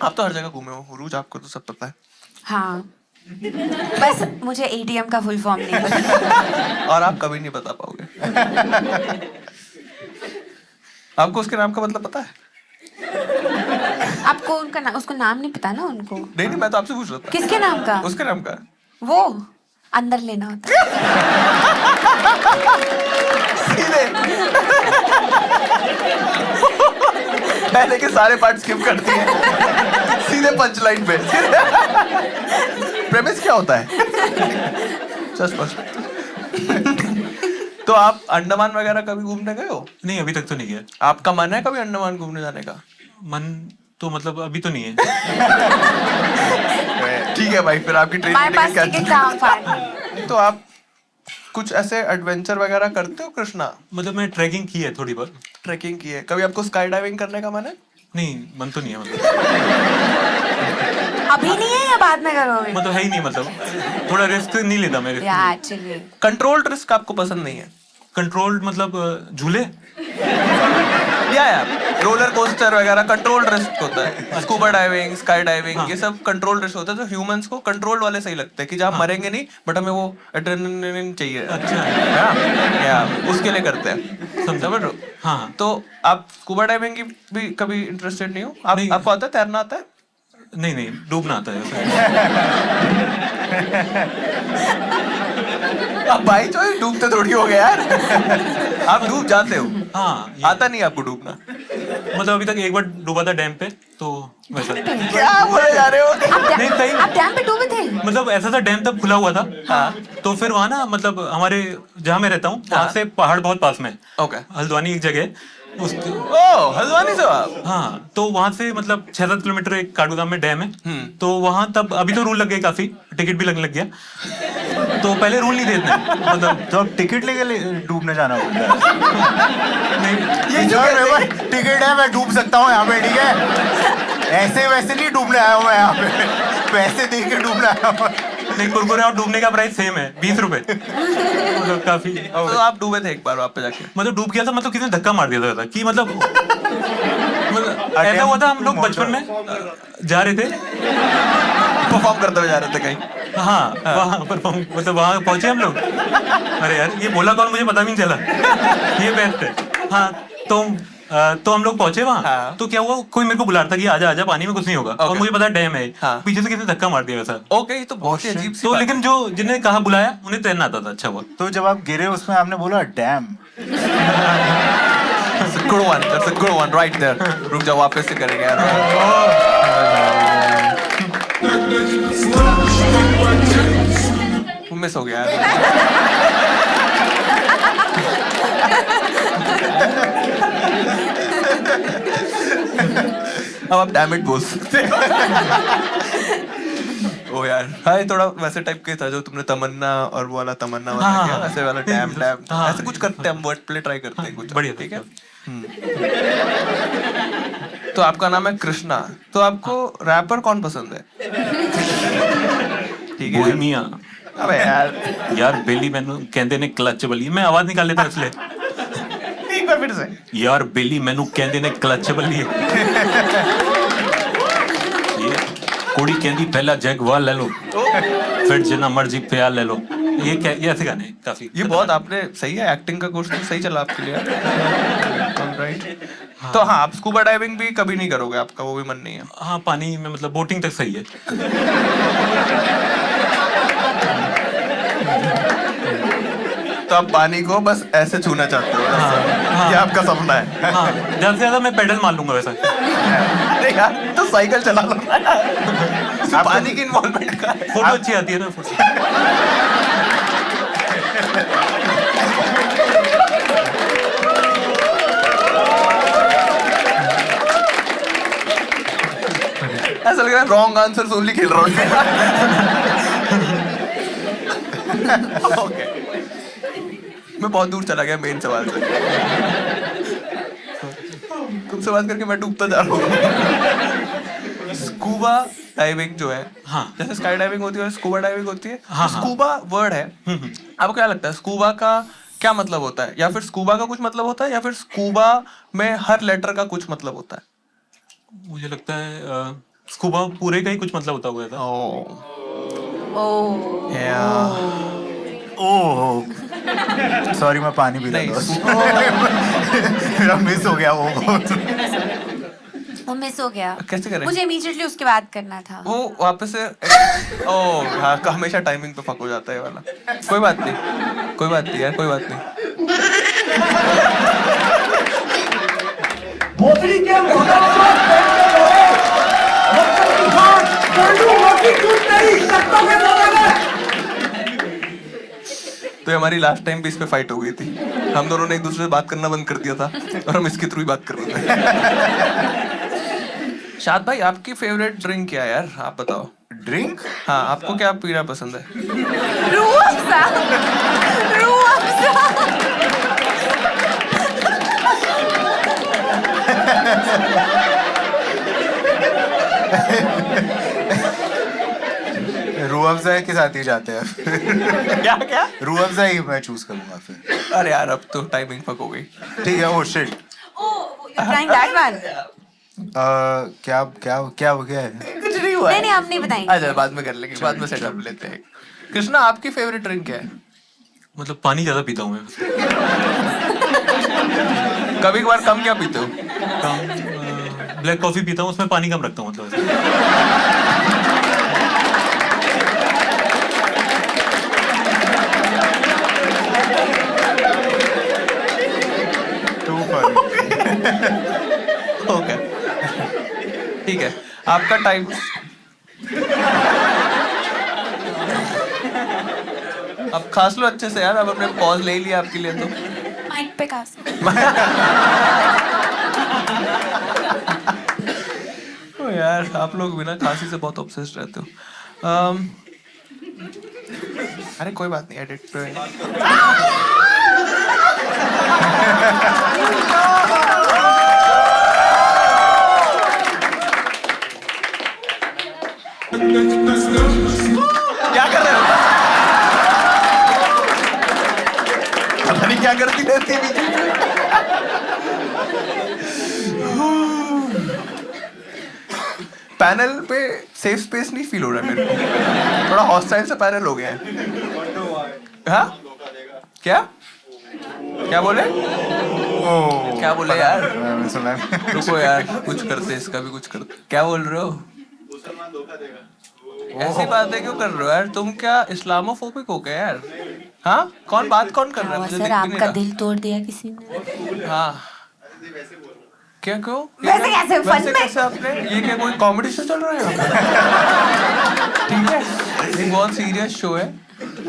आप तो हर जगह घूमे हो रूज, आपको तो सब पता है। हाँ, बस मुझे ATM का फुल फॉर्म नहीं पता। और आप कभी नहीं बता पाओगे। आपको उसके नाम का मतलब पता है? आपको उनका उसको नाम नहीं पता ना उनको? नहीं, मैं तो आपसे पूछ रहा था। किसके नाम का? उसके नाम का। वो अंदर लेना होता है। सीधे पहले के सारे पार्ट स्किप करती है, सीधे पंच लाइन पे। प्रेमिस क्या होता है? तो आप अंडमान वगैरह कभी घूमने गए हो? नहीं, अभी तक तो नहीं गया। आपका मन है कभी अंडमान घूमने जाने का? मन तो मतलब अभी तो नहीं है। ठीक है भाई, फिर आपकी हमारे पास ट्रेनिंग टिकट कहाँ फाड़? तो आप कुछ ऐसे एडवेंचर वगैरह करते हो कृष्णा? मतलब मैं ट्रैकिंग की है थोड़ी बहुत। ट्रैकिंग की है? कभी आपको स्काई डाइविंग करने का मन है? नहीं, मन तो नहीं है मतलब। अभी नहीं है या बाद में करोगे? मतलब है ही नहीं, मतलब थोड़ा रिस्क नहीं लेता मैं। या एक्चुअली कंट्रोल्ड रिस्क आपको पसंद नहीं है? कंट्रोल्ड मतलब झूले या रोलर कोस्टर वगैरह कंट्रोल्ड रिस्क होता है। स्कूबा डाइविंग, स्काई डाइविंग, ये सब कंट्रोल्ड रिस्क होता है। तो ह्यूमंस को कंट्रोल्ड वाले सही लगते हैं कि जहाँ मरेंगे नहीं, बट हमें वो एड्रेनलिन चाहिए। अच्छा या उसके लिए करते हैं, समझ रहे हो? हाँ। तो आप स्कूबा डाइविंग की भी कभी इंटरेस्टेड नहीं हो? नहीं। आपको आता है, तैरना आता है? नहीं नहीं, डूबना आता है। अब भाई तो डूबते थोड़ी हो गए यार। आप डूब जाते हो? हाँ, आता नहीं आपको डूबना? मतलब अभी तक एक बार डूबा था डैम पे, तो वैसा। क्या बोले जा रहे हो? नहीं, सही। आप डैम पे डूबे थे? मतलब ऐसा था, डैम तब खुला हुआ था। हाँ। तो फिर वहाँ ना, मतलब हमारे जहाँ मैं रहता हूँ वहाँ से पहाड़ बहुत पास में है। ओके। हल्द्वानी एक जगह, उसके ओ हल्द्वानी से हो आप? हाँ, तो वहां से मतलब 6-7 किलोमीटर एक काठगोदाम में डैम है। तो वहां तब अभी तो रूल लग गए, काफी टिकट भी लगने लग गया। तो पहले रूल नहीं देते मतलब। तो अब टिकट लेके डूबने जाना पड़ता है। नहीं, ये जो मेरे पास टिकट है मैं डूब सकता हूँ यहाँ पे, ठीक है? ऐसे वैसे नहीं डूबने आया हूँ मैं यहाँ पे, पैसे दे के डूबने आया हूँ। नहीं, कुरकुरे और डूबने का प्राइस सेम है, 20 रुपए। मतलब काफी। तो आप डूबे थे एक बार वहाँ पे जाके? मतलब डूब गया था, मतलब किसी ने धक्का मार दिया था कि मतलब ऐसा हुआ था। हम लोग बचपन में जा रहे थे, परफॉर्म करते हुए जा रहे थे कहीं। हाँ वहाँ पर मतलब वहाँ पहुंचे हम लोग। अरे यार ये बोला कौन, मुझे पता भी नहीं चला। ये बेस्ट है। हाँ तो हम लोग पहुंचे वहाँ। हाँ। तो क्या हुआ, कोई मेरे को बुला रहा था कि आजा आजा, पानी में कुछ नहीं होगा। और मुझे पता डैम है। हाँ। पीछे से किसी ने धक्का मार दिया वैसा। ओके, ये तो बहुत ही अजीब सी तो बात लेकिन जो जिन्हें कहा बुलाया उन्हें तैरना आता था। अच्छा हुआ। तो जब आप गिरे उसमें आपने बोला dam. That's a good one. That's a good one right there. रुक जाओ, वापस से करेंगे यार। मिस हो गया यार। अब आप डैम इट बोल सकते हो। ओ यार, हाँ ये थोड़ा वैसे टाइप के था जो तुमने तमन्ना और वो वाला तमन्ना वाला हाँ, किया, हाँ। वैसे वाला डैम डैम हाँ। ऐसे कुछ करते हैं हम, वर्ड प्ले ट्राई करते हैं कुछ। बढ़िया, ठीक है। तो आपका नाम है कृष्णा, तो आपको रैपर कौन पसंद है? ठीक है। बोहेमिया। अबे यार, यार बेली मैनू कहंदे ने क्लच बली, मैं आवाज निकाल लेता इसलिए। एक बार फिर से। यार बेली मैनू कहंदे ने क्लच बली। ये कुड़ी कहंदी पहला जैगवार ले लो, फिर जितना मर्जी प्यार ले लो। ये ऐसे गाने काफी। ये बहुत आपने सही है, एक्टिंग का कोर्स तो सही चला आपके लिए। राइट। तो हाँ, आप स्कूबा डाइविंग भी कभी नहीं करोगे, आपका वो भी मन नहीं है? हाँ, पानी में मतलब बोटिंग तक सही है। तो आप पानी को बस ऐसे छूना चाहते हो? हाँ। ये आपका सपना है? हाँ, ज्यादा से ज्यादा मैं पेडल मार लूंगा वैसा। अरे यार, तो साइकिल चला लो। पानी की इन्वॉल्वमेंट का है। फोटो अच्छी आती है ना फोटो। ऐसा लग रहा है रॉन्ग आंसर ओनली खेल रहा हूँ। ओके, मैं बहुत दूर चला गया मेन सवाल से। तुमसे बात करके मैं डूबता जा रहा हूँ। स्कूबा डाइविंग जो है, हाँ। जैसे स्काई डाइविंग होती है स्कूबा डाइविंग होती है। हाँ, हाँ। स्कूबा वर्ड है, आपको क्या लगता है स्कूबा का क्या मतलब होता है? या फिर स्कूबा का कुछ मतलब होता है, या फिर स्कूबा में हर लेटर का कुछ मतलब होता है? मुझे लगता है स्कूबा पूरे का ही कुछ मतलब होता हुआ था। ओह सॉरी, मैं पानी पी नहीं, रहा था। मेरा मिस हो गया वो। वो मिस हो गया। कैसे करें? मुझे इमीडिएटली उसके बाद करना था। वो वापस से ओह हाँ, हमेशा टाइमिंग पे फक हो जाता है ये वाला। कोई बात नहीं, कोई बात नहीं यार, कोई बात नहीं। भोसड़ी के मोटा तो ये हमारी लास्ट टाइम भी इस पे फाइट हो गई थी। हम दोनों ने एक दूसरे से बात करना बंद कर दिया था और हम इसके थ्रू ही बात कर रहे थे। शाद भाई, आपकी फेवरेट ड्रिंक क्या है यार, आप बताओ। ड्रिंक? हाँ, आपको क्या पीना पसंद है? रूह अफ़ज़ा। रूह अफ़ज़ा। रूह अफ़ज़ा के साथ ही जाते हैं। क्या क्या? रूह अफ़ज़ा ही मैं चूज करूंगा फिर। अरे यार, अब तो टाइमिंग फक हो गई। ठीक है। Oh shit. Oh, you're trying that one? क्या क्या क्या हो गया है? कुछ नहीं हुआ। नहीं, हम नहीं बताएंगे। अच्छा, बाद में कर लेंगे, बाद में सेटअप लेते हैं। कृष्णा, आपकी फेवरेट ड्रिंक क्या है? मतलब पानी ज्यादा पीता हूँ मैं। कभी कभार कम क्या पीते हो? कम ब्लैक कॉफी पीता हूँ, उसमें पानी कम रखता हूँ मतलब। ओके, ठीक है, आपका टाइम। अब खास लो अच्छे से यार, अब हमने पॉज ले लिया आपके लिए तो। माइक पे कास्ट। ओ यार, आप लोग बिना खांसी से बहुत ऑब्सेस्ड रहते हो। अरे कोई बात नहीं, एडिट पे क्या कर रहे हो? पता नहीं क्या करती रहती है बीच में। पैनल पे सेफ स्पेस नहीं फील हो रहा है मेरे को, थोड़ा हॉस्टाइल से पैनल हो गया है। हाँ क्या क्या बोले? क्या बोले यार? मैंने सुना रुको यार, कुछ करते इसका भी कुछ करते। क्या बोल रहे हो? ऐसी बातें क्यों कर रहे हो यार? तुम क्या इस्लामोफोबिक हो गए यार? हाँ, कौन बात कौन कर रहा है? मुझे सर दिख भी नहीं आपका रहा। दिल तोड़ दिया किसी ने। हाँ क्या क्यों? वैसे कैसे? फन वैसे में? कैसे आपने? ये क्या कोई कॉमेडी शो चल रहा है यहाँ पे? ठीक है, एक बहुत सीरियस शो है।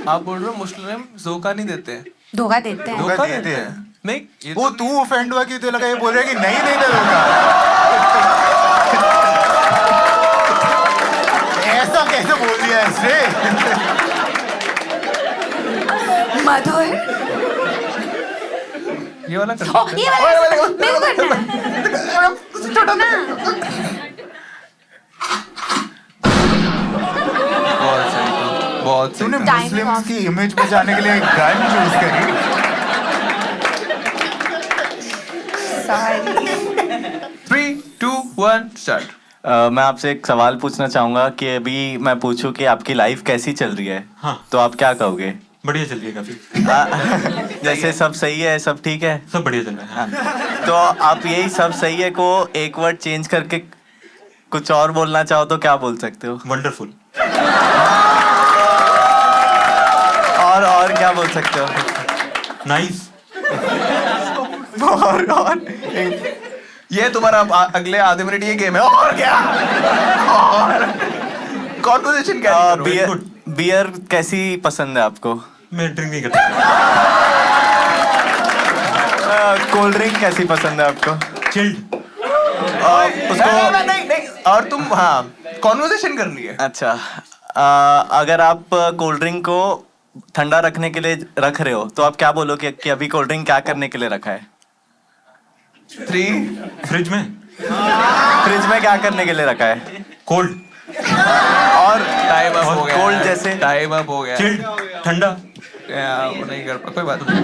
आप बोल रहे हो मुस्लिम धोखा नहीं देते हैं? धोखा देते हैं। धोखा देते हैं। नहीं, ये वो तो तू ऑफेंड हुआ कि तुझे लगा ये बोल रहा है कि नहीं देते धोखा। ऐसा कैसे बोल दिया इसने? मधुर। ये वाला कर। ओ, ये वाला मेरे को करना है। ना। बहुत सही, बहुत सही। तूने Timing मुस्लिम्स off. की इमेज बचाने के लिए एक गन चूज करी। Sorry. 3, 2, 1 स्टार्ट। मैं आपसे एक सवाल पूछना चाहूंगा कि अभी मैं पूछूं कि आपकी लाइफ कैसी चल रही है। हाँ। तो आप क्या कहोगे? बढ़िया चल रही है काफी। जैसे सब सही है, सब ठीक है। सब बढ़िया चल रहा है। हाँ। तो आप यही सब सही है को एक वर्ड चेंज करके कुछ और बोलना चाहो तो क्या बोल सकते हो? वंडरफुल। और क्या बोल सकते हो? नाइस। और ये तुम्हारा अगले आधे मिनट ये गेम है। और क्या? और कॉन्वर्सेशन क्या बियर बियर कैसी पसंद है आपको? मैं ड्रिंक नहीं करता। कोल्ड ड्रिंक कैसी पसंद है आपको? चिल्ड। उसको नहीं, और तुम हाँ कॉन्वर्सेशन करनी है। अच्छा, अगर आप कोल्ड ड्रिंक को ठंडा रखने के लिए रख रहे हो तो आप क्या बोलोगे कि अभी कोल्ड ड्रिंक क्या करने के लिए रखा है? 3 फ्रिज में। फ्रिज में क्या करने के लिए रखा है? कोल्ड। और टाइम अप हो गया। कोल्ड जैसे टाइम अप हो गया। चिल्ड। ठंडा। वो नहीं कर पा, कोई बात नहीं।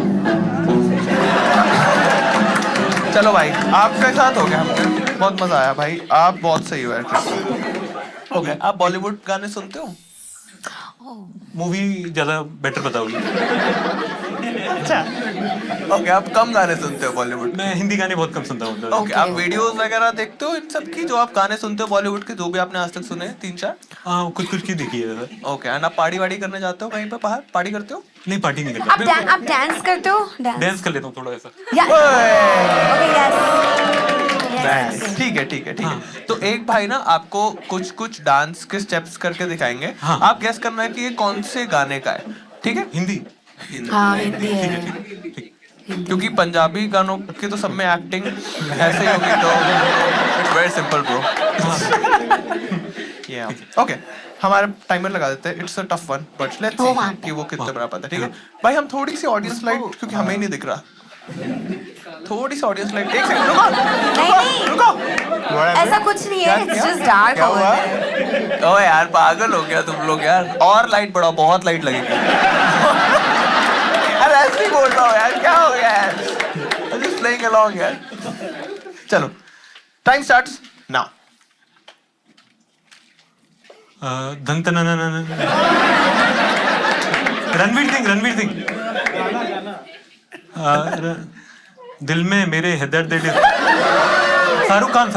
चलो भाई, आपके साथ हो गया हमने, बहुत मजा आया भाई, आप बहुत सही हो यार। ओके, आप बॉलीवुड गाने सुनते हो? मूवी ज्यादा बेटर बताओगे। अच्छा, ओके, आप कम गाने सुनते हो बॉलीवुड? मैं हिंदी गाने बहुत कम सुनता हूँ। ओके, आप वीडियोस वगैरह देखते हो इन सब की, जो आप गाने सुनते हो बॉलीवुड के, जो भी आपने आज तक सुने 3-4? हाँ, कुछ कुछ की देखी है। ओके, एंड आप पार्टी वाड़ी करने जाते हो कहीं पे बाहर? पार्टी करते हो? नहीं, पार्टी नहीं करता। आप डांस करते हो? डांस कर लेता हूँ थोड़ा ऐसा। ठीक है। तो एक भाई ना आपको कुछ डांस के स्टेप्स करके दिखाएंगे। हाँ। आप गेस करना है कि ये कौन से गाने का है, ठीक है? हिंदी। हाँ, हिंदी है। क्योंकि पंजाबी गानों की तो सब में एक्टिंग ऐसे ही होगी, तो it's very simple bro. Okay, हमारा टाइमर लगा देते हैं। It's a tough one, but let's see कि वो कितने बड़ा पाता है। ठीक है भाई, हम थोड़ी सी ऑडियंस लाइट, क्योंकि हमें ही नहीं दिख रहा, थोड़ी सी ऑडियंस लाइट। एक सेकंड रुको। ऐसा कुछ नहीं है, it's just dark over there. ओए यार, पागल हो गया तुम लोग यार। और लाइट बढ़ाओ, बहुत लाइट लगेगी। यार ऐसे ही बोल रहा हूँ यार, क्या हो गया यार? जस्ट प्लेइंग अलोंग यार। चलो, टाइम स्टार्ट्स नाउ। धन तना ना ना ना। रणवीर सिंह। दिल में मेरे हैदर दे। शाहरुख खान।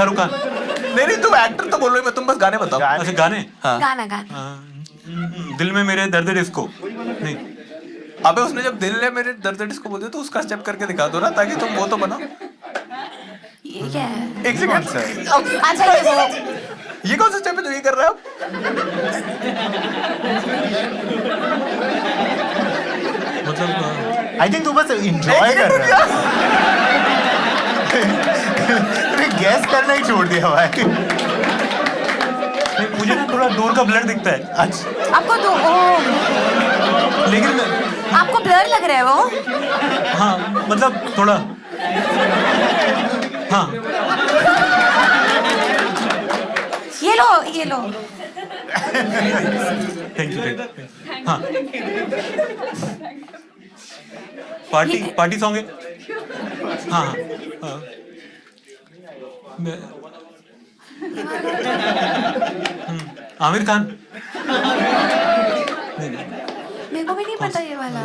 नहीं, तुम एक्टर तो बोलो, मैं तुम बस गाने बताओ। अच्छा, गाने। हाँ। गाना दिल में मेरे दर्द डिस्को। नहीं। अबे उसने जब दिल ने मेरे दर्द डिस्को बोल दिया तो उसका स्टेप करके दिखा दो ना, ताकि तुम वो तो बनाओ। ये क्या है? एक सेकंड। अच्छा, ये कौन सा स्टेप है जो ये कर रहे हो आप? मतलब आई थिंक तू बस एंजॉय कर रहा है। तूने गैस करना ही छोड़ दिया भाई। नहीं, मुझे ना थोड़ा दूर का ब्लर दिखता है। अच्छा आपको तो लेकिन आपको ब्लर लग रहा है वो? हाँ मतलब थोड़ा हाँ ये लो थैंक यू हाँ पार्टी सॉन्ग है हाँ हाँ आमिर खान मेरे को भी नहीं पता ये वाला।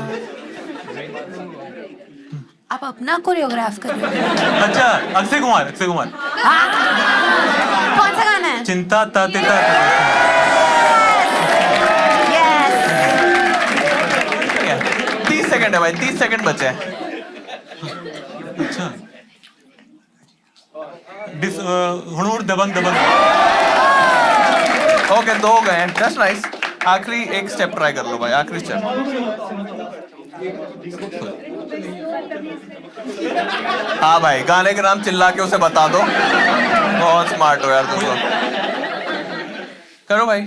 आप अपना कोरियोग्राफ कर रहे हो? अच्छा अक्षय कुमार कौन सा गाना है? चिंता ताते ता Yes. 30 सेकंड है भाई, 30 सेकंड बचे हैं। अच्छा हुणूर दबंग ओके 2 हो गए हैं, जस्ट नाइस। आखिरी एक स्टेप ट्राई कर लो भाई, आखिरी स्टेप। हाँ भाई, गाने का नाम चिल्ला के उसे बता दो। बहुत स्मार्ट हो यार तुम लोग। करो भाई,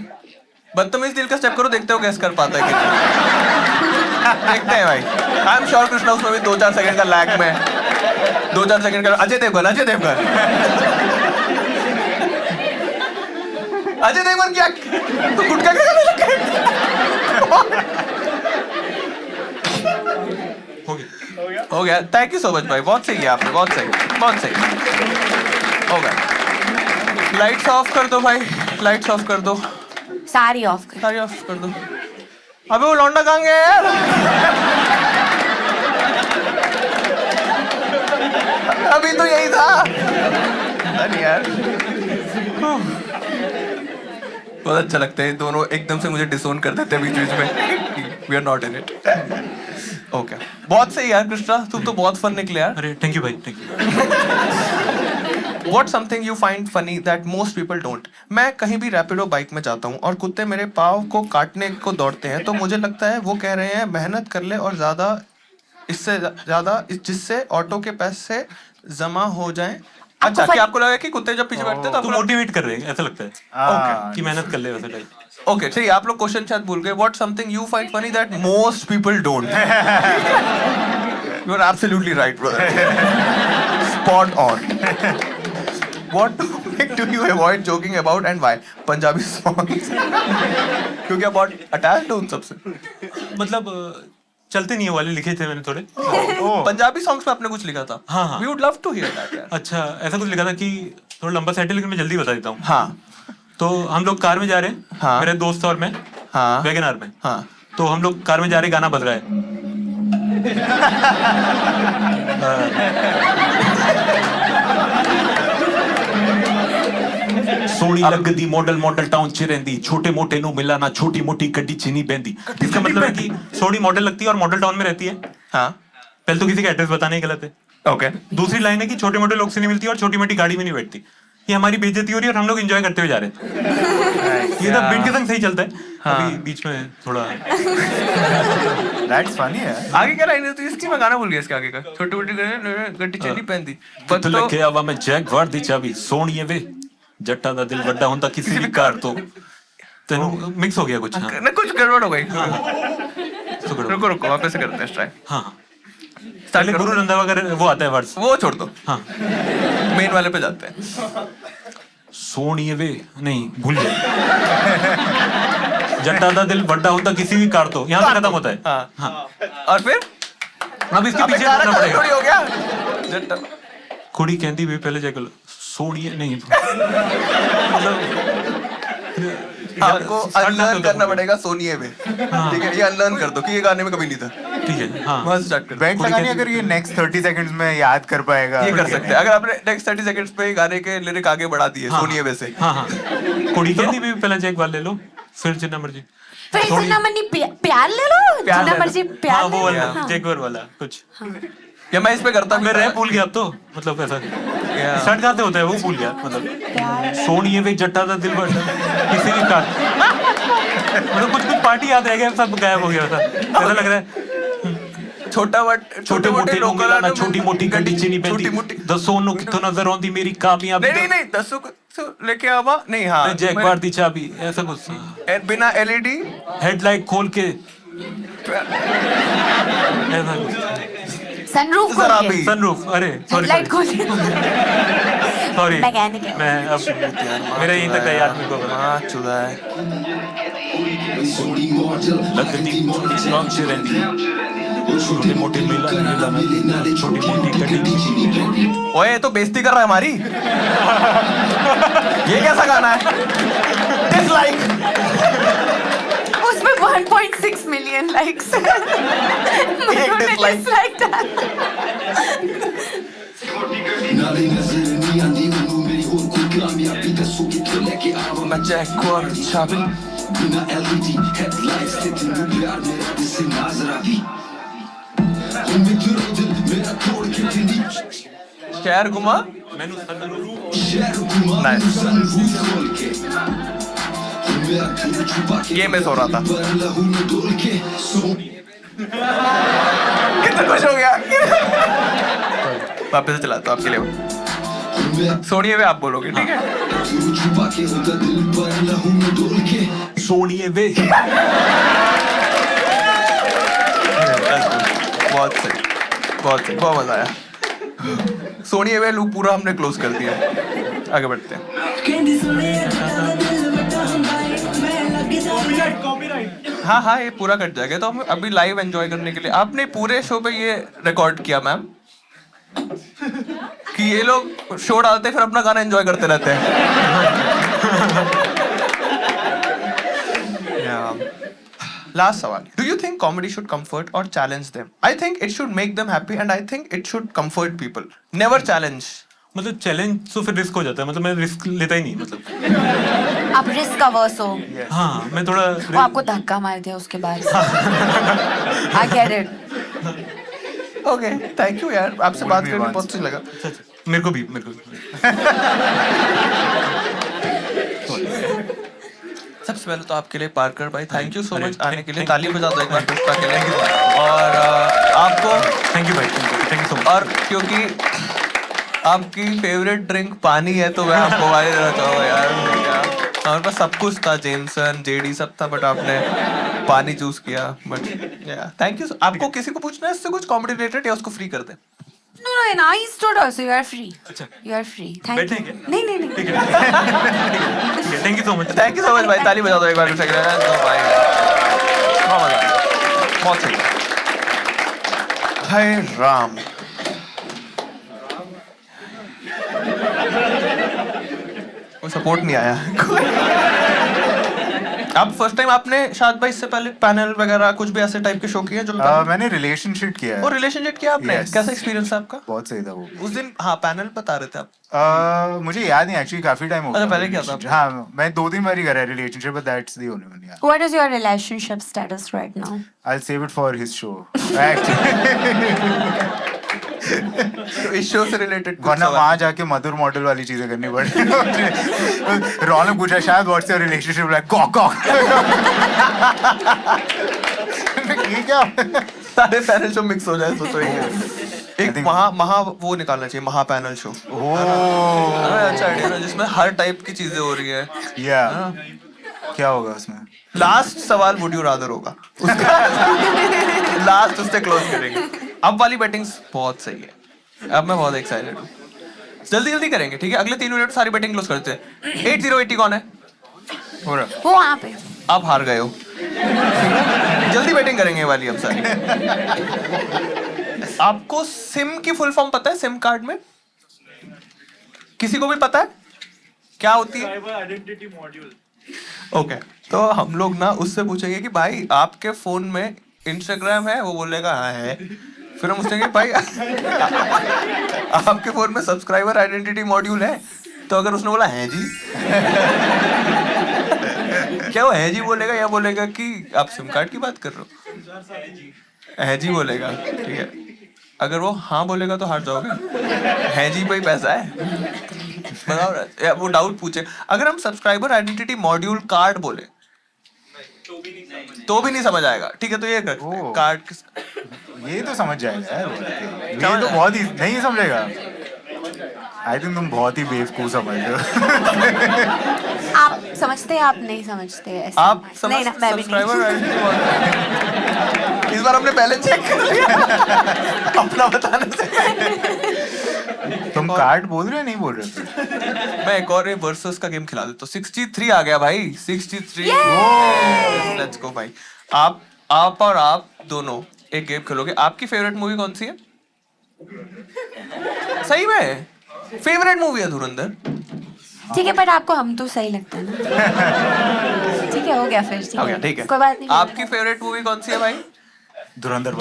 बदतमीज दिल का स्टेप करो, देखते हो गैस कर पाता है कि नहीं। देखते हैं भाई। आई एम श्योर कृष्णा उसमें भी 2-4 सेकंड का लैग में 2-4 सेकंड का। अजय देवगन क्या तू गुटखा क्या खाने लगा? हो गया। थैंक यू सो मच भाई, बहुत सही है आपने, बहुत सही। हो गया। लाइट्स ऑफ कर दो भाई, लाइट्स ऑफ कर दो, सारी ऑफ कर दो। अबे वो लौंडा कहाँ गया यार? अभी तो यही था। अरे यार बहुत अच्छा लगता है, दोनों एकदम से मुझे डिसोन कर देते हैं बीच में। We are not in it. Okay, बहुत सही यार कृष्णा, तुम तो बहुत फन निकले यार। अरे थैंक यू भाई, thank you. What's something you find funny that most people don't? मैं कहीं भी रैपिडो बाइक में जाता हूँ और कुत्ते मेरे पाँव को काटने को दौड़ते हैं, तो मुझे लगता है वो कह रहे हैं मेहनत कर ले और जिससे ऑटो के पैसे जमा हो जाएं। अच्छा, क्या आपको लगा कि कुत्ते जब पीछे बैठते हैं तो तो आपको मोटिवेट कर रहे हैं, ऐसा लगता है ओके कि मेहनत कर ले वैसा टाइप। ओके चलिए, आप लोग क्वेश्चन शायद भूल गए। What's something you find funny that most people don't? You are absolutely right, brother. Spot on. What topic do you avoid joking about and why? Punjabi songs. क्योंकि आप बहुत attached हो उन सबसे। मतलब चलते नहीं है वाले लिखे थे मैंने थोड़े। पंजाबी सॉन्ग्स में आपने कुछ लिखा था? हाँ। We would love to hear that यार। अच्छा, ऐसा कुछ लिखा था कि थोड़ा लंबा सेट है लेकिन मैं जल्दी बता देता हूँ। हाँ। तो हम लोग कार में जा रहे हैं, हाँ। मेरे दोस्त और मैं, हाँ। वैगनआर में। हाँ। तो हम लोग कार में जा रहे, गाना बज रहा है। सोनी लगदी मॉडल टाउन च रहंदी, छोटे मोटे नु मिला ना, छोटी मोटी गड्डी च नहीं बहंदी। इसका मतलब है कि सोनी मॉडल लगती है और मॉडल टाउन में रहती है। हाँ। पहले तो किसी का एड्रेस बताने ही गलत है। ओके। दूसरी लाइन है कि छोटे मोटे लोग से नहीं मिलती और छोटी मोटी गाड़ी में नहीं बैठती। ये हमारी बेइज्जती हो रही है और हम लोग एंजॉय करते हुए जा रहे हैं। ये तो बिन के संग सही चलता है। अभी बीच में थोड़ा दैट्स फनी है। आगे क्या लाइन है तो इसकी? मैं गाना भूल गया इसके आगे का। छोटी मोटी गड्डी चली पहनती तो लगे आवा मैं जैगवार दी चाबी, सोनिए वे जट्टा दा दिल वड्डा होंदा किसी भी कार तो। तेनू मिक्स हो गया कुछ। हाँ। ना कुछ गड़बड़ हो गई। तो रुको वापस से करते हैं ट्राई। हाँ, पहले गुरु रंधावा का वो आता है वर्ड्स, वो छोड़ दो। हाँ, मेन वाले पे जाते हैं। सोनिए वे नहीं भूल गए, जट्टा दा दिल वड्डा होता किसी भी कार तो, यहाँ पे खत्म होता है। हाँ। हाँ, और फिर अब इसके पीछे गाना रुकना थोड़ी पड़ेगा। हो गया। जट्टा कुड़ी कहती भी पहले जाकर सोनिए नहीं, आपको अनलर्न करना पड़ेगा सोनिए में। ठीक है, ये अनलर्न कर दो कि ये गाने में कभी नहीं था। ठीक है। हाँ, बस स्टार्ट कर। बेंट लगानी अगर ये नेक्स्ट 30 सेकंड्स में याद कर पाएगा। ये कर सकते हैं अगर आपने नेक्स्ट 30 सेकंड्स पे गाने के लिरिक आगे बढ़ा दिए सोनिए में से। हाँ, कुड़ी कहती भी पहले जैक वाल ले लो, फिर जितना मर्जी, फिर जितना मर्जी प्यार ले लो, जितना मर्जी प्यार हाँ, ले वो लो। वाला हाँ। जैकवर वाला कुछ। या मैं इस पे करता मैं रैप भूल गया अब तो, मतलब ऐसा स्टार्ट कहाँ से होता है वो भूल गया। मतलब सोनिए वे जट्टा दा दिल वड्डा किसी भी कार, मतलब कुछ पार्टी याद रह गया, सब गायब हो गया था। ऐसा लग रहा है छोटे मोटे लोग मिलाना छोटी मोटी गड्डी च नहीं पैंदी दसो ओनू कित्थों नजर आउंदी मेरी कामयाबी नहीं दसो लेके आवा नहीं हाँ जैगवार दी चाबी ऐसा कुछ बिना एलईडी हेडलाइट खोल के ऐसा कुछ सनरूफ जरा खोल के भी सनरूफ अरे सॉरी लाइट खोल के सॉरी मैकेनिक है। मैं अब मेरा यहीं तक है याद मेरे को हाँ चुदा है लगती काम से रहती छोटे मोटे मिलाना छोटी मोटी गड्डी ओए ये तो बेइज्जती कर रहा है हमारी ये कैसा गाना है डिसलाइक उसमें 1.6 मिलियन लाइक्स dislike. मैं चेक और छापी शहर घुमा मैंने ये मिस हो रहा था कितना खुश हो गया वापस से चलाता हूँ आपके लिए सोनिए वे आप बोलोगे ठीक है सोनिए वे बहुत सही बहुत मजा आया सोनिए वे लूप पूरा हमने क्लोज कर दिया आगे बढ़ते हैं हाँ ये पूरा कट जाएगा तो हम अभी लाइव एंजॉय करने के लिए आपने पूरे शो पे ये रिकॉर्ड किया मैम कि ये लोग शो डालते फिर अपना गाना एंजॉय करते रहते हैं लास्ट सवाल do you think comedy should comfort or challenge them I think it should make them happy and I think it should comfort people never challenge मतलब चैलेंज तो फिर रिस्क हो जाता है मतलब मैं रिस्क लेता ही नहीं मतलब आप रिस्क अवर्स हो हाँ मैं थोड़ा वो आपको धक्का मार दिया उसके बाद I get it okay thank you यार आपसे बात करके बहुत अच्छा लगा मेरे को भी सबसे पहले तो आपके लिए पार्कर भाई थैंक यू सो मच आने के लिए ताली बजा दो एक बार पुष्पा के लिए और आपको थैंक यू भाई थैंक यू सो मच और क्योंकि आपकी फेवरेट ड्रिंक पानी है तो मैं आपको वाले देना चाहूँगा यार हमारे पास सब कुछ था जेमसन जेडी सब था बट आपने पानी चूज किया बट थैंक यू आपको किसी को पूछना है इससे कुछ कॉमेडी रिलेटेड या उसको फ्री कर दे No, I stood also. You are free. अच्छा You are free. Thank you. बैठेंगे? नहीं. थैंक यू सो मच भाई ताली बजा दो एक बार तो भाई बहुत मजा आया। बहुत सही हाय राम कोई सपोर्ट नहीं आया अब फर्स्ट टाइम आपने शायद भाई इससे पहले पैनल वगैरह कुछ भी ऐसे टाइप के शो किए जो मैंने रिलेशनशिप किया है और रिलेशनशिप किया आपने Yes. कैसा एक्सपीरियंस है आपका बहुत सही था वो उस दिन हाँ पैनल बता रहे थे आप मुझे याद नहीं एक्चुअली काफी टाइम हो अच्छा, गया पहले क्या था? हाँ मैं 2-3 बार ही करा है relationship but that's the only one यार What is your relationship status right now? I'll save it for his show तो इस शो से रिलेटेड वरना वहाँ जाके मधुर मॉडल वाली चीजें करनी पड़ी रौनक पूछा शायद व्हाट्स योर रिलेशनशिप लाइक कॉक ये क्या सारे पैनल शो मिक्स हो जाए सोचो एक महा वो निकालना चाहिए महा पैनल शो अच्छा आइडिया ना जिसमें हर टाइप की चीजें हो रही है या क्या होगा उसमें लास्ट सवाल वुड यू रादर होगा लास्ट उससे क्लोज करेंगे अब वाली बैटिंग बहुत सही है अब मैं बहुत एक्साइटेड हूँ जल्दी करेंगे ठीक है अगले 3 मिनट सारी बैटिंग क्लोज करते हैं 8080 कौन है हो रहा वो वहाँ पे आप हार गए हो जल्दी बैटिंग करेंगे ये वाली अब सारी आपको सिम की फुल फॉर्म पता है सिम कार्ड में किसी को भी पता है क्या होती है आइडेंटिटी मॉड्यूल ओके तो हम लोग ना उससे पूछेंगे कि भाई आपके फोन में इंस्टाग्राम है वो बोलेगा हाँ है फिर हम पूछेंगे भाई आपके फोन में सब्सक्राइबर आइडेंटिटी मॉड्यूल है तो अगर उसने बोला है जी क्या वो है जी बोलेगा या बोलेगा कि आप सिम कार्ड की बात कर रहे हो है जी बोलेगा ठीक है अगर वो हाँ बोलेगा तो हार जाओगे है जी पे ही पैसा है बताओ वो डाउट पूछे अगर हम सब्सक्राइबर आइडेंटिटी मॉड्यूल कार्ड बोले तो भी नहीं समझ आएगा ठीक है तो ये कार्ड ये तो समझ जाएगा यार, ये तो बहुत ही नहीं समझेगा। आई थिंक तुम बहुत ही बेवकूफ समझ रहे हो। आप समझते हैं, आप नहीं समझते ऐसे। आप नहीं ना, मैं भी नहीं। इस बार हमने पहले चेक कर लिया अपना बताने से। तुम कार्ड बोल रहे हो नहीं बोल रहे? मैं एक और वर्सेस का गेम खिला देता हूँ। 63 आ गया भाई, 63। लेट्स गो भाई। आप और आप दोनों एक गेम खेलोगे। आपकी फेवरेट मूवी कौन सी है? सही में फेवरेट मूवी है धुरंधर। ठीक है, बट आपको हम तो सही लगता है ना। ठीक है, हो गया फिर। हो गया, ठीक है। कोई बात नहीं। आपकी फेवरेट मूवी कौन सी है भाई? धुरंधर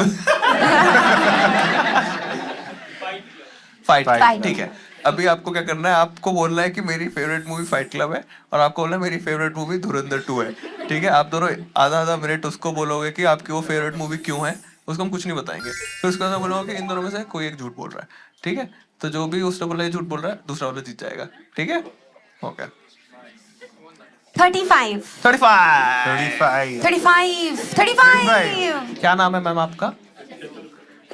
फाइट। Fight। ठीक है, अभी आपको क्या करना है, आपको बोलना है कि मेरी फेवरेट मूवी फाइट क्लब है, और आपको बोलना है मेरी फेवरेट मूवी धुरंधर 2 है। ठीक है, आप दोनों आधा मिनट उसको बोलोगे कि आपकी वो फेवरेट मूवी क्यों है। उसको हम कुछ नहीं बताएंगे, फिर उसके बाद बोलोगे कि इन दोनों में से कोई एक झूठ बोल रहा है। ठीक है, तो जो भी उसने बोला झूठ बोल रहा है, दूसरा वाला जीत जाएगा। ठीक है, ओके। 35। 35। क्या नाम है मैम आपका?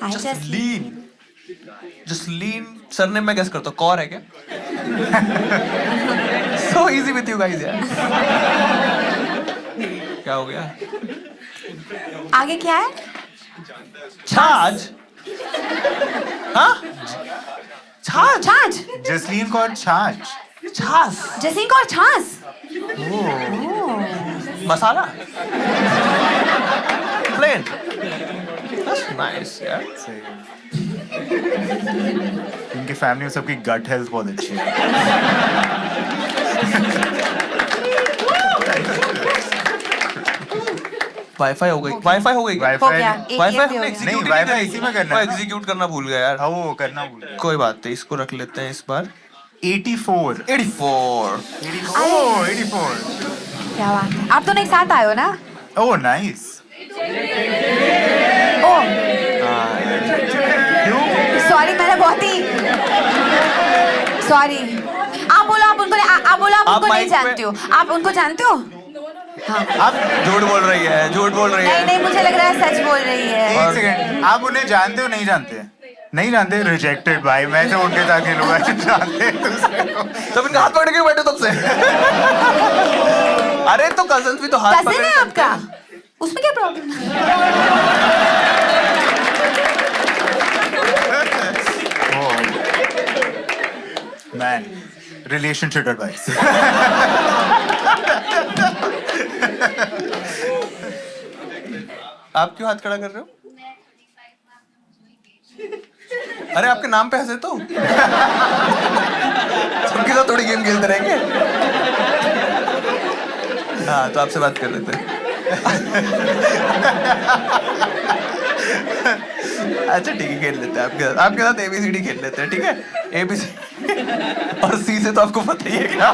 Hi, Jasleen। जसलीन। सरनेम मैं गेस करता हूँ, कौर है क्या? So easy with you guys यार। क्या हो गया? आगे क्या है? छाछ। हाँ, छाछ। छाछ। जसलीन कौर छाछ। छाछ जसीन कौर छाछ। मसाला प्लेन। नाइस यार। इनकी फैमिली में सबकी गट हेल्थ बहुत अच्छी है। वाईफाई हो गई। वाईफाई हो गई। हो गया। वाईफाई ATM भी हो हमने गया। नहीं, वाईफाई इसी में करना है। एग्जीक्यूट करना भूल गया यार। हाँ, वो करना भूल गया। कोई बात नहीं, इसको रख लेते हैं इस बार। 84। 84। ओह 84। क्या बात है, आप दोनों एक साथ आए हो ना? Oh nice. ओह क्यों? सॉरी, मैंने बहुत ही सॉरी। आप बोलो, आप उनको नहीं माइक जानते हो। आप उनको जानते हो? हाँ। आप झूठ बोल रही है, झूठ बोल रही है। नहीं, मुझे लग रहा है सच बोल रही है। एक सेकंड, आप उन्हें जानते हो नहीं जानते? नहीं जानते, रिजेक्टेड भाई। मैं तो उनके साथ खेलूंगा। जानते दूसरे को। तब इनका हाथ पकड़ के बैठे तब से। अरे तो कजन भी तो हाथ कजिन है आपका, उसमें क्या प्रॉब्लम है? Man, relationship advice. आप क्यों हाथ खड़ा कर रहे हो? अरे आपके नाम पे हंसे तो सबके साथ थोड़ी गेम खेलते रहेंगे। हाँ, तो आपसे बात कर रहे थे। अच्छा ठीक है, खेल लेते हैं आपके साथ ABCD खेल लेते हैं। ठीक है, ABC और C से तो आपको पता ही है क्या।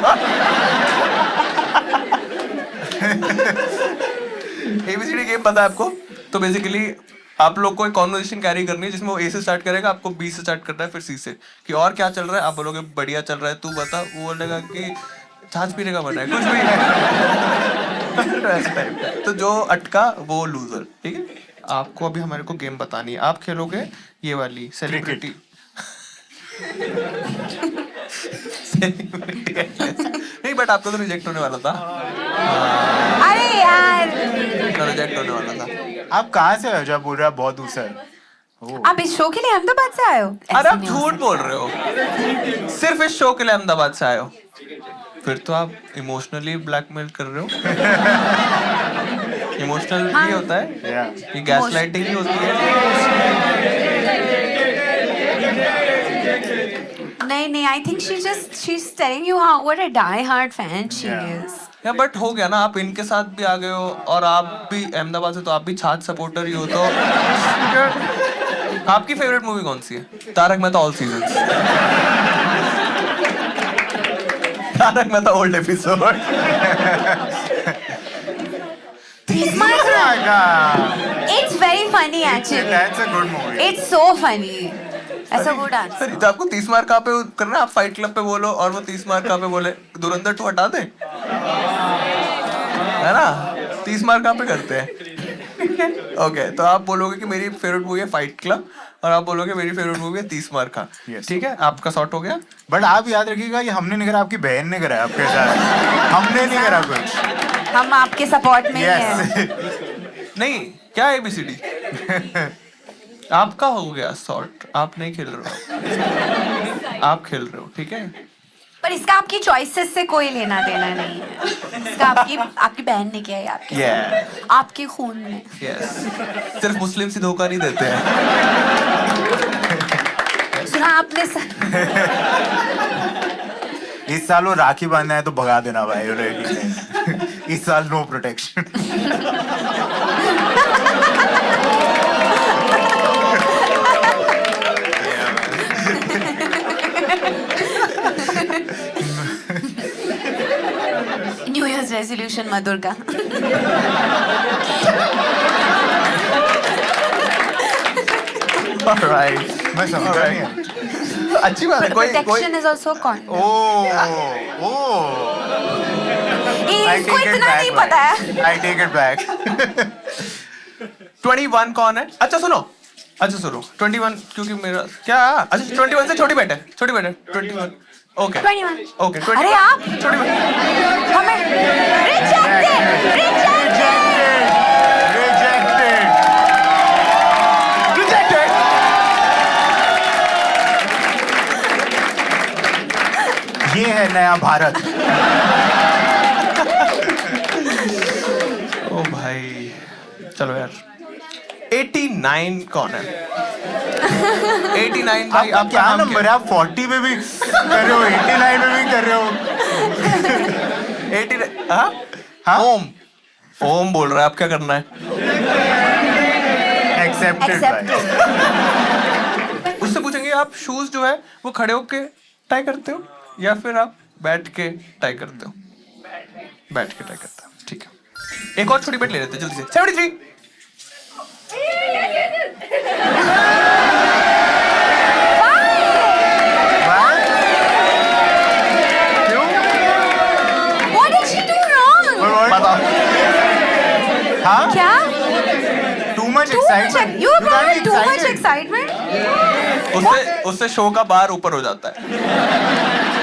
ABCD गेम पता है आपको? तो बेसिकली आप लोग को एक कॉन्वर्सेशन कैरी करनी है जिसमें वो A से स्टार्ट करेगा, आपको B से स्टार्ट करना है, फिर C से कि और क्या चल रहा है। आप बोलोगे बढ़िया चल रहा है, तू बता। वो बोलेगा कि छाछ पीने का मन है, कुछ भी है। ऐसे टाइप का। तो जो अटका वो लूजर। ठीक है, आपको अभी हमारे को गेम बतानी है। आप खेलोगे ये वाली सेलिब्रिटी। नहीं, बट आपका तो रिजेक्ट होने वाला था। अरे यार, रिजेक्ट होने वाला था। आप कहाँ से हो? जब बोल रहे हैं बहुत दूर से। आप इस शो के लिए अहमदाबाद से आए हो? अरे ऐसे आप नहीं हो झूठ बोल रहे हो, सिर्फ इस शो के लिए अहमदाबाद से आए हो। फिर तो आप इमोशनली ब्लैकमेल कर रहे हो। इमोशनल हाँ। भी होता है, ये गैसलाइटिंग ही होती है। नहीं, I think she's telling you how what a die-hard fan she is. या बट हो गया ना, आप इनके साथ भी आ गए हो और आप भी अहमदाबाद से, तो आप भी छाछ सपोर्टर ही हो। तो आपकी फेवरेट मूवी कौन सी है? Tarak Mehta all seasons. Tarak Mehta old episode. It's very funny actually. That's a good movie. It's so funny. That's a good answer. तो आपको 30 मार्क कहाँ पे करना है? आप फाइट क्लब पे बोलो और वो 30 मार्क कहाँ पे बोले? धुरंधर 2 हटा दे, है ना? 30 मार्क कहाँ पे करते हैं? ओके, तो आप बोलोगे कि मेरी फेवरेट मूवी है फाइट क्लब और आप बोलोगे मेरी फेवरेट मूवी है 30 मार खा। Yes. ठीक है, आपका सॉर्ट हो गया। बट आप याद रखिएगा ये हमने नहीं करा, आपकी बहन ने करा आपके साथ, हमने नहीं करा कुछ। हम आपके सपोर्ट में ही हैं। यस नहीं, क्या ABCD? आपका हो गया सॉर्ट, आप नहीं खेल रहे हो, आप खेल रहे हो, ठीक है। पर इसका आपकी चॉइसेस से कोई लेना देना नहीं है। इसका आपकी बहन ने किया है आपके Yeah. आपके खून में। यस, सिर्फ मुस्लिम से धोखा नहीं देते हैं। सुना आपने इस साल वो राखी बांधना है तो भगा देना भाई ऑलरेडी। इस साल no protection. New year's resolution Madhur का। Alright. मैं समझा नहीं। अच्छी बात है। कोई प्रोटेक्शन इज आल्सो कॉन। इसको इतना नहीं पता है। I take it back. 21 कौन है? अच्छा सुनो 21 क्योंकि मेरा क्या, अच्छा 21 से छोटी बेटे 21 ओके 21 ओके 21 अरे आप छोटी बेटे हमें रिजेक्टेड ये है नया भारत। ओ भाई चलो यार 89 कौन है? 89 भाई आप क्या नंबर है? आप 40 में भी कर रहे हो, 89 में भी कर रहे हो। 89 हाँ ओम बोल रहा है, आप क्या करना है? एक्सेप्टेड। उससे पूछेंगे आप शूज जो है वो खड़े होके टाई करते हो या फिर आप बैठ के टाई करते हो? बैठ के टाई करते हो, ठीक है। एक और छोटी बेट ले लेते हैं जल्दी से। 73 What did she do wrong? बताओ। हाँ? क्या? Too much Too much excitement. you You can't brought be too much excited. excitement? उससे शो का बार ऊपर हो जाता है,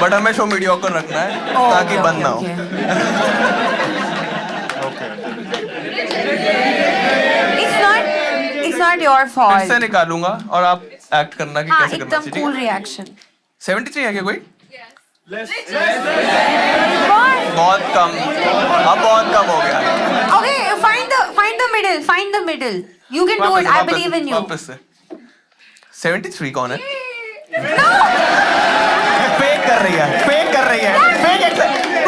बट हमें शो मीडियोकर रखना है ताकि बंद ना हो। It's not your फिर fault. से निकालूंगा और आप एक्ट करना कि हाँ कैसे करना एकदम कूल चाहिए। रिएक्शन। 73 है क्या कोई? बहुत कम, अब बहुत कम हो गया। Okay, find the middle. You can do it. I believe in you. वापस से 73 कौन है? No. फेक कर रही है, फेक कर रही है, फेक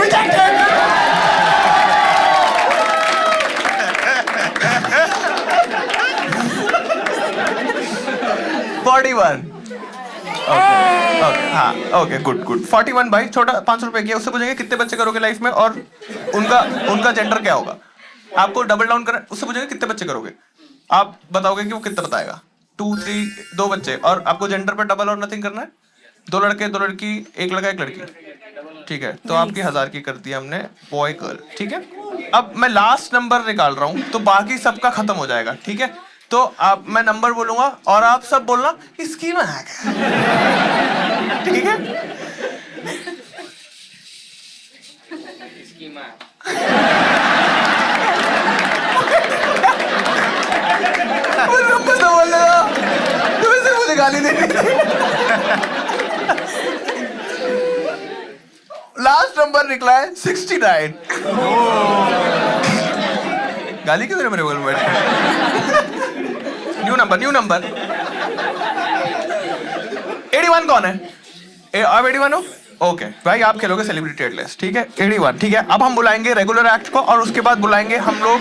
रिजेक्टेड। हाँ ओके गुड 41 भाई छोटा 500 रुपए किया। उससे पूछेंगे कितने बच्चे करोगे लाइफ में और उनका जेंडर क्या होगा। आपको डबल डाउन करना, उससे पूछेंगे कितने बच्चे करोगे, आप बताओगे कि वो कितना बताएगा। 2 3 2 बच्चे और आपको जेंडर पे डबल और नथिंग करना है। 2 लड़के 2 लड़की, 1 लड़का 1 लड़की, ठीक है। तो आपकी 1000 की कर दी हमने बॉय गर्ल, ठीक है। अब मैं लास्ट नंबर निकाल रहा हूँ तो बाकी सबका खत्म हो जाएगा, ठीक है। तो आप मैं नंबर बोलूंगा और आप सब बोलना इसकी में है, ठीक है। तुमको तो बोल देगा, तुम्हें सिर्फ मुझे गाली देनी। लास्ट नंबर निकला है 69। गाली क्यों दे रहे मेरे बगल में बैठ? न्यू नंबर 81 कौन है? आप 81 हो? ओके भाई आप खेलोगे सेलिब्रिटी लिस्ट, ठीक है। 81 ठीक है। अब हम बुलाएंगे रेगुलर एक्ट को और उसके बाद बुलाएंगे हम लोग,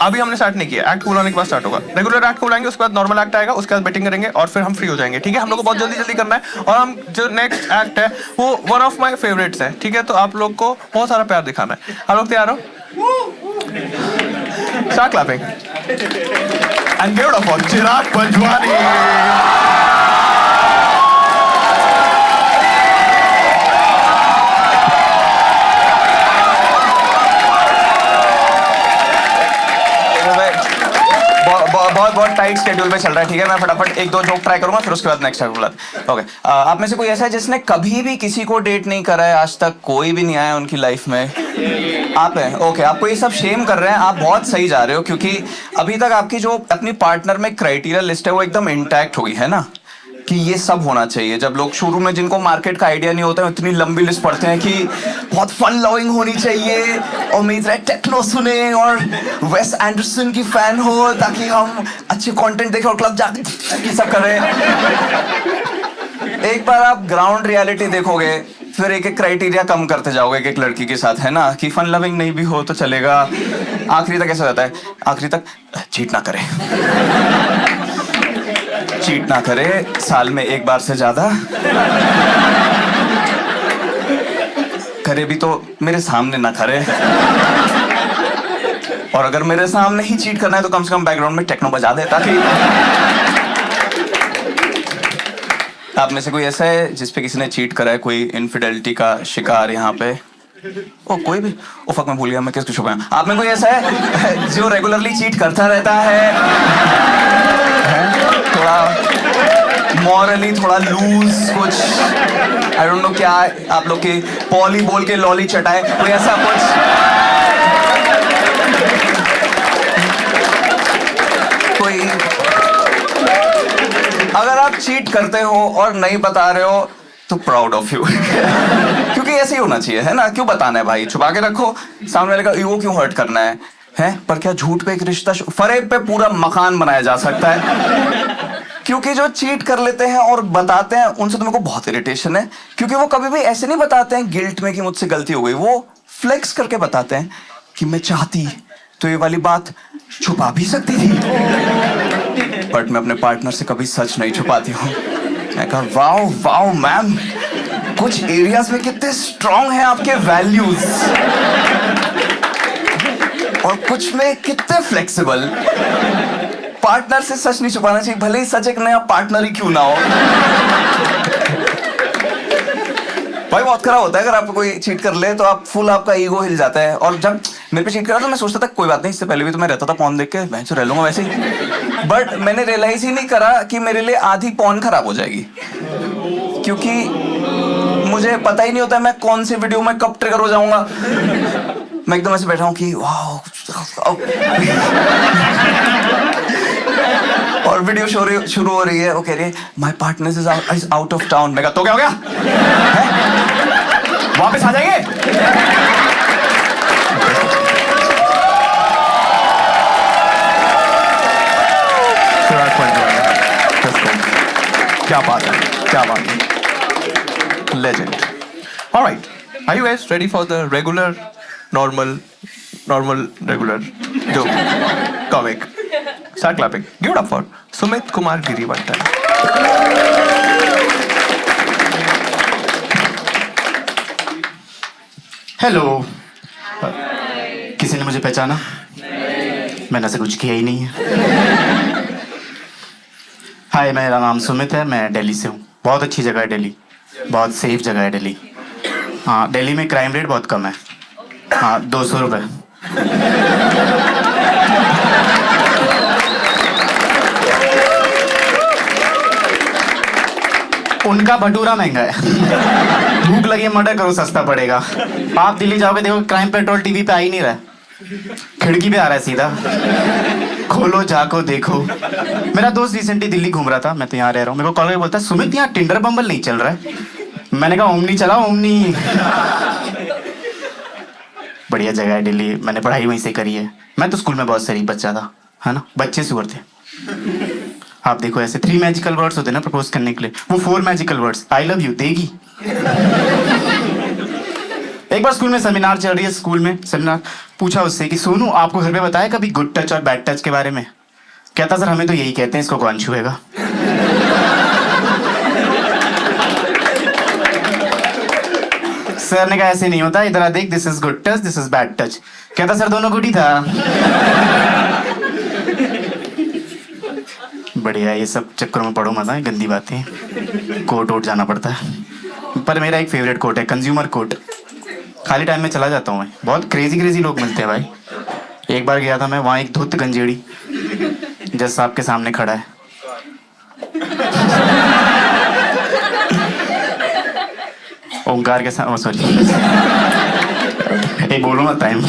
अभी हमने स्टार्ट नहीं किया, एक्ट बुलाने के बाद स्टार्ट होगा। रेगुलर एक्ट को बुलाएंगे, उसके बाद नॉर्मल एक्ट आएगा, उसके बाद बैटिंग करेंगे और फिर हम फ्री हो जाएंगे, ठीक है। हम लोग को बहुत जल्दी करना है और हम जो नेक्स्ट एक्ट है वो वन ऑफ माई फेवरेट्स है, ठीक है। तो आप लोग को बहुत सारा प्यार दिखाना है। आप लोग तैयार हो? स्टार्ट क्लैपिंग एंड ब्यूटीफुल चिराग पंजवानी। बहुत बहुत टाइट शेड्यूल पे चल रहा है, ठीक है? मैं फटाफट एक दो जोक ट्राई करूंगा, फिर उसके बाद नेक्स्ट ओके। आप में से कोई ऐसा है जिसने कभी भी किसी को डेट नहीं करा है आज तक? कोई भी नहीं आया उनकी लाइफ में? आप हैं? ओके, आपको ये सब शेम कर रहे हैं, आप बहुत सही जा रहे हो, क्योंकि अभी तक आपकी जो अपनी पार्टनर में क्राइटेरिया लिस्ट है वो एकदम इंटैक्ट हुई है ना, कि ये सब होना चाहिए। जब लोग शुरू में, जिनको मार्केट का आइडिया नहीं होता है, इतनी लंबी लिस्ट पढ़ते हैं कि बहुत फन लविंग होनी चाहिए और मेरा टेक्नो सुने और वेस एंडरसन की फैन हो ताकि हम अच्छे कंटेंट देखें और क्लब जाके ये सब करें। एक बार आप ग्राउंड रियलिटी देखोगे, फिर एक एक क्राइटेरिया कम करते जाओगे एक एक लड़की के साथ, है ना? कि फन लविंग नहीं भी हो तो चलेगा। आखिरी तक ऐसा रहता है, आखिरी तक चीट ना करे, चीट ना करे साल में एक बार से ज्यादा, करे भी तो मेरे सामने ना करे, और अगर मेरे सामने ही चीट करना है तो कम से कम बैकग्राउंड में टेक्नो बजा दे, ताकि आप में से कोई ऐसा है जिसपे किसी ने चीट करा है? कोई इनफिडेलिटी का शिकार यहाँ पे? ओ कोई भी? ओ फक, मैं भूल गया मैं किसको छुपाया। आप में कोई ऐसा है जो रेगुलरली चीट करता रहता है? थोड़ा मॉरली थोड़ा लूज कुछ, आई डोंट नो क्या आप लोग के पॉली बोल के लॉली चटाए, कोई ऐसा कुछ? कोई? अगर आप चीट करते हो और नहीं बता रहे हो तो प्राउड ऑफ यू, क्योंकि ऐसे ही होना चाहिए, है ना? क्यों बताना है भाई? छुपा के रखो, सामने वाले का ईगो क्यों हर्ट करना है? पर क्या झूठ पे एक रिश्ता, फरेब पे पूरा मकान बनाया जा सकता है? क्योंकि जो चीट कर लेते हैं और बताते हैं उनसे तो मेरे को बहुत इरिटेशन है, क्योंकि वो कभी भी ऐसे नहीं बताते हैं गिल्ट में कि मुझसे गलती हो गई, वो फ्लेक्स करके बताते हैं कि मैं चाहती तो ये वाली बात छुपा भी सकती थी, बट मैं अपने पार्टनर से कभी सच नहीं छुपाती हूँ। मैं कहा वाओ वाओ मैम, कुछ एरियाज में कितने स्ट्रांग हैं आपके वैल्यूज और कुछ में कितने फ्लेक्सिबल। पार्टनर से सच नहीं छुपाना चाहिए, भले ही सच एक नया पार्टनर ही क्यों ना हो। भाई बहुत खराब होता है अगर आपको कोई चीट कर ले तो आप फुल, आपका ईगो हिल जाता है। और जब मेरे पे चीट करा तो मैं सोचता था कोई बात नहीं, इससे पहले भी तो मैं रहता था पॉन देख के, मैं तो रह लूंगा वैसे ही। बट मैंने रियलाइज ही नहीं करा कि मेरे लिए आधी पॉन खराब हो जाएगी, क्योंकि मुझे पता ही नहीं होता है मैं कौन सी वीडियो में कब ट्रिगर हो जाऊंगा। मैं एकदम ऐसे बैठा हूँ कि वाह, और वीडियो शुरू हो रही है, वो कह रही है my partner is out of town. मैं कहा तो क्या हो गया, वापस आ जाएंगे? क्या बात है, क्या बात है, legend. Alright, are you guys ready for the regular normal regular जो comic? Start clapping. Give it up for Sumit Kumar Girivattar. Hello. किसी ने मुझे पहचाना? मैंने ऐसा कुछ किया ही नहीं है। हाय, मेरा नाम सुमित है, मैं दिल्ली से हूँ। बहुत अच्छी जगह है दिल्ली, बहुत सेफ जगह है दिल्ली। हाँ, दिल्ली में क्राइम रेट बहुत कम है। हाँ, 200 रुपये। उनका भटूरा महंगा है। भूख लगी है, मर्डर करो, सस्ता पड़ेगा। आप दिल्ली जाओगे, देखो क्राइम पेट्रोल टीवी पे आ ही नहीं रहा है, खिड़की पे आ रहा है सीधा। खोलो, झाको, देखो। मेरा दोस्त रिसेंटली दिल्ली घूम रहा था, मैं तो यहाँ रह रहा हूँ। मेरे को कॉल करके बोलता है सुमित, यहाँ टिंडर बम्बल नहीं चल रहा है। मैंने कहा ओमनी चला, ओमनी। बढ़िया जगह है दिल्ली, मैंने पढ़ाई वहीं से करी है। मैं तो स्कूल में बहुत शरीफ बच्चा था, है ना, बच्चे सुअर थे। आप देखो, ऐसे 3 मैजिकल वर्ड्स होते हैं ना प्रपोज करने के लिए, वो 4 magical words, I love you देगी। एक बार स्कूल में सेमिनार चल रही है, स्कूल में सेमिनार, पूछा उससे कि सोनू, आपको घर पे बताया कभी गुड टच और बैड टच के बारे में? कहता सर हमें तो यही कहते हैं, इसको कौन छुएगा। सर ने कहा ऐसे नहीं होता, इधर आ देख, this is good touch, this is bad touch. कहता सर दोनों गुड ही था। बढ़िया, ये सब चक्करों में पड़ो मत, गंदी बातें, कोर्ट वोट जाना पड़ता है। पर मेरा एक फेवरेट कोर्ट है, कंज्यूमर कोर्ट। खाली टाइम में चला जाता हूँ मैं, बहुत क्रेजी लोग मिलते हैं भाई। एक बार गया था मैं वहाँ, एक धुत गंजेड़ी जज साहब के सामने खड़ा है। ओंकार के सामने, सॉरी एक बोलो ना टाइम।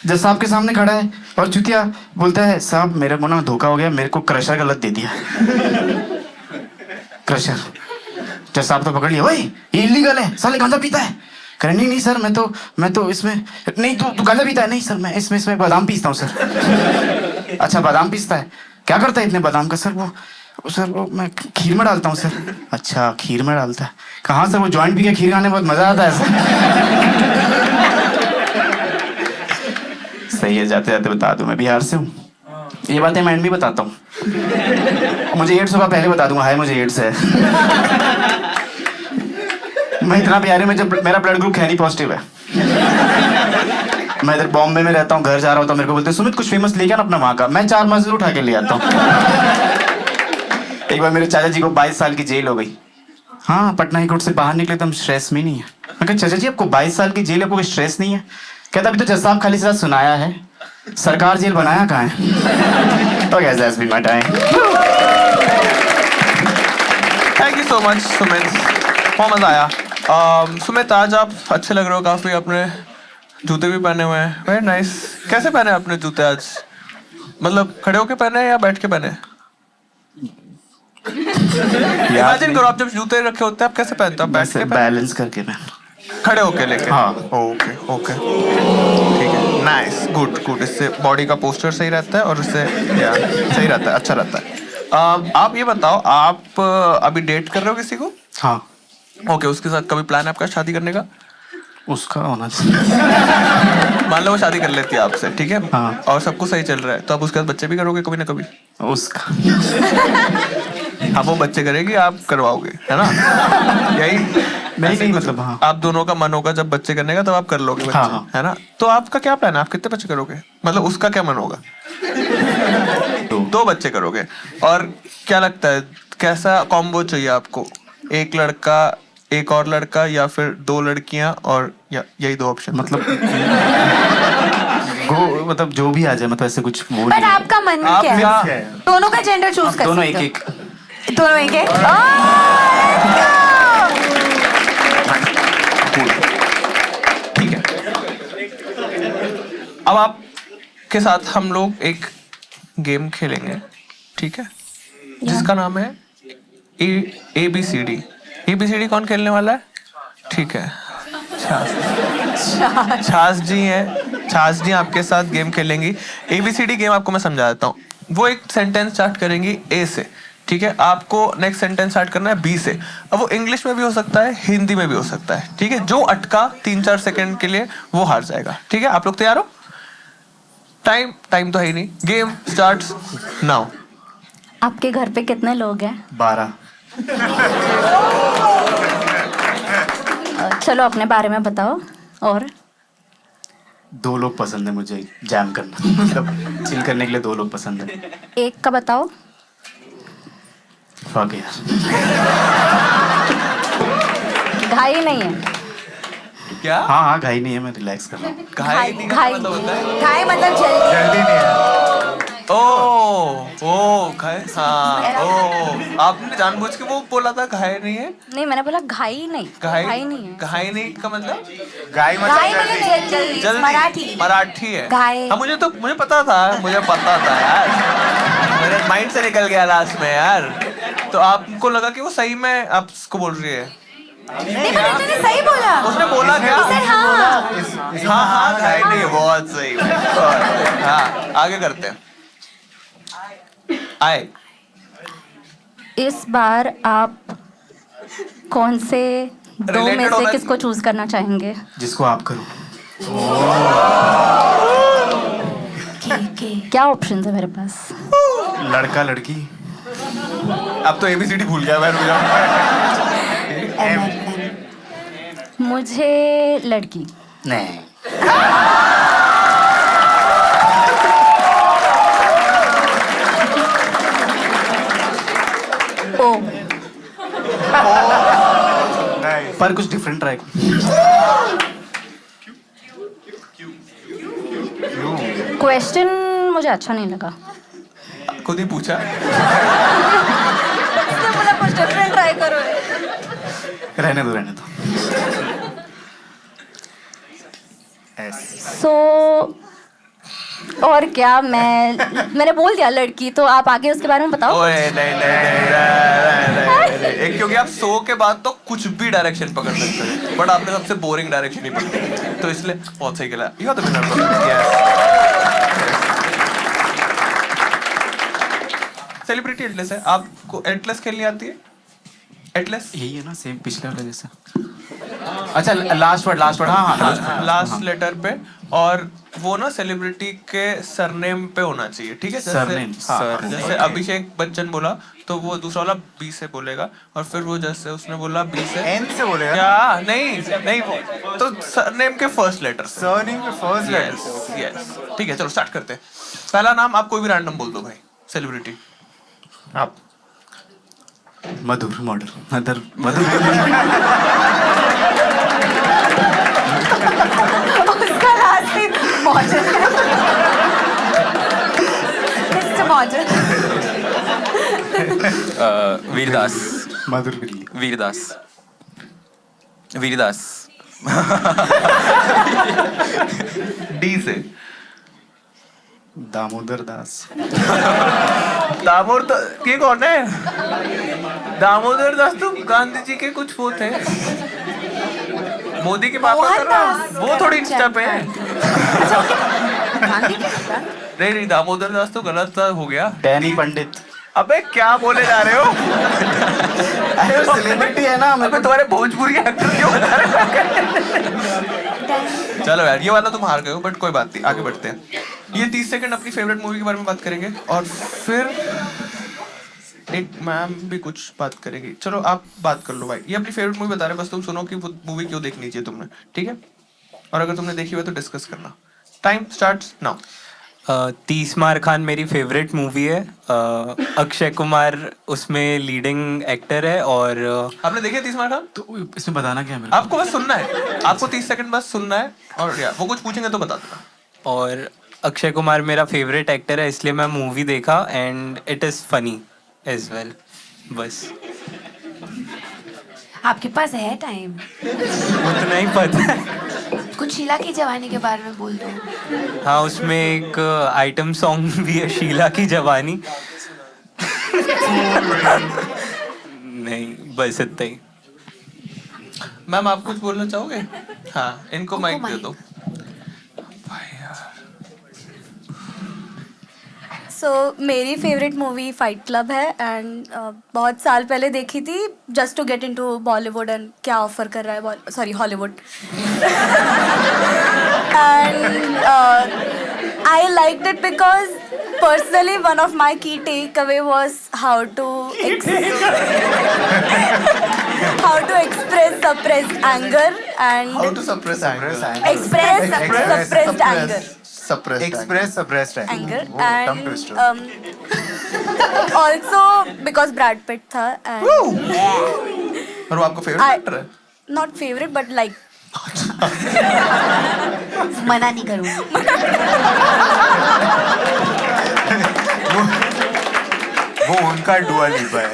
जज साहब के सामने खड़ा है और चुतिया बोलता है साहब मेरे को ना धोखा हो गया, मेरे को क्रशर गलत दे दिया। क्रशर। जज साहब तो पकड़ लिया, भाई ये इलीगल है, साले गांजा पीता है। कह नहीं नहीं सर मैं तो इसमें नहीं, तू गांजा पीता है? नहीं सर मैं इसमें बादाम पीसता हूँ सर। अच्छा बादाम पीसता है, क्या करता है इतने बादाम का? सर वो मैं खीर में डालता हूँ सर। अच्छा खीर में डालता है, कहाँ सर? वो जॉइंट पी के खीर खाने में बहुत मजा आता है सर। सही है, जाते जाते बता दूं मैं बिहार से हूँ। ये बातें मैं भी बताता हूँ। मुझे एड्स होगा पहले बता दूंगा, हाय मुझे एड्स है। मैं इतना प्यारे में, जब मेरा ब्लड ग्रुप खैनी पॉजिटिव है। मैं इधर बॉम्बे में रहता हूँ, घर जा रहा होता हूँ, मेरे को बोलते हैं सुमित कुछ फेमस लेके आना अपना वहाँ का। मैं 4 मजदूर उठा के ले आता हूँ। एक बार मेरे चाचा जी को 22 साल की जेल हो गई। हाँ पटना हाई कोर्ट से बाहर निकले तो हम स्ट्रेस में नहीं है। मैं कहा चाचा जी आपको 22 साल की जेल है, आपको कोई स्ट्रेस नहीं है? कहता अभी तो जज साहब खाली सिर्फ सुनाया है, सरकार जेल बनाया कहाँ है? तो कैसे has been my time. Thank you so much Sumit, बहुत मजा आया। सुमित आज आप अच्छे लग रहे हो काफी, अपने जूते भी पहने हुए हैं, वेरी नाइस। कैसे पहने आपने जूते आज? मतलब खड़े होके पहने या बैठ के पहने? इमेजिन करो आप जब जूते रखे होते हैं आप कैसे पहनते हो? बैठ के बैलेंस करके पहन, खड़े होके लेके? हाँ। ओके ओके ठीक है, नाइस, गुड गुड। इससे बॉडी का पोस्चर सही रहता है और इससे सही रहता है, अच्छा रहता है। आप ये बताओ, आप अभी डेट कर रहे हो किसी को? हाँ। ओके, उसके साथ कभी प्लान है आपका शादी करने का? उसका होना चाहिए। मान लो वो शादी कर लेती है आपसे, ठीक है? हाँ। और सब कुछ सही चल रहा है, तो आप उसके साथ बच्चे भी करोगे कभी ना कभी? उसका हाँ, वो बच्चे करेगी, आप करवाओगे, है ना? यही नहीं मतलब हाँ। आप दोनों का मन होगा जब बच्चे करने का, तब आप कर लोगे बच्चे, हाँ। है ना? तो आपका क्या प्लान है, आप कितने बच्चे करोगे? मतलब उसका क्या मन होगा? 2 बच्चे करोगे। और क्या लगता है कैसा कॉम्बो चाहिए आपको? एक लड़का एक और लड़का या फिर 2 लड़कियां और या यही 2 ऑप्शन? मतलब जो भी आ जाए, मतलब ऐसे कुछ वो पर आपका मन आप क्या क्या- है? दोनों का जेंडर चूज कर दोनों सकते हो। एक दोनों एक एक। ठीक है, अब आपके साथ हम लोग एक गेम खेलेंगे, ठीक है? जिसका नाम है ABCD। ABCD कौन खेलने वाला है? ठीक है, छाछ जी हैं, छाछ जी आपके साथ गेम खेलेंगी। ABCD गेम आपको मैं समझा देता हूँ। वो एक सेंटेंस स्टार्ट करेंगी A से, ठीक है? आपको नेक्स्ट सेंटेंस स्टार्ट करना है B से। अब वो इंग्लिश में भी हो सकता है, हिंदी में भी हो सकता है, ठीक है? जो अटका 3-4 सेकंड के लिए वो हार जाएगा, ठीक है? आप लोग तैयार हो? टाइम तो है ही नहीं, गेम स्टार्ट्स नाउ। आपके घर पे कितने लोग हैं? 12। चलो अपने बारे में बताओ। और 2 लोग पसंद है मुझे जैम करना, मतलब चिल करने के लिए 2 लोग पसंद है। एक का बताओ। फक यार। घाई नहीं है? क्या? हाँ घाई नहीं है, मैं रिलैक्स कर रहा हूँ। घाई नहीं का मतलब होता है? घाई मतलब जल्दी। जल्दी नहीं है। ओ घाय, हाँ, आपने जानबूझ के वो बोला था घाय नहीं है? नहीं मैंने बोला घाई नहीं। घाई नहीं है। घाई नहीं का मतलब? गाय घाई मतलब मतलब जल्दी। जल्दी। मराठी है। घाई। हाँ, मुझे पता था यार, मेरे माइंड से निकल गया लास्ट में यार। तो आपको लगा कि वो सही में आप उसको बोल रही है? नहीं पर तूने सही बोला। उसने बोला क्या? सर हाँ। हाँ घाई नहीं है, बहुत सही। हाँ, आगे करते हैं। आए। इस बार आप कौन से 2 में Related से होना किसको चूज करना चाहेंगे? जिसको आप करो। क्या ऑप्शन है मेरे पास? लड़का लड़की। अब तो ABCD भूल गया मैं, रुक जाओ। मुझे लड़की। नहीं। ओ पर कुछ डिफरेंट ट्राई। क्वेश्चन मुझे अच्छा नहीं लगा। खुद ही पूछा। उसने बोला कुछ डिफरेंट ट्राई करो। रहने दो सो और क्या, मैंने बोल दिया लड़की, तो आप आगे उसके बारे में बताओ। ओए नहीं, एक क्योंकि आप सो के बाद तो कुछ भी डायरेक्शन पकड़ सकते हैं, बट आपने सबसे बोरिंग डायरेक्शन ही पकड़ी, तो इसलिए बहुत सही खेला। You are the winner. Celebrity atlas है। आपको एटलस खेलनी आती है? एटलस यही है ना, सेम पिछले वाले जैसा। अच्छा, लास्ट वर्ड हाँ लास्ट लेटर पे, और वो ना सेलिब्रिटी के सरनेम पे होना चाहिए, ठीक है? सरनेम, जैसे अभिषेक बच्चन बोला तो वो दूसरा वाला बी से बोलेगा, और फिर वो जैसे उसने बोला बी से एन से बोलेगा क्या? नहीं वो तो सरनेम के फर्स्ट लेटर। सरनेम के फर्स्ट लेटर। यस ठीक है, चलो स्टार्ट करते हैं। पहला नाम आप कोई भी रैंडम बोल दो भाई, सेलिब्रिटी। आप मधुर मॉडल मधुर उसका लास्ट नेम मॉडल है। Mister model. वीरदास। मधुर बिल्ली। वीरदास। डी से दामोदर दास। दामोदर ये कौन है? दामोदर दास तो गांधी जी के कुछ वो थे, मोदी के पापा कर रहा, वो थोड़ी इंस्टा पे है। नहीं दामोदर दास तो गलत हो गया। डैनी पंडित। अबे क्या बोले जा रहे हो? अरे वो सेलिब्रिटी है ना। अबे तुम्हारे भोजपुरी एक्टर क्यों बता रहे हो? चलो यार, ये वाला तुम हार गए हो, बट कोई बात नहीं, आगे बढ़ते हैं। ये 30 सेकंड अपनी फेवरेट मूवी के बारे में बात करेंगे, और फिर एक मैम भी कुछ बात करेगी। चलो आप बात कर लो भाई, ये अपनी फेवरेट मूवी बता रहे हैं, बस तुम सुनो कि वो मूवी क्यों देखनी चाहिए तुमने, ठीक है? और अगर तुमने देखी हुई तो डिस्कस करना। Time starts now. 30 मार खान मेरी फेवरेट मूवी है। अक्षय कुमार उसमें लीडिंग एक्टर है, और आपने देखी है 30 मार खान? तो इसमें बताना क्या है मेरे आपको बस सुनना है, आपको 30 सेकंड बस सुनना है, और यार वो कुछ पूछेंगे तो बता देना। और अक्षय कुमार मेरा फेवरेट एक्टर है, इसलिए मैं मूवी देखा, and it is funny as well. बस आपके पास है टाइम? उतना ही पता है। कुछ शीला की जवानी के बारे में बोल दो। हाँ, उसमें एक आइटम सॉन्ग भी है, शीला की जवानी। नहीं, बस इतना ही। मैम आप कुछ बोलना चाहोगे? हाँ, इनको माइक दे दो। सो मेरी फेवरेट मूवी फाइट क्लब है, एंड बहुत साल पहले देखी थी, just to get into Bollywood and क्या ऑफर कर रहा है Hollywood. And I liked it because personally one of my key takeaway was how to express suppressed anger and How to suppress anger? express suppressed anger. Suppressed anger Oh, tongue and twister. also because Brad Pitt था and और वो आपको favourite actor है? not favorite but like मना नहीं करूँगी। वो उनका डुआ लिपा है।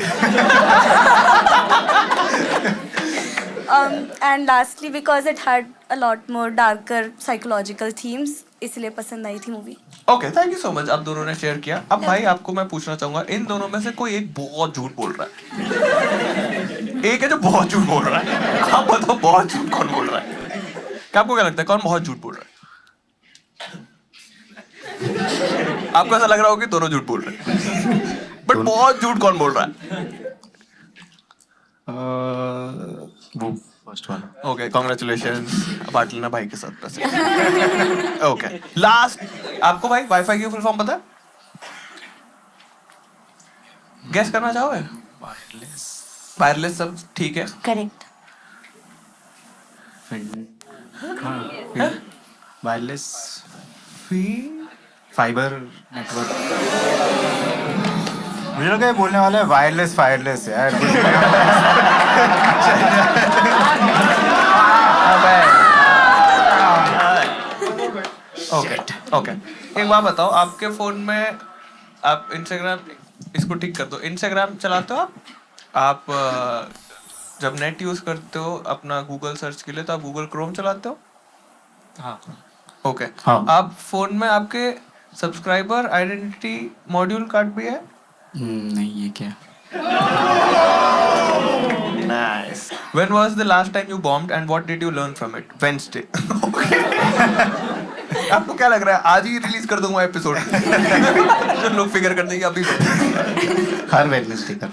and lastly because it had a lot more darker psychological themes, इसलिए पसंद आई थी movie. Okay, thank you so much, आप दोनों ने शेयर किया। अब भाई आपको मैं पूछना चाहूंगा, इन दोनों में से कोई एक बहुत झूठ बोल रहा है। एक है जो बहुत झूठ बोल रहा है, आप बताओ बहुत झूठ कौन बोल रहा है? क्या आपको क्या लगता है, कौन बहुत झूठ बोल रहा है? आपको ऐसा लग रहा होगा कि दोनों झूठ बोल रहे हैं, बट बहुत झूठ कौन बोल रहा है? वो फर्स्ट वाला। ओके, कांग्रेचुलेशंस, बांट लेना भाई के साथ पैसे। ओके, लास्ट, आपको भाई वाईफाई की फुल फॉर्म पता है? गेस करना चाहोगे? वायरलेस सब ठीक है? करेक्ट। Wireless fibre network. मुझे लगा ये बोलने वाला है वायरलेस यार। ओके, एक बात बताओ, आपके फोन में आप इंस्टाग्राम इसको ठीक कर दो। इंस्टाग्राम चलाते हो आप जब नेट यूज करते हो अपना गूगल सर्च के लिए तो आप गूगल क्रोम चलाते हो? हाँ ओके। हाँ। आप फोन में आपके सब्सक्राइबर आइडेंटिटी मॉड्यूल कार्ड भी है? नहीं, ये क्या? Nice. When was the last time you bombed and what did you learn from it? Wednesday. आपको क्या लग रहा है आज ही रिलीज कर दूंगा एपिसोड? जो लोग फिगर कर देंगे अभी। हर वेडनेसडे का।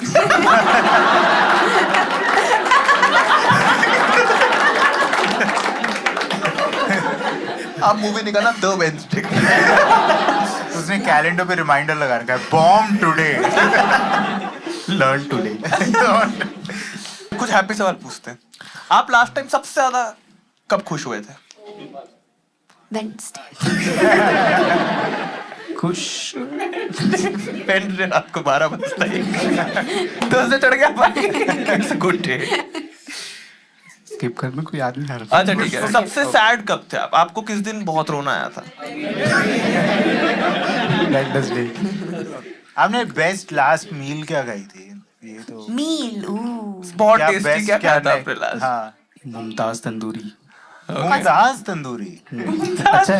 आप मूवी निकालना द वेडनेसडे। उसने कैलेंडर पे रिमाइंडर लगा रखा है, बॉम्ब टुडे, लर्न टुडे। कुछ हैप्पी सवाल पूछते हैं। आप लास्ट टाइम सबसे ज्यादा कब खुश हुए थे? Wednesday. खुश। वेडनेसडे रात को 12 बजता है। थर्सडे चढ़ गया भाई। It's a good day. Skip कर, में कोई याद नहीं आ रहा। अच्छा ठीक है। सबसे सैड कब थे आप? आपको किस दिन बहुत रोना आया था? वेडनेसडे। आपने बेस्ट लास्ट मील क्या खाई थी? ये तो Meal. Ooh. बहुत क्या टेस्टी best क्या क्या खाया था नहीं? आपने लास्ट? हाँ, मुमताज तंदूरी। मुमताज तंदूरी। अच्छा है।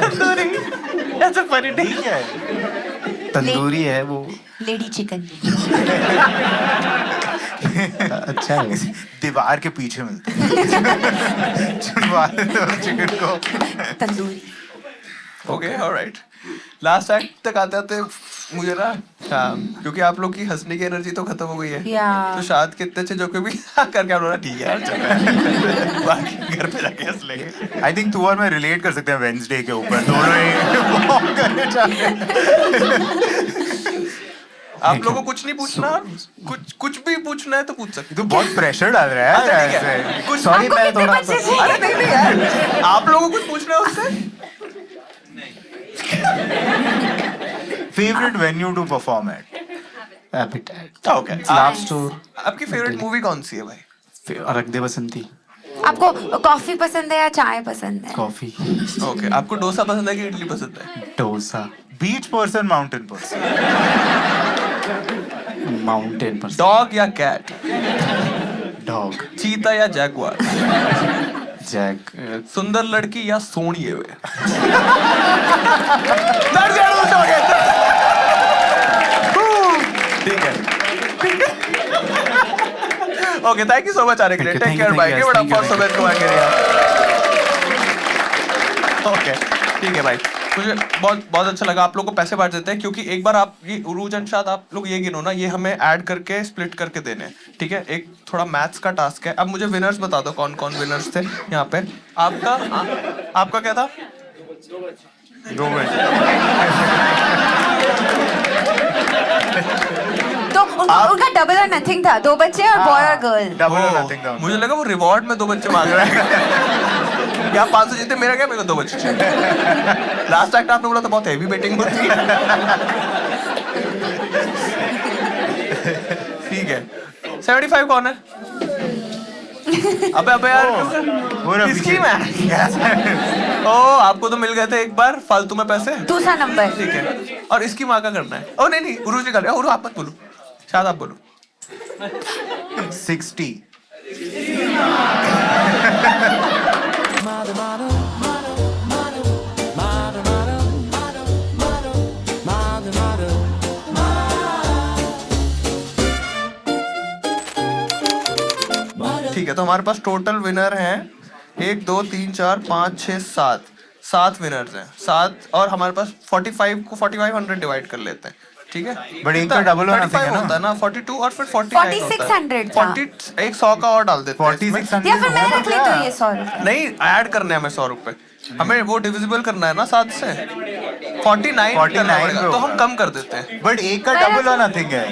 That's a funny name. ठीक है। तंदूरी है वो। Lady chicken. अच्छा है। दीवार के पीछे मिलता है। चुनवा लो चिकन को। Tandoori. Okay alright. Last act तक आते आते मुझे ना क्योंकि आप लोग की हंसने की एनर्जी तो खत्म हो गई है। Yeah. तो शायद कितने अच्छे जो भी करके आप लोग ठीक है यार चल रहा है। बाकी घर पे जाके हंस लेंगे। आई थिंक तू और मैं रिलेट कर सकते हैं वेडनेसडे के ऊपर, दोनों ही बॉम्ब करने चाहते हैं। आप लोगों को कुछ नहीं पूछना, कुछ भी पूछना है तो पूछ सकते। तू बहुत प्रेशर डाल रहा है अच्छा, यार ठीक है। ऐसे। कुछ सॉरी, आपको मैं कितने थोड़ा बच्चे चाहिए? अरे नहीं यार, आप लोगों को कुछ पूछना है उससे? Favourite venue to perform at? Appetite. Okay. Laugh store. आपकी फेवरेट मूवी कौन सी है भाई? रख दे बसंती। आपको कॉफी पसंद है या चाय पसंद है? कॉफी। ओके। आपको डोसा पसंद है कि इडली पसंद है? Dosa. Beach person, mountain person? Mountain पर। डॉग या कैट? डॉग। चीता या जैगुआर? जैक। सुंदर लड़की या सोनिए हुए? ठीक है। Okay, thank you so much आने के लिए। Take care bye. Give it up for Sumit Kumar Keria. Okay ठीक है भाई, मुझे बहुत अच्छा लगा। आप लोगों को पैसे बांट देते हैं क्योंकि एक बार आप ये उरूज अंशाद आप लोग ये गिनो ना, ये हमें ऐड करके स्प्लिट करके देने, ठीक है? एक थोड़ा मैथ्स का टास्क है। अब मुझे विनर्स बता दो कौन कौन विनर्स थे यहाँ पे। आपका क्या था? 2 मिनट। तो उनका डबल और नथिंग था, 2 बच्चे और बॉय और गर्ल। डबल और नथिंग था। मुझे लगा वो रिवॉर्ड में 2 बच्चे मांग रहा है। क्या 500 जीते? मेरा क्या, मेरे को 2 बच्चे चाहिए। लास्ट एक्ट आपने बोला था बहुत हेवी बेटिंग होती है। ठीक है। 75 कौन है? अबे यार इसकी मैं। ओ आपको तो मिल गए थे एक बार फालतू में पैसे। दूसरा नंबर। ठीक है। और इसकी माँ का करना है। ओ नहीं उरूज निकाल। उरूज आप मत बोलो, शायद आप बोलो। 60। ठीक है, तो हमारे पास टोटल विनर हैं 1 2 3 4 5 6 7 विनर्स हैं। 7 और हमारे पास 45 को 4500 डिवाइड कर लेते हैं, ठीक है? बट एक का डबल होना चाहिए ना? होता है ना 42 और फिर 49 होता है। 4600 था। 40 एक 100 का और डाल देते हैं इसमें। 4600 या फिर मैं रख लेती हूँ ये 100 रुपए। नहीं ऐड करने हैं हमें 100 रुपए। हमें वो डिविजिबल करना है ना 7 से। 49 करना पड़ेगा, तो हम कम कर देते हैं। बट एक का डबल और नथिंग है।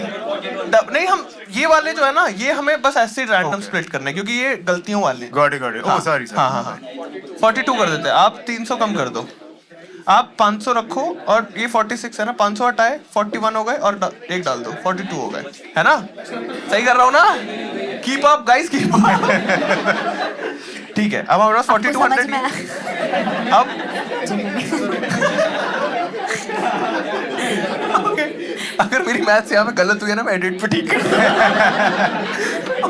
नहीं हम ये वाले जो है ना, ये हमें बस ऐसे रैंडम स्प्लिट करना है क्योंकि ये गलतियों वाले। Got it. Oh sorry. हाँ 42 कर देते हैं। आप 300 कम कर दो। आप 500 रखो और ये 46 है ना, 500 हटाए 41 हो गए और एक डाल दो 42 हो गए, है ना? सही कर रहा हूँ ना? Keep up guys, keep up. ठीक है, अब हमारे पास 4200 अब ओके अगर मेरी मैथ्स यहाँ पे गलत हुई है ना, मैं एडिट पे ठीक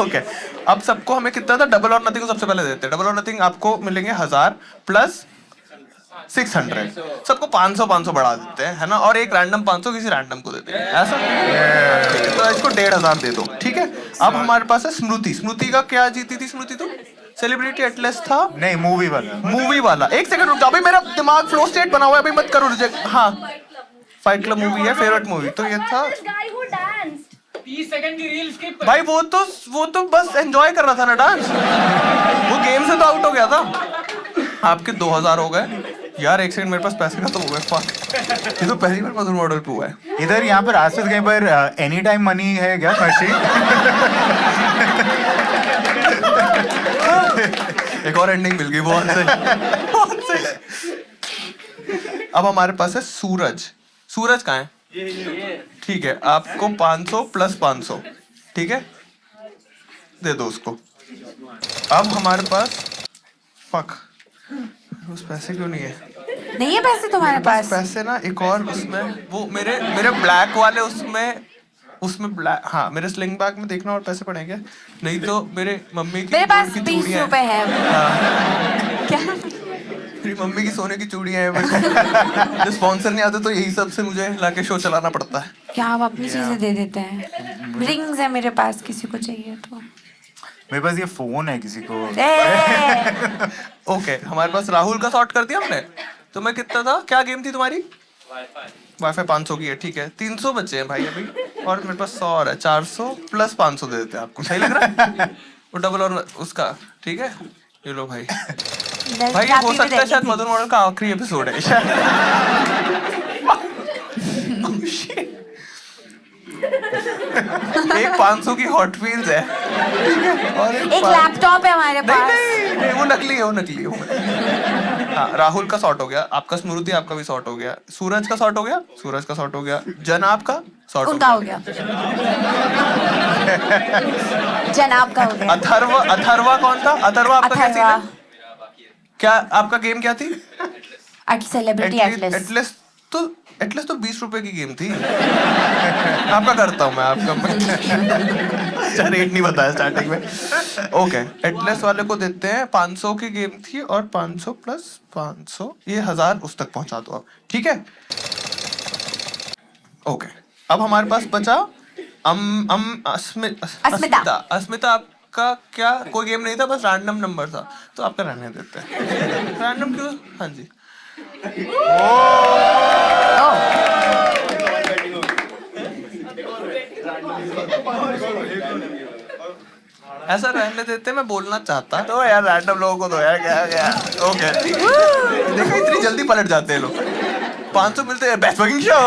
ओके। अब सबको हमें कितना था? डबल और नथिंग को सबसे पहले देते हैं। डबल और नथिंग आपको मिलेंगे 1000 प्लस 600। सबको 500 बढ़ा देते हैं, है ना? और एक रैंडम 500 किसी रैंडम को देते हैं, ऐसा? ठीक है, तो इसको 1500 दे दो, ठीक है? अब हमारे पास है स्मृति। स्मृति का क्या जीती थी स्मृति? तो सेलिब्रिटी एटलस था? नहीं, मूवी वाला। एक सेकंड रुक जाओ, अभी मेरा दिमाग फ्लो स्टेट बना हुआ है, अभी मत करो रिजेक्ट। हाँ, फाइट क्लब मूवी है, फेवरेट मूवी। तो ये था 30 सेकंड की रील स्किप। भाई, वो तो बस एंजॉय कर रहा था ना डांस, वो गेम से तो आउट हो गया था। आपके 2000 हो गए यार। एक सेकंड, मेरे पास पैसे खत्म हो गए। ये तो पहली बार मधुर मॉडल पे हुआ है। इधर यहाँ पर आसपास कहीं पर एनी टाइम मनी है क्या मशीन? एक और एंडिंग मिल गई, बहुत सही। अब हमारे पास है सूरज। सूरज कहाँ है? ठीक है, आपको 500 प्लस 500, ठीक है, दे दो उसको। अब हमारे पास फक, उस पैसे क्यों नहीं है? नहीं है पैसे तुम्हारे पास? पैसे ना एक और उसमें, वो मेरे ब्लैक वाले उसमें ब्लैक, हाँ, मेरे स्लिंग बैग में देखना और पैसे पड़े क्या? नहीं तो मेरे मम्मी की, मेरे पास की 20 चूड़ियां रुपए है। क्या? मेरी मम्मी की सोने की चूड़ियां हैं। जो स्पॉन्सर नहीं आते तो यही सब से मुझे लाके शो चलाना पड़ता है। क्या आप अपनी चीजें दे देते हैं? रिंग्स है मेरे पास, किसी को चाहिए तो। मेरे पास ये फोन है, किसी को। ओके, हमारे पास राहुल का सॉर्ट कर दिया हमने। तो मैं कितना था? क्या गेम थी तुम्हारी? वाईफाई 500 की है, ठीक है। 300 बचे हैं भाई अभी, और मेरे पास 100 और है। 400 प्लस 500 दे देते हैं आपको, सही लग रहा है? वो डबल और उसका, ठीक है, ये लो भाई। भाई ये हो सकता है शायद मधुर मॉडल का आखिरी एपिसोड है शायद। एक 500 की हॉट व्हील्स है, ठीक है, और एक लैपटॉप है हमारे पास। नहीं, वो नकली है, वो नकली है। हाँ, राहुल का सॉर्ट हो गया, आपका स्मृति, आपका भी सॉर्ट हो गया। सूरज का सॉर्ट हो गया, सूरज का सॉर्ट हो गया। जनाब का सॉर्ट उनका हो गया। जनाब का हो गया। अथर्वा कौन था? अथर्वा आपका क्या सीन है? क्या आपका गेम क्या थी? सेलिब्रिटी एटलस तो 20 रुपए की गेम थी। आपका करता हूँ मैं, आपका रेट नहीं बताया स्टार्टिंग में। ओके, एटलस वाले को देते हैं। 500 की गेम थी, और 500 प्लस 500, ये 1000 उस तक पहुंचा दो आप, ठीक है? ओके, अब हमारे पास बचा अस्मिता। आपका क्या कोई गेम नहीं था, बस रैंडम नंबर था, तो आपका रहने देते हैं। रैंडम क्यों? हाँ जी। ऐसा रहने देते, मैं बोलना चाहता तो यार, रैंडम लोगों को दो यार, क्या ओके। देखो इतनी जल्दी पलट जाते हैं लोग। 500 मिलते हैं, बेस्ट वर्किंग शो।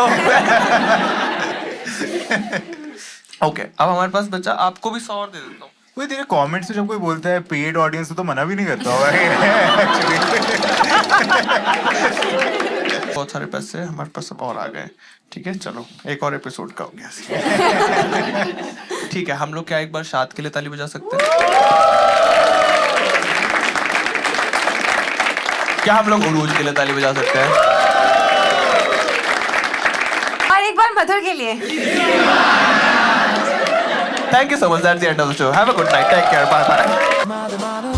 ओके, अब हमारे पास बचा, आपको भी 100 और दे देता हूँ। कोई तेरे कमेंट्स में जब कोई बोलता है पेड ऑडियंस तो मना भी नहीं करता होगा। बहुत सारे पैसे हमारे पास सब और आ गए, ठीक है। चलो, एक और एपिसोड का हो गया। ठीक है, हम लोग क्या एक बार शाद के लिए ताली बजा सकते हैं? क्या हम लोग उरूज के लिए ताली बजा सकते हैं? और एक बार मधुर के लिए। Thank you so much. That's the end of the show. Have a good night. Take care. Bye bye.